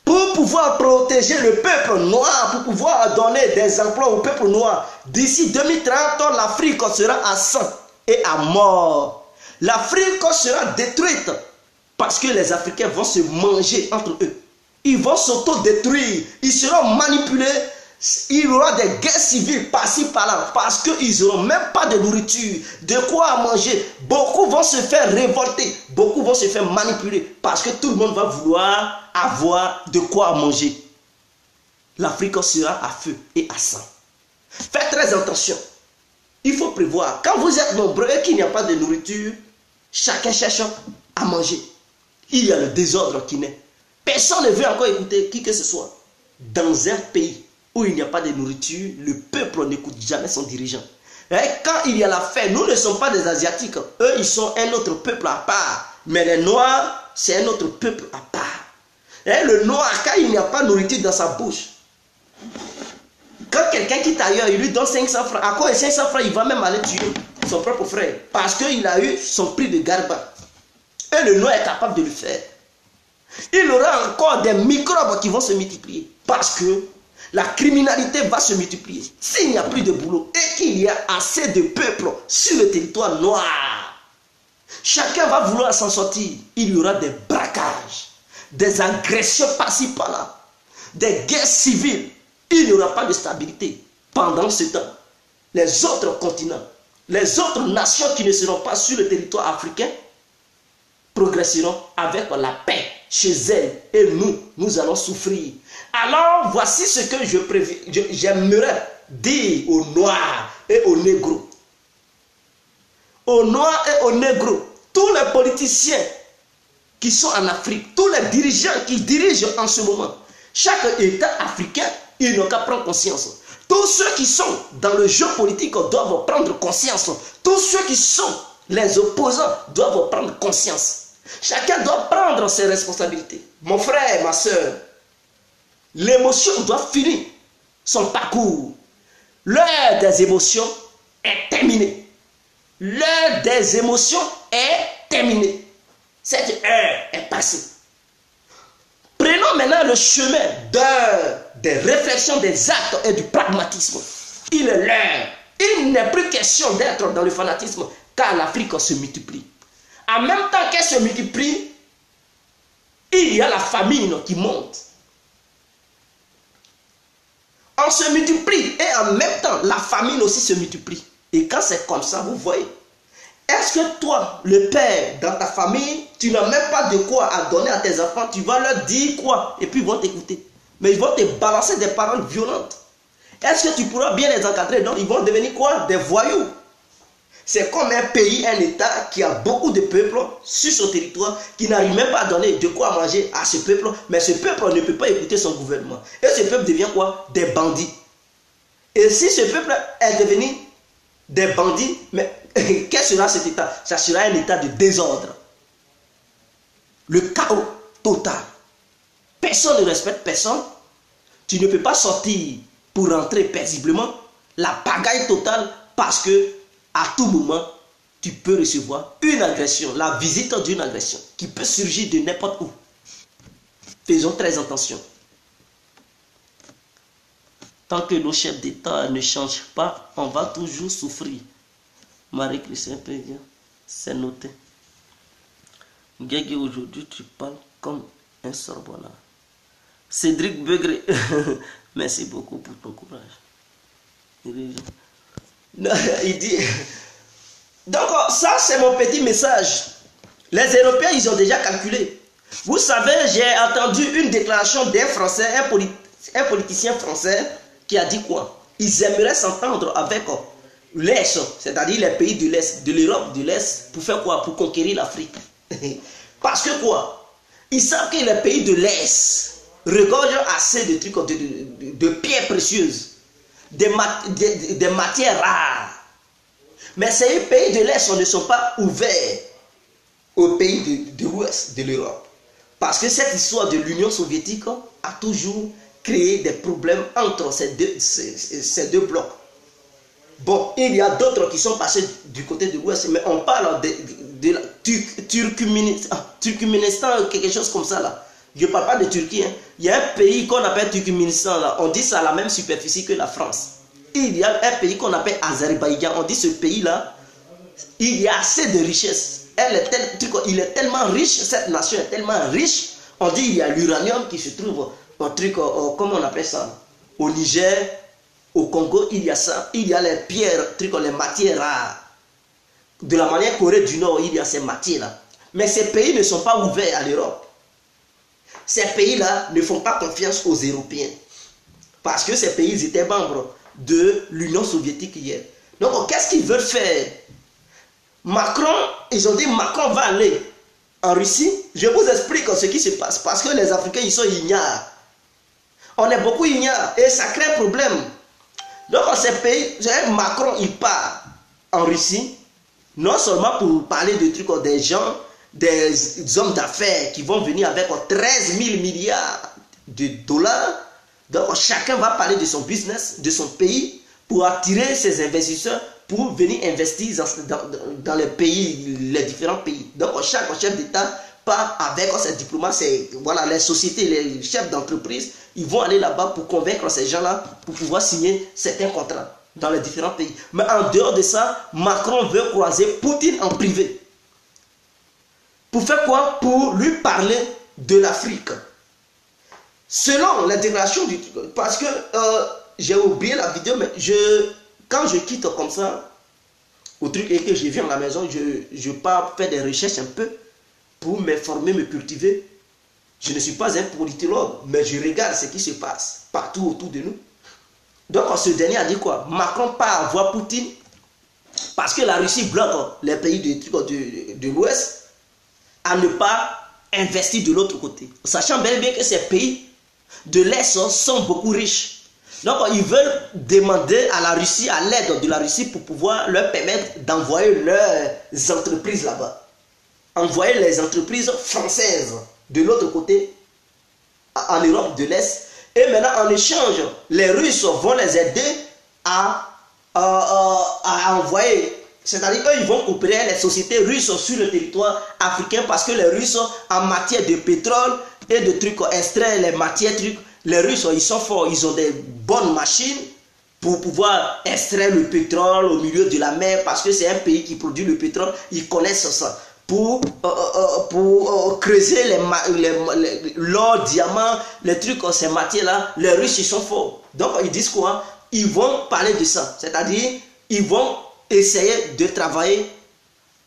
pour pouvoir protéger le peuple noir, pour pouvoir donner des emplois au peuple noir, d'ici 2030, l'Afrique sera à sang et à mort. L'Afrique sera détruite parce que les Africains vont se manger entre eux. Ils vont s'auto-détruire. Ils seront manipulés. Il y aura des guerres civiles par-ci par-là parce qu'ils n'auront même pas de nourriture, de quoi manger. Beaucoup vont se faire révolter. Beaucoup vont se faire manipuler parce que tout le monde va vouloir avoir de quoi manger. L'Afrique sera à feu et à sang. Faites très attention. Il faut prévoir. Quand vous êtes nombreux et qu'il n'y a pas de nourriture, chacun cherche à manger. Il y a le désordre qui naît. Personne ne veut encore écouter qui que ce soit. Dans un pays où il n'y a pas de nourriture, le peuple n'écoute jamais son dirigeant. Et quand il y a la faim, nous ne sommes pas des Asiatiques. Eux, ils sont un autre peuple à part. Mais les Noirs, c'est un autre peuple à part. Et le Noir, quand il n'y a pas de nourriture dans sa bouche, quand quelqu'un quitte ailleurs, il lui donne 500 francs. À quoi 500 francs, il va même aller tuer son propre frère. Parce qu'il a eu son prix de garba. Et le Noir est capable de le faire. Il aura encore des microbes qui vont se multiplier. Parce que la criminalité va se multiplier. S'il n'y a plus de boulot et qu'il y a assez de peuples sur le territoire noir, chacun va vouloir s'en sortir. Il y aura des braquages, des agressions par-ci par-là, des guerres civiles. Il n'y aura pas de stabilité. Pendant ce temps, les autres continents, les autres nations qui ne seront pas sur le territoire africain progresseront avec la paix chez elles. Et nous allons souffrir. Alors, voici ce que j'aimerais dire aux Noirs et aux Négros. Aux Noirs et aux Négros, tous les politiciens qui sont en Afrique, tous les dirigeants qui dirigent en ce moment, chaque État africain, ils n'ont qu'à prendre conscience. Tous ceux qui sont dans le jeu politique doivent prendre conscience. Tous ceux qui sont les opposants doivent prendre conscience. Chacun doit prendre ses responsabilités. Mon frère, ma soeur, l'émotion doit finir son parcours. L'heure des émotions est terminée. L'heure des émotions est terminée. Cette heure est passée. Prenons maintenant le chemin des réflexions, des actes et du pragmatisme. Il est l'heure. Il n'est plus question d'être dans le fanatisme car l'Afrique se multiplie. En même temps qu'elle se multiplie, il y a la famine qui monte. On se multiplie et en même temps, la famine aussi se multiplie. Et quand c'est comme ça, vous voyez, est-ce que toi, le père, dans ta famille, tu n'as même pas de quoi à donner à tes enfants, tu vas leur dire quoi? Et puis ils vont t'écouter. Mais ils vont te balancer des paroles violentes. Est-ce que tu pourras bien les encadrer? Non, ils vont devenir quoi? Des voyous. C'est comme un pays, un État qui a beaucoup de peuples sur son territoire, qui n'arrive même pas à donner de quoi manger à ce peuple, mais ce peuple ne peut pas écouter son gouvernement. Et ce peuple devient quoi? Des bandits. Et si ce peuple est devenu des bandits, mais quel sera cet État? Ça sera un État de désordre. Le chaos total. personne ne respecte personne. Tu ne peux pas sortir pour rentrer paisiblement. La pagaille totale parce que à tout moment, tu peux recevoir une agression, la visite d'une agression qui peut surgir de n'importe où. Faisons très attention. Tant que nos chefs d'État ne changent pas, on va toujours souffrir. Marie-Christine Pédia, c'est noté. Guégué, aujourd'hui, tu parles comme un Sorbonnard. Cédric Begré, merci beaucoup pour ton courage. Il dit... Donc, ça, c'est mon petit message. Les Européens, ils ont déjà calculé. Vous savez, j'ai entendu une déclaration d'un Français, un politicien français, qui a dit quoi? Ils aimeraient s'entendre avec l'Est, c'est-à-dire les pays de l'Est, de l'Europe de l'Est, pour faire quoi? Pour conquérir l'Afrique. Parce que quoi? Ils savent que les pays de l'Est regorgent assez de trucs, de pierres précieuses, des matières rares. Mais ces pays de l'Est ne sont pas ouverts aux pays de l'Ouest, de l'Europe. Parce que cette histoire de l'Union soviétique a toujours créé des problèmes entre ces deux blocs. Bon, il y a d'autres qui sont passés du côté de l'Ouest, mais on parle de la Turkménistan, quelque chose comme ça là. Je ne parle pas de Turquie. Hein. Il y a un pays qu'on appelle Turkménistan là. On dit ça à la même superficie que la France. Il y a un pays qu'on appelle Azerbaïdjan. On dit ce pays-là, il y a assez de richesses. Il est tellement riche, cette nation est tellement riche. On dit il y a l'uranium qui se trouve au truc, comment on appelle ça? Au Niger, au Congo, il y a ça. Il y a les pierres, les matières rares. De la manière Corée du Nord, il y a ces matières-là. Mais ces pays ne sont pas ouverts à l'Europe. Ces pays-là ne font pas confiance aux Européens. Parce que ces pays étaient membres de l'Union soviétique hier. Donc, qu'est-ce qu'ils veulent faire? Macron, ils ont dit Macron va aller en Russie. Je vous explique ce qui se passe. Parce que les Africains, ils sont ignares. On est beaucoup ignares et ça crée un problème. Donc, ces pays, Macron, il part en Russie, non seulement pour parler de trucs des gens, des hommes d'affaires qui vont venir avec 13 000 milliards de dollars. Donc, chacun va parler de son business, de son pays, pour attirer ses investisseurs, pour venir investir dans les pays, les différents pays. Donc, chaque chef d'État part avec ses diplomates, voilà, les sociétés, les chefs d'entreprise, ils vont aller là-bas pour convaincre ces gens-là, pour pouvoir signer certains contrats dans les différents pays. Mais en dehors de ça, Macron veut croiser Poutine en privé. Pour faire quoi? Pour lui parler de l'Afrique. Selon la déclaration du... Parce que j'ai oublié la vidéo, mais quand je quitte comme ça, au truc et que je viens à la maison, je pars faire des recherches un peu pour m'informer, me cultiver. Je ne suis pas un politologue, mais je regarde ce qui se passe partout autour de nous. Donc ce dernier a dit quoi? Macron part voir Poutine parce que la Russie bloque les pays de l'Ouest à ne pas investir de l'autre côté. Sachant bien que ces pays de l'Est sont beaucoup riches. Donc ils veulent demander à la Russie, à l'aide de la Russie pour pouvoir leur permettre d'envoyer leurs entreprises là-bas. Envoyer les entreprises françaises de l'autre côté en Europe de l'Est. Et maintenant en échange, les Russes vont les aider à envoyer. C'est-à-dire qu'eux, ils vont coopérer les sociétés russes sur le territoire africain parce que les Russes, en matière de pétrole et de trucs extraits, les matières, les Russes, ils sont forts, ils ont des bonnes machines pour pouvoir extraire le pétrole au milieu de la mer parce que c'est un pays qui produit le pétrole, ils connaissent ça. Pour creuser l'or, diamant, les trucs, ces matières-là, les Russes, ils sont forts. Donc, ils disent quoi? Ils vont parler de ça. C'est-à-dire, ils vont essayer de travailler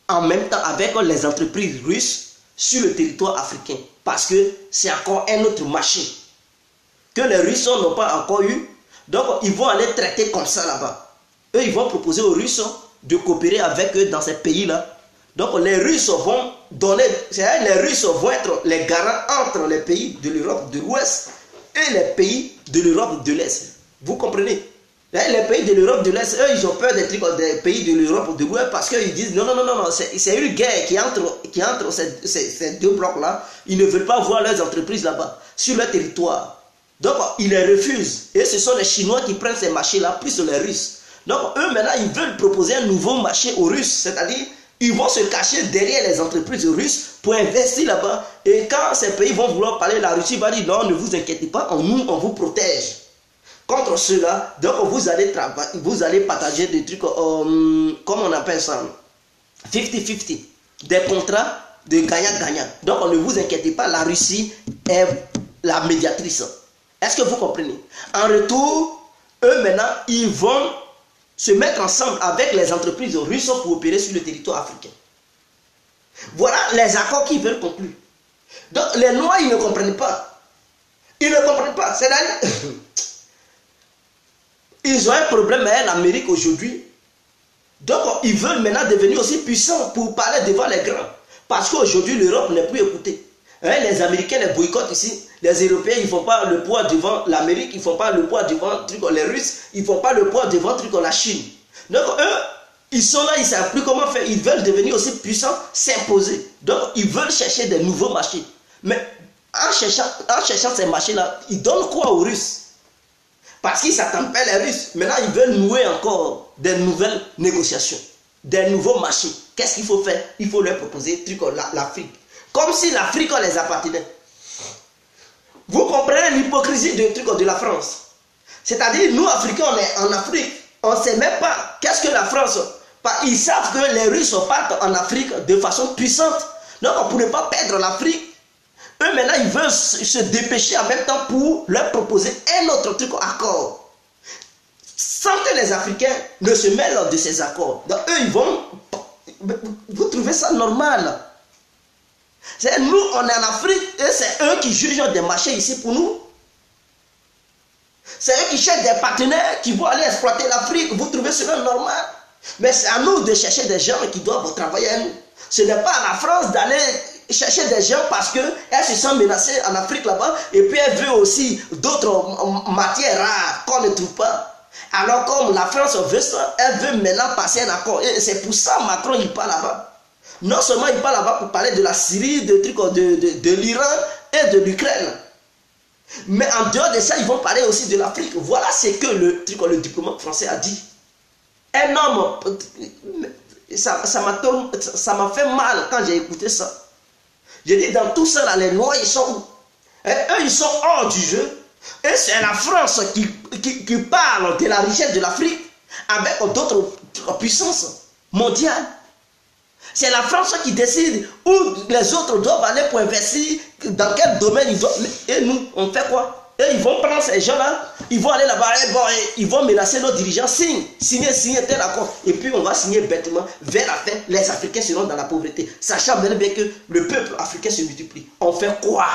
en même temps avec les entreprises russes sur le territoire africain. Parce que c'est encore un autre marché que les Russes n'ont pas encore eu. Donc, ils vont aller traiter comme ça là-bas. Eux, ils vont proposer aux Russes de coopérer avec eux dans ces pays-là. Donc, les Russes vont donner, c'est-à-dire les Russes vont être les garants entre les pays de l'Europe de l'Ouest et les pays de l'Europe de l'Est. Vous comprenez? Les pays de l'Europe de l'Est, eux, ils ont peur des trucs des pays de l'Europe de l'Ouest parce qu'ils disent non, c'est une guerre qui entre ces deux blocs-là. Ils ne veulent pas voir leurs entreprises là-bas, sur leur territoire. Donc, ils les refusent. Et ce sont les Chinois qui prennent ces marchés-là, plus les Russes. Donc, eux, maintenant, ils veulent proposer un nouveau marché aux Russes. C'est-à-dire, ils vont se cacher derrière les entreprises russes pour investir là-bas. Et quand ces pays vont vouloir parler, la Russie va dire non, ne vous inquiétez pas, nous, on vous protège. Contre cela, donc vous allez partager des trucs, comme on appelle ça, 50-50, des contrats de gagnant-gagnant. Donc ne vous inquiétez pas, la Russie est la médiatrice. Est-ce que vous comprenez? En retour, eux maintenant, ils vont se mettre ensemble avec les entreprises russes pour opérer sur le territoire africain. Voilà les accords qu'ils veulent conclure. Donc les Noirs, ils ne comprennent pas. Ils ne comprennent pas. C'est-à-dire... Ils ont un problème avec l'Amérique aujourd'hui. Donc, ils veulent maintenant devenir aussi puissants pour parler devant les grands. Parce qu'aujourd'hui, l'Europe n'est plus écoutée. Hein, les Américains les boycottent ici. Les Européens, ils ne font pas le poids devant l'Amérique. Ils ne font pas le poids devant les Russes. Ils ne font pas le poids devant la Chine. Donc, eux, ils sont là, ils ne savent plus comment faire. Ils veulent devenir aussi puissants, s'imposer. Donc, ils veulent chercher des nouveaux marchés. Mais en cherchant ces marchés-là, ils donnent quoi aux Russes? Parce qu'ils s'attendent pas les Russes. Maintenant, ils veulent nouer encore des nouvelles négociations, des nouveaux marchés. Qu'est-ce qu'il faut faire? Il faut leur proposer l'Afrique. Comme si l'Afrique les appartenait. Vous comprenez l'hypocrisie de la France? C'est-à-dire, nous, Africains, on est en Afrique. On ne sait même pas qu'est-ce que la France... Ils savent que les Russes partent en Afrique de façon puissante. Donc, on ne pourrait pas perdre l'Afrique. Eux, maintenant, ils veulent se dépêcher en même temps pour leur proposer un autre truc, accord. Sans que les Africains ne se mêlent de ces accords. Donc, eux, ils vont... Vous trouvez ça normal? C'est nous, on est en Afrique, et c'est eux qui jugent des marchés ici pour nous. C'est eux qui cherchent des partenaires qui vont aller exploiter l'Afrique. Vous trouvez cela normal? Mais c'est à nous de chercher des gens qui doivent travailler à nous. Ce n'est pas à la France d'aller chercher des gens parce qu'elle se sent menacée en Afrique là-bas et puis elle veut aussi d'autres matières rares qu'on ne trouve pas. Alors comme la France veut ça, elle veut maintenant passer un accord. Et c'est pour ça que Macron il part là-bas. Non seulement il part là-bas pour parler de la Syrie, de l'Iran et de l'Ukraine. Mais en dehors de ça, ils vont parler aussi de l'Afrique. Voilà ce que le diplomate français a dit. Un homme, ça m'a fait mal quand j'ai écouté ça. J'ai dit, dans tout ça, là, les Noirs, ils sont où? Et eux, ils sont hors du jeu. Et c'est la France qui parle de la richesse de l'Afrique avec d'autres puissances mondiales. C'est la France qui décide où les autres doivent aller pour investir, dans quel domaine ils doivent. Et nous, on fait quoi? Et ils vont prendre ces gens-là, ils vont aller là-bas, ils vont menacer nos dirigeants, signer tel accord. Et puis on va signer bêtement. Vers la fin, les Africains seront dans la pauvreté. Sachant bien que le peuple africain se multiplie. On fait quoi?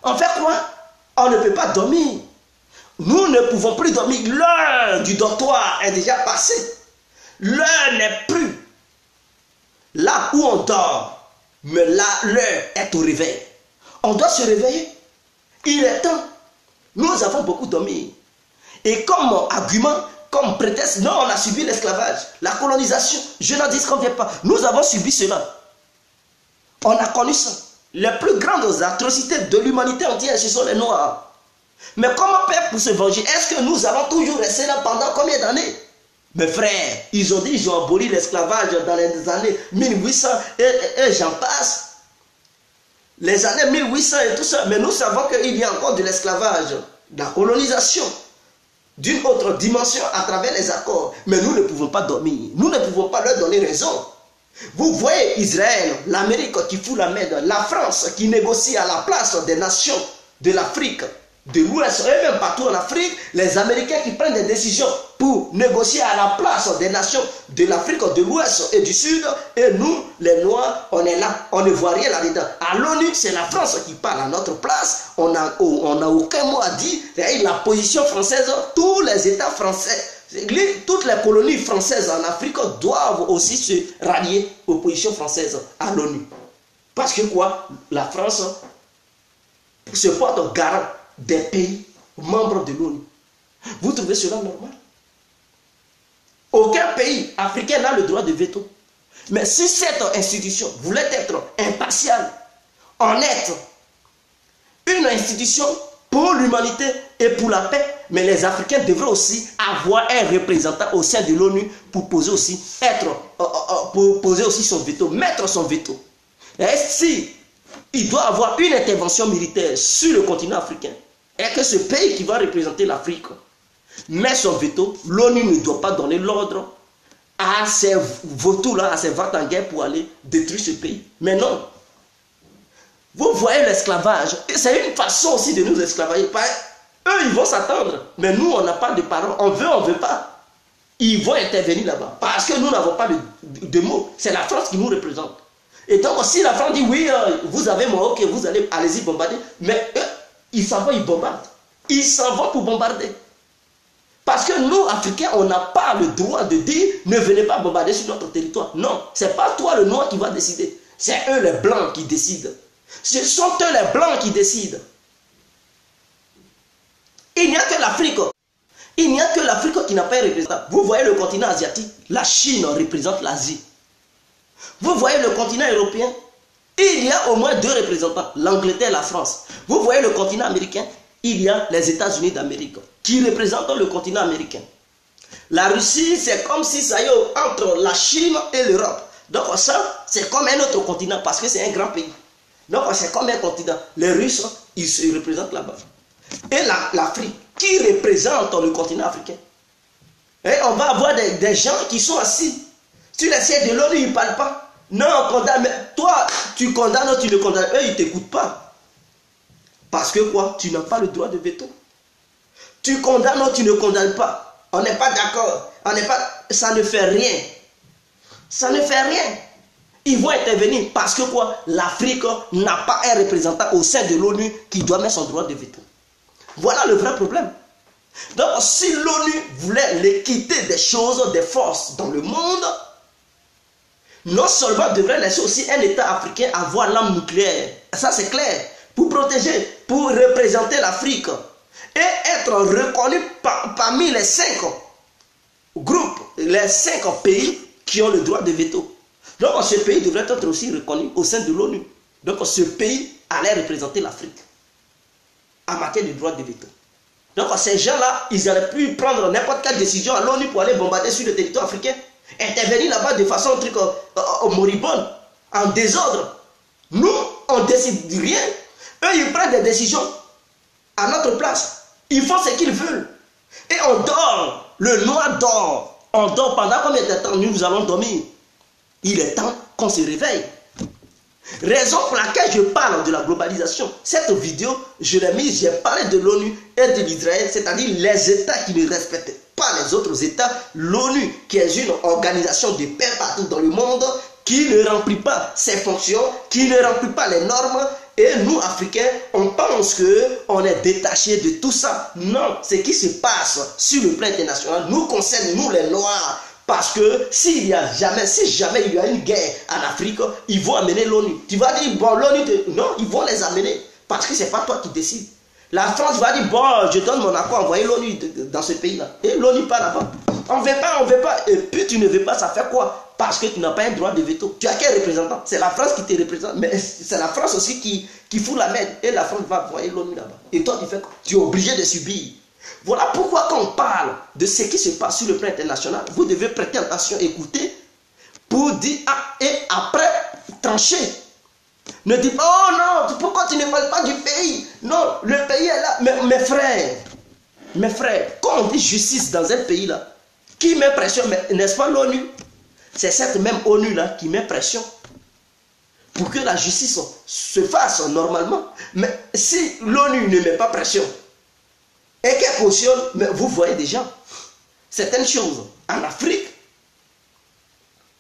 On fait quoi? On ne peut pas dormir. Nous ne pouvons plus dormir. L'heure du dortoir est déjà passée. L'heure n'est plus là où on dort. Mais là, l'heure est au réveil. On doit se réveiller. Il est temps. Nous avons beaucoup dormi. Et comme argument, comme prétexte, non, on a subi l'esclavage, la colonisation. Je n'en dis qu'on ne vient pas. Nous avons subi cela. On a connu ça. Les plus grandes atrocités de l'humanité entière, ce sont les Noirs. Mais comment faire pour se venger? Est-ce que nous allons toujours rester là pendant combien d'années? Mes frères, ils ont dit qu'ils ont aboli l'esclavage dans les années 1800 et j'en passe. Les années 1800 et tout ça, mais nous savons qu'il y a encore de l'esclavage, de la colonisation, d'une autre dimension à travers les accords. Mais nous ne pouvons pas dormir, nous ne pouvons pas leur donner raison. Vous voyez Israël, l'Amérique qui fout la main, la France qui négocie à la place des nations de l'Afrique, de l'Ouest et même partout en Afrique, les Américains qui prennent des décisions pour négocier à la place des nations de l'Afrique, de l'Ouest et du Sud, et nous, les Noirs, on est là, on ne voit rien là-dedans. À l'ONU, c'est la France qui parle à notre place, on n'a aucun mot à dire, et la position française, tous les États français, toutes les colonies françaises en Afrique doivent aussi se rallier aux positions françaises à l'ONU. Parce que quoi? La France se porte garant des pays membres de l'ONU. Vous trouvez cela normal? Aucun pays africain n'a le droit de veto. Mais si cette institution voulait être impartiale, honnête, une institution pour l'humanité et pour la paix, mais les Africains devraient aussi avoir un représentant au sein de l'ONU pour poser aussi, son veto, mettre son veto. Et si il doit avoir une intervention militaire sur le continent africain, et que ce pays qui va représenter l'Afrique met son veto, l'ONU ne doit pas donner l'ordre à ces vautours-là, à ces ventes en guerre pour aller détruire ce pays. Mais non. Vous voyez l'esclavage, c'est une façon aussi de nous esclavager. Eux, ils vont s'attendre, mais nous, on n'a pas de parole. On veut pas. Ils vont intervenir là-bas, parce que nous n'avons pas de mots. C'est la France qui nous représente. Et donc, si la France dit, oui, vous avez mon ok, vous allez-y bombarder, mais eux, ils s'en vont, ils bombardent. Ils s'en vont pour bombarder. Parce que nous, Africains, on n'a pas le droit de dire, ne venez pas bombarder sur notre territoire. Non, ce n'est pas toi le noir qui va décider. C'est eux les blancs qui décident. Ce sont eux les blancs qui décident. Il n'y a que l'Afrique. Il n'y a que l'Afrique qui n'a pas un représentant. Vous voyez le continent asiatique, la Chine représente l'Asie. Vous voyez le continent européen, il y a au moins 2 représentants, l'Angleterre et la France. Vous voyez le continent américain, il y a les États-Unis d'Amérique qui représentent le continent américain. La Russie, c'est comme si ça y est entre la Chine et l'Europe. Donc ça, c'est comme un autre continent parce que c'est un grand pays. Donc c'est comme un continent. Les Russes, ils se représentent là-bas. Et l'Afrique, qui représente le continent africain. Et on va avoir des gens qui sont assis. Sur les sièges de l'ONU, ils ne parlent pas. Non, on condamne. Mais toi, tu condamnes, tu ne condamnes. Eux, ils ne t'écoutent pas. Parce que quoi? Tu n'as pas le droit de veto. Tu condamnes ou tu ne condamnes pas. On n'est pas d'accord. Ça ne fait rien. Ça ne fait rien. Ils vont intervenir parce que quoi? L'Afrique n'a pas un représentant au sein de l'ONU qui doit mettre son droit de veto. Voilà le vrai problème. Donc, si l'ONU voulait l'équité des choses, des forces dans le monde, non seulement devrait laisser aussi un État africain avoir l'arme nucléaire. Ça, c'est clair. Pour protéger, pour représenter l'Afrique et être reconnu parmi les 5 groupes, les 5 pays qui ont le droit de veto. Donc, ce pays devrait être aussi reconnu au sein de l'ONU. Donc, ce pays allait représenter l'Afrique en matière de droit de veto. Donc, ces gens-là, ils auraient pu prendre n'importe quelle décision à l'ONU pour aller bombarder sur le territoire africain, intervenir là-bas de façon moribonde, en désordre. Nous, on ne décide rien. Eux, ils prennent des décisions à notre place. Ils font ce qu'ils veulent. Et on dort. Le noir dort. On dort pendant combien de temps nous allons dormir? Il est temps qu'on se réveille. Raison pour laquelle je parle de la globalisation. Cette vidéo, je l'ai mise, j'ai parlé de l'ONU et de l'Israël, c'est-à-dire les États qui ne respectent pas les autres États. L'ONU, qui est une organisation de paix partout dans le monde, qui ne remplit pas ses fonctions, qui ne remplit pas les normes. Et nous, Africains, on pense qu'on est détachés de tout ça. Non, ce qui se passe sur le plan international nous concerne, nous les Noirs. Parce que si jamais il y a une guerre en Afrique, ils vont amener l'ONU. Tu vas dire, bon, l'ONU, non, ils vont les amener. Parce que ce n'est pas toi qui décides. La France va dire, bon, je donne mon accord, envoyer l'ONU dans ce pays-là. Et l'ONU part là-bas. On ne veut pas. Et puis tu ne veux pas, ça fait quoi? Parce que tu n'as pas un droit de veto. Tu as quel représentant? C'est la France qui te représente. Mais c'est la France aussi qui fout la merde. Et la France va envoyer l'ONU là-bas. Et toi, tu fais quoi? Tu es obligé de subir. Voilà pourquoi quand on parle de ce qui se passe sur le plan international, vous devez prêter attention, écouter, pour dire, et après, trancher. Ne dites pas, oh non, pourquoi tu ne parles pas du pays? Non, le pays est là. Mais mes frères, quand on dit justice dans un pays là, qui met pression, n'est-ce pas l'ONU? C'est cette même ONU là qui met pression pour que la justice se fasse normalement. Mais si l'ONU ne met pas pression, et qu'elle cautionne, mais vous voyez déjà certaines choses en Afrique,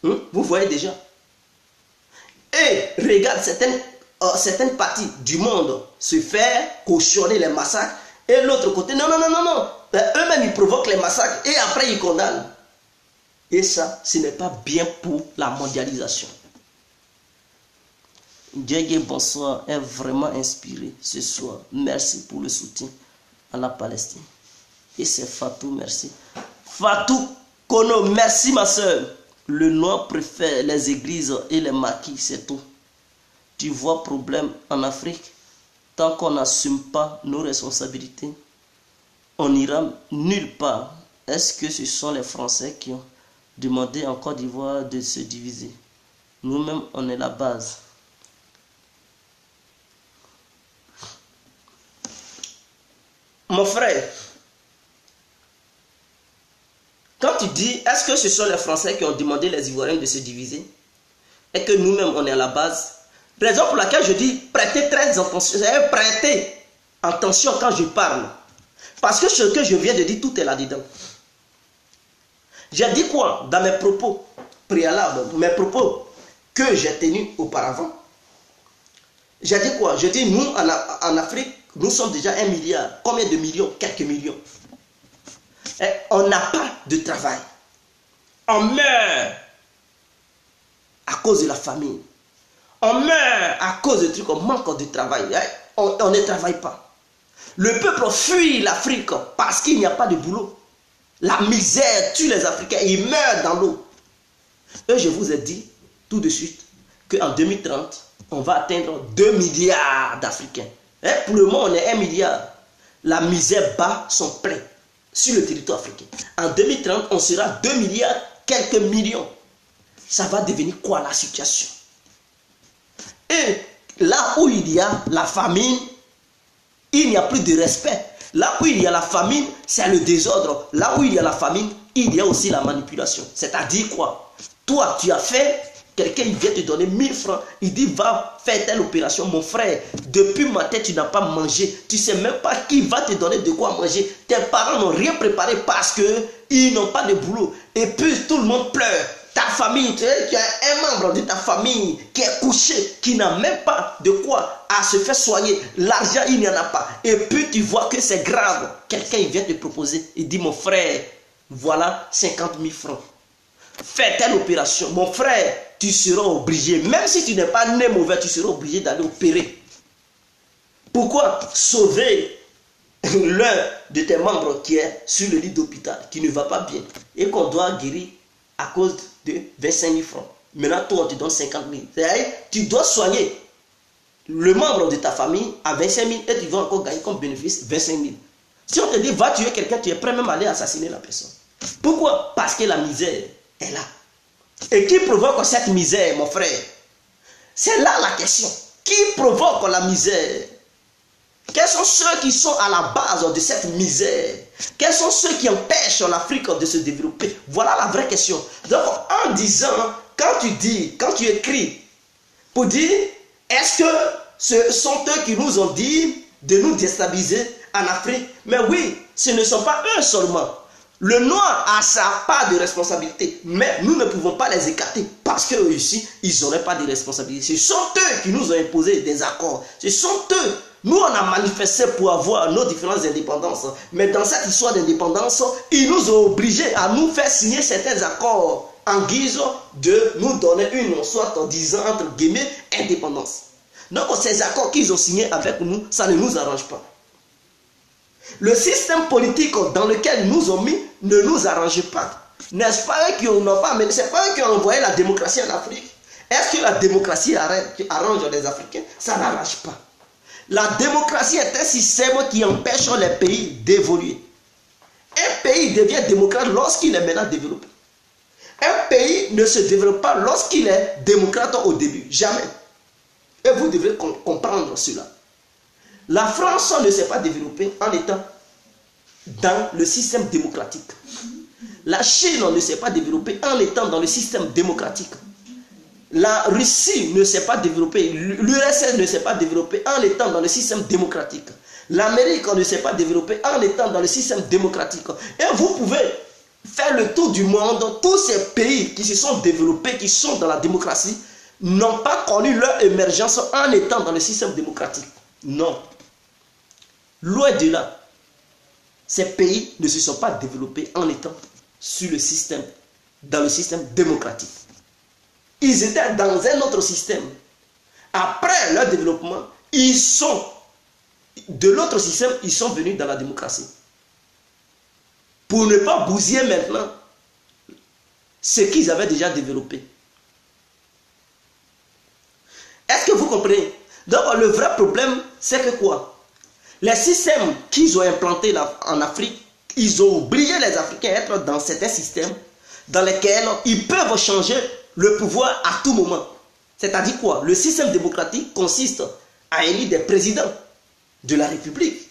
vous voyez déjà. Et regarde certaines parties du monde se faire cautionner les massacres, et l'autre côté, non. Eux-mêmes ils provoquent les massacres et après ils condamnent. Et ça, ce n'est pas bien pour la mondialisation. Dieu, bonsoir, est vraiment inspiré ce soir. Merci pour le soutien à la Palestine. Et c'est Fatou, merci. Fatou Kono, merci ma soeur. Le noir préfère les églises et les maquis, c'est tout. Tu vois problème en Afrique? Tant qu'on n'assume pas nos responsabilités, on n'ira nulle part. Est-ce que ce sont les Français qui ont demandé en Côte d'Ivoire de se diviser? Nous-mêmes, on est la base. Mon frère, quand tu dis, est-ce que ce sont les Français qui ont demandé les Ivoiriens de se diviser et que nous-mêmes, on est à la base? Raison pour laquelle je dis, prêtez très attention, prêtez attention quand je parle. Parce que ce que je viens de dire, tout est là-dedans. J'ai dit quoi dans mes propos préalables, mes propos que j'ai tenus auparavant? J'ai dit quoi? Je dis, nous, en Afrique, nous sommes déjà 1 milliard. Combien de millions? Quelques millions. Et on n'a pas de travail. On meurt à cause de la famine. On meurt à cause de trucs, on manque de travail. On ne travaille pas. Le peuple fuit l'Afrique parce qu'il n'y a pas de boulot. La misère tue les Africains, ils meurent dans l'eau. Et je vous ai dit tout de suite qu'en 2030, on va atteindre 2 milliards d'Africains. Et pour le moment, on est 1 milliard. La misère bat son plein sur le territoire africain. En 2030, on sera 2 milliards, quelques millions. Ça va devenir quoi la situation? Et là où il y a la famine, il n'y a plus de respect. Là où il y a la famine, c'est le désordre. Là où il y a la famine, il y a aussi la manipulation. C'est-à-dire quoi? Toi, tu as fait, quelqu'un vient te donner 1000 francs, il dit va faire telle opération. Mon frère, depuis matin, tu n'as pas mangé. Tu ne sais même pas qui va te donner de quoi manger. Tes parents n'ont rien préparé parce qu'ils n'ont pas de boulot. Et puis tout le monde pleure. Ta famille, tu as un membre de ta famille qui est couché, qui n'a même pas de quoi à se faire soigner. L'argent, il n'y en a pas. Et puis tu vois que c'est grave. Quelqu'un vient te proposer. Il dit, mon frère, voilà 50 000 francs. Fais telle opération. Mon frère, tu seras obligé. Même si tu n'es pas né mauvais, tu seras obligé d'aller opérer. Pourquoi? Sauver l'un de tes membres qui est sur le lit d'hôpital, qui ne va pas bien, et qu'on doit guérir à cause de 25 000 francs. Maintenant, toi, on te donne 50 000. C'est-à-dire, tu dois soigner le membre de ta famille à 25 000 et tu vas encore gagner comme bénéfice 25 000. Si on te dit, va tuer quelqu'un, tu es prêt même à aller assassiner la personne. Pourquoi? Parce que la misère est là. Et qui provoque cette misère, mon frère? C'est là la question. Qui provoque la misère? Quels sont ceux qui sont à la base de cette misère? Quels sont ceux qui empêchent l'Afrique de se développer? Voilà la vraie question. Donc, en disant, quand tu dis, quand tu écris, pour dire, est-ce que ce sont eux qui nous ont dit de nous déstabiliser en Afrique? Mais oui, ce ne sont pas eux seulement. Le noir a sa part de responsabilité, mais nous ne pouvons pas les écarter parce qu'eux ici, ils n'auraient pas de responsabilité. Ce sont eux qui nous ont imposé des accords. Ce sont eux. Nous, on a manifesté pour avoir nos différentes indépendances. Mais dans cette histoire d'indépendance, ils nous ont obligés à nous faire signer certains accords en guise de nous donner une, soit en disant, entre guillemets, indépendance. Donc, ces accords qu'ils ont signés avec nous, ça ne nous arrange pas. Le système politique dans lequel ils nous ont mis ne nous arrange pas. N'est-ce pas eux qui n'ont pas, mais c'est pas eux qui ont envoyé la démocratie en Afrique? Est-ce que la démocratie arrange les Africains? Ça n'arrange pas. La démocratie est un système qui empêche les pays d'évoluer. Un pays devient démocrate lorsqu'il est maintenant développé. Un pays ne se développe pas lorsqu'il est démocrate au début. Jamais. Et vous devez comprendre cela. La France ne s'est pas développée en étant dans le système démocratique. La Chine ne s'est pas développée en étant dans le système démocratique. La Russie ne s'est pas développée, l'URSS ne s'est pas développée en étant dans le système démocratique. L'Amérique ne s'est pas développée en étant dans le système démocratique. Et vous pouvez faire le tour du monde, tous ces pays qui se sont développés, qui sont dans la démocratie, n'ont pas connu leur émergence en étant dans le système démocratique. Non. Loin de là. Ces pays ne se sont pas développés en étant sur le système, dans le système démocratique. Ils étaient dans un autre système. Après leur développement, ils sont de l'autre système, ils sont venus dans la démocratie. pour ne pas bousiller maintenant ce qu'ils avaient déjà développé. Est-ce que vous comprenez? Donc le vrai problème, c'est que quoi? Les systèmes qu'ils ont implantés en Afrique, ils ont oublié les Africains être dans certains systèmes dans lesquels ils peuvent changer le pouvoir à tout moment. C'est-à-dire quoi? Le système démocratique consiste à élire des présidents de la République.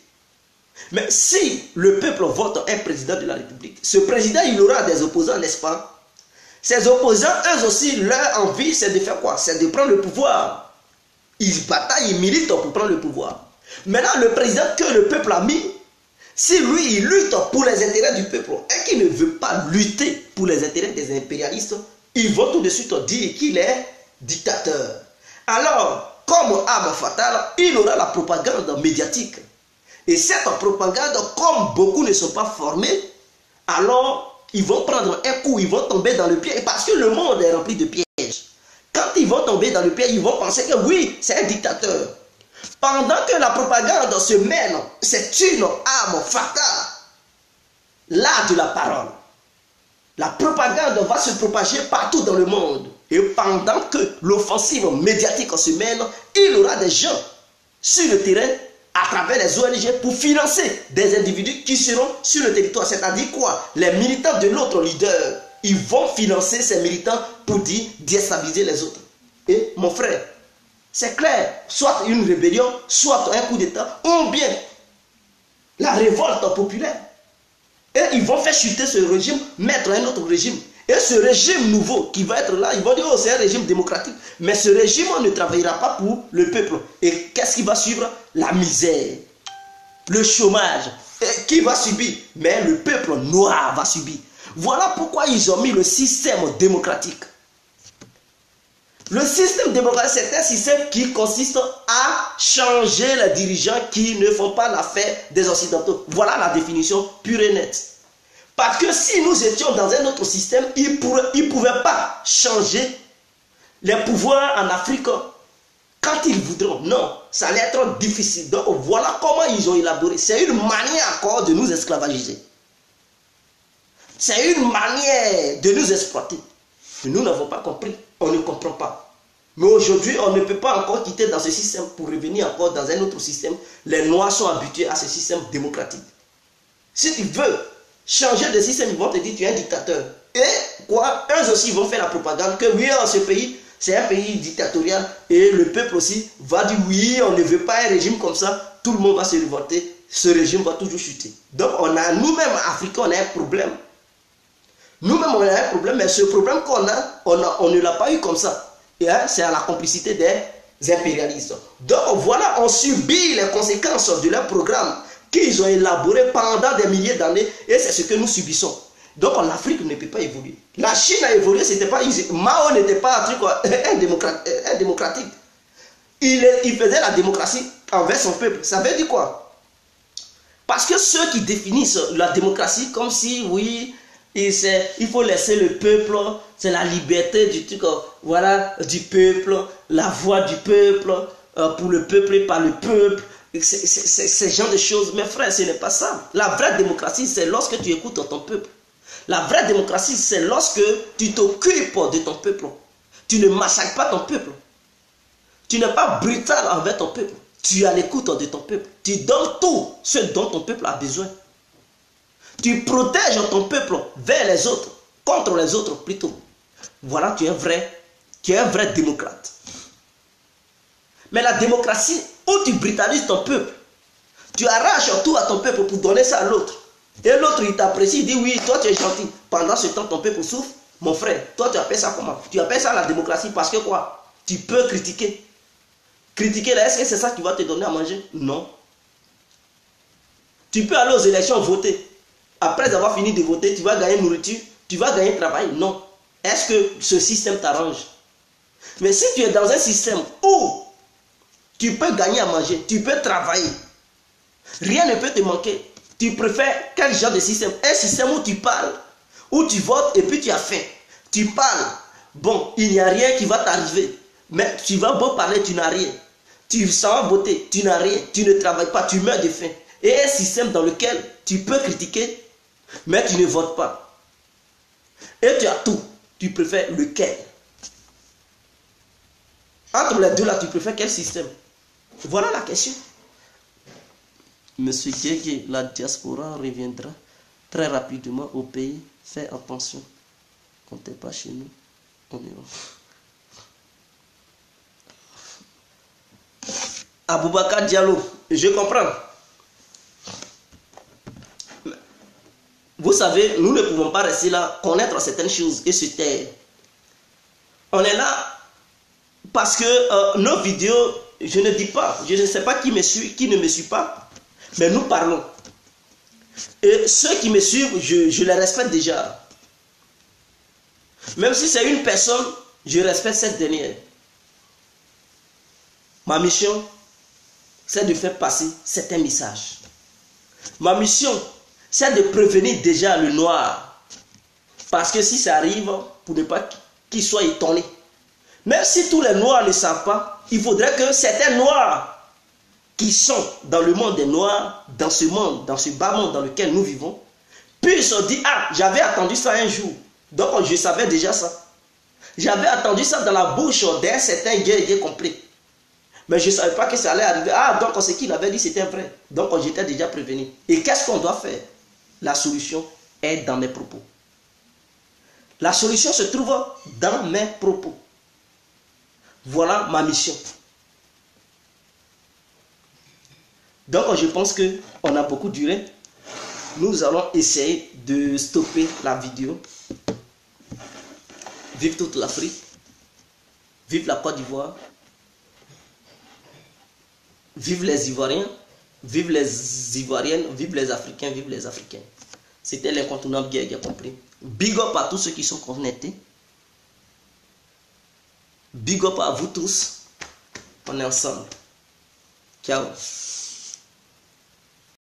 Mais si le peuple vote un président de la République, ce président, il aura des opposants, n'est-ce pas? Ces opposants, eux aussi, leur envie, c'est de faire quoi? C'est de prendre le pouvoir. Ils bataillent, ils militent pour prendre le pouvoir. Maintenant, le président que le peuple a mis, si lui, il lutte pour les intérêts du peuple et qu'il ne veut pas lutter pour les intérêts des impérialistes, ils vont tout de suite dire qu'il est dictateur. Alors, comme arme fatale, il aura la propagande médiatique. Et cette propagande, comme beaucoup ne sont pas formés, alors ils vont prendre un coup, ils vont tomber dans le piège. Parce que le monde est rempli de pièges. Quand ils vont tomber dans le piège, ils vont penser que oui, c'est un dictateur. Pendant que la propagande se mène, c'est une arme fatale. L'art de la parole. La propagande va se propager partout dans le monde. Et pendant que l'offensive médiatique se mène, il y aura des gens sur le terrain à travers les ONG pour financer des individus qui seront sur le territoire. C'est-à-dire quoi? Les militants de l'autre leader, ils vont financer ces militants pour déstabiliser les autres. Et mon frère, c'est clair, soit une rébellion, soit un coup d'État, ou bien la révolte populaire. Et ils vont faire chuter ce régime, mettre un autre régime. Et ce régime nouveau qui va être là, ils vont dire, oh, c'est un régime démocratique. Mais ce régime ne travaillera pas pour le peuple. Et qu'est-ce qui va suivre? La misère, le chômage. Et qui va subir? Mais le peuple noir va subir. Voilà pourquoi ils ont mis le système démocratique. Le système démocratique, c'est un système qui consiste à changer les dirigeants qui ne font pas l'affaire des Occidentaux. Voilà la définition pure et nette. Parce que si nous étions dans un autre système, ils ne pouvaient pas changer les pouvoirs en Afrique quand ils voudront. Non, ça allait être difficile. Donc voilà comment ils ont élaboré. C'est une manière encore de nous esclavagiser. C'est une manière de nous exploiter. Nous n'avons pas compris. On ne comprend pas. Mais aujourd'hui, on ne peut pas encore quitter dans ce système pour revenir encore dans un autre système. Les Noirs sont habitués à ce système démocratique. Si tu veux changer de système, ils vont te dire tu es un dictateur. Et quoi? Eux aussi vont faire la propagande que oui, ce pays, c'est un pays dictatorial. Et le peuple aussi va dire oui, on ne veut pas un régime comme ça. Tout le monde va se révolter. Ce régime va toujours chuter. Donc on a nous-mêmes, Africains, on a un problème. Nous-mêmes, on a un problème, mais ce problème qu'on a, on ne l'a pas eu comme ça. Et c'est à la complicité des impérialistes. Donc voilà, on subit les conséquences de leur programme qu'ils ont élaboré pendant des milliers d'années, et c'est ce que nous subissons. Donc l'Afrique ne peut pas évoluer. La Chine a évolué, c'était pas Mao n'était pas un démocratique. Il faisait la démocratie envers son peuple. Ça veut dire quoi? Parce que ceux qui définissent la démocratie comme si, oui, il faut laisser le peuple, c'est la liberté du truc, voilà, du peuple, la voix du peuple, pour le peuple et par le peuple, ce genre de choses. Mais frère, ce n'est pas ça. La vraie démocratie, c'est lorsque tu écoutes ton peuple. La vraie démocratie, c'est lorsque tu t'occupes de ton peuple. Tu ne massacres pas ton peuple. Tu n'es pas brutal envers ton peuple. Tu es à l'écoute de ton peuple. Tu donnes tout ce dont ton peuple a besoin. Tu protèges ton peuple vers les autres, contre les autres plutôt. Voilà, tu es un vrai démocrate. Mais la démocratie, où tu brutalises ton peuple, tu arraches tout à ton peuple pour donner ça à l'autre. Et l'autre, il t'apprécie, il dit oui, toi tu es gentil. Pendant ce temps, ton peuple souffre. Mon frère, toi tu appelles ça comment? Tu appelles ça la démocratie parce que quoi? Tu peux critiquer. Critiquer là, est-ce que c'est ça qui va te donner à manger? Non. Tu peux aller aux élections voter. Après avoir fini de voter, tu vas gagner nourriture, tu vas gagner travail. Non. Est-ce que ce système t'arrange? Mais si tu es dans un système où tu peux gagner à manger, tu peux travailler, rien ne peut te manquer, tu préfères quel genre de système? Un système où tu parles, où tu votes et puis tu as faim. Tu parles, bon, il n'y a rien qui va t'arriver. Mais tu vas beau parler, tu n'as rien. Tu vas voter, tu n'as rien. Tu ne travailles pas, tu meurs de faim. Et un système dans lequel tu peux critiquer, Mais tu ne votes pas. Et tu as tout. Tu préfères lequel? Entre les deux là, tu préfères quel système? Voilà la question. Monsieur Guégué, la diaspora reviendra très rapidement au pays. Fais attention. Comptez pas chez nous. On est là. Aboubakar Diallo, je comprends. Vous savez, nous ne pouvons pas rester là, connaître certaines choses et se taire. On est là parce que nos vidéos, je ne dis pas, je ne sais pas qui me suit, qui ne me suit pas, mais nous parlons. Et ceux qui me suivent, je les respecte déjà. Même si c'est une personne, je respecte cette dernière. Ma mission, c'est de faire passer certains messages. Ma mission, c'est de prévenir déjà le noir. Parce que si ça arrive, pour ne pas qu'il soit étonné. Même si tous les noirs ne savent pas, il faudrait que certains noirs qui sont dans le monde des noirs, dans ce monde, dans ce bas monde dans lequel nous vivons, puissent dire, ah, j'avais attendu ça un jour. Donc je savais déjà ça. J'avais attendu ça dans la bouche d'un certain guerrier complet. Mais je ne savais pas que ça allait arriver. Ah, donc ce qu'il avait dit, c'était vrai. Donc j'étais déjà prévenu. Et qu'est-ce qu'on doit faire? La solution est dans mes propos. La solution se trouve dans mes propos. Voilà ma mission. Donc je pense qu'on a beaucoup duré. Nous allons essayer de stopper la vidéo. Vive toute l'Afrique. Vive la Côte d'Ivoire. Vive les Ivoiriens, vive les Ivoiriennes, vive les Africains, vive les Africains. C'était l'incontournable Guégué compris. Big up à tous ceux qui sont connectés. Big up à vous tous. On est ensemble. Ciao.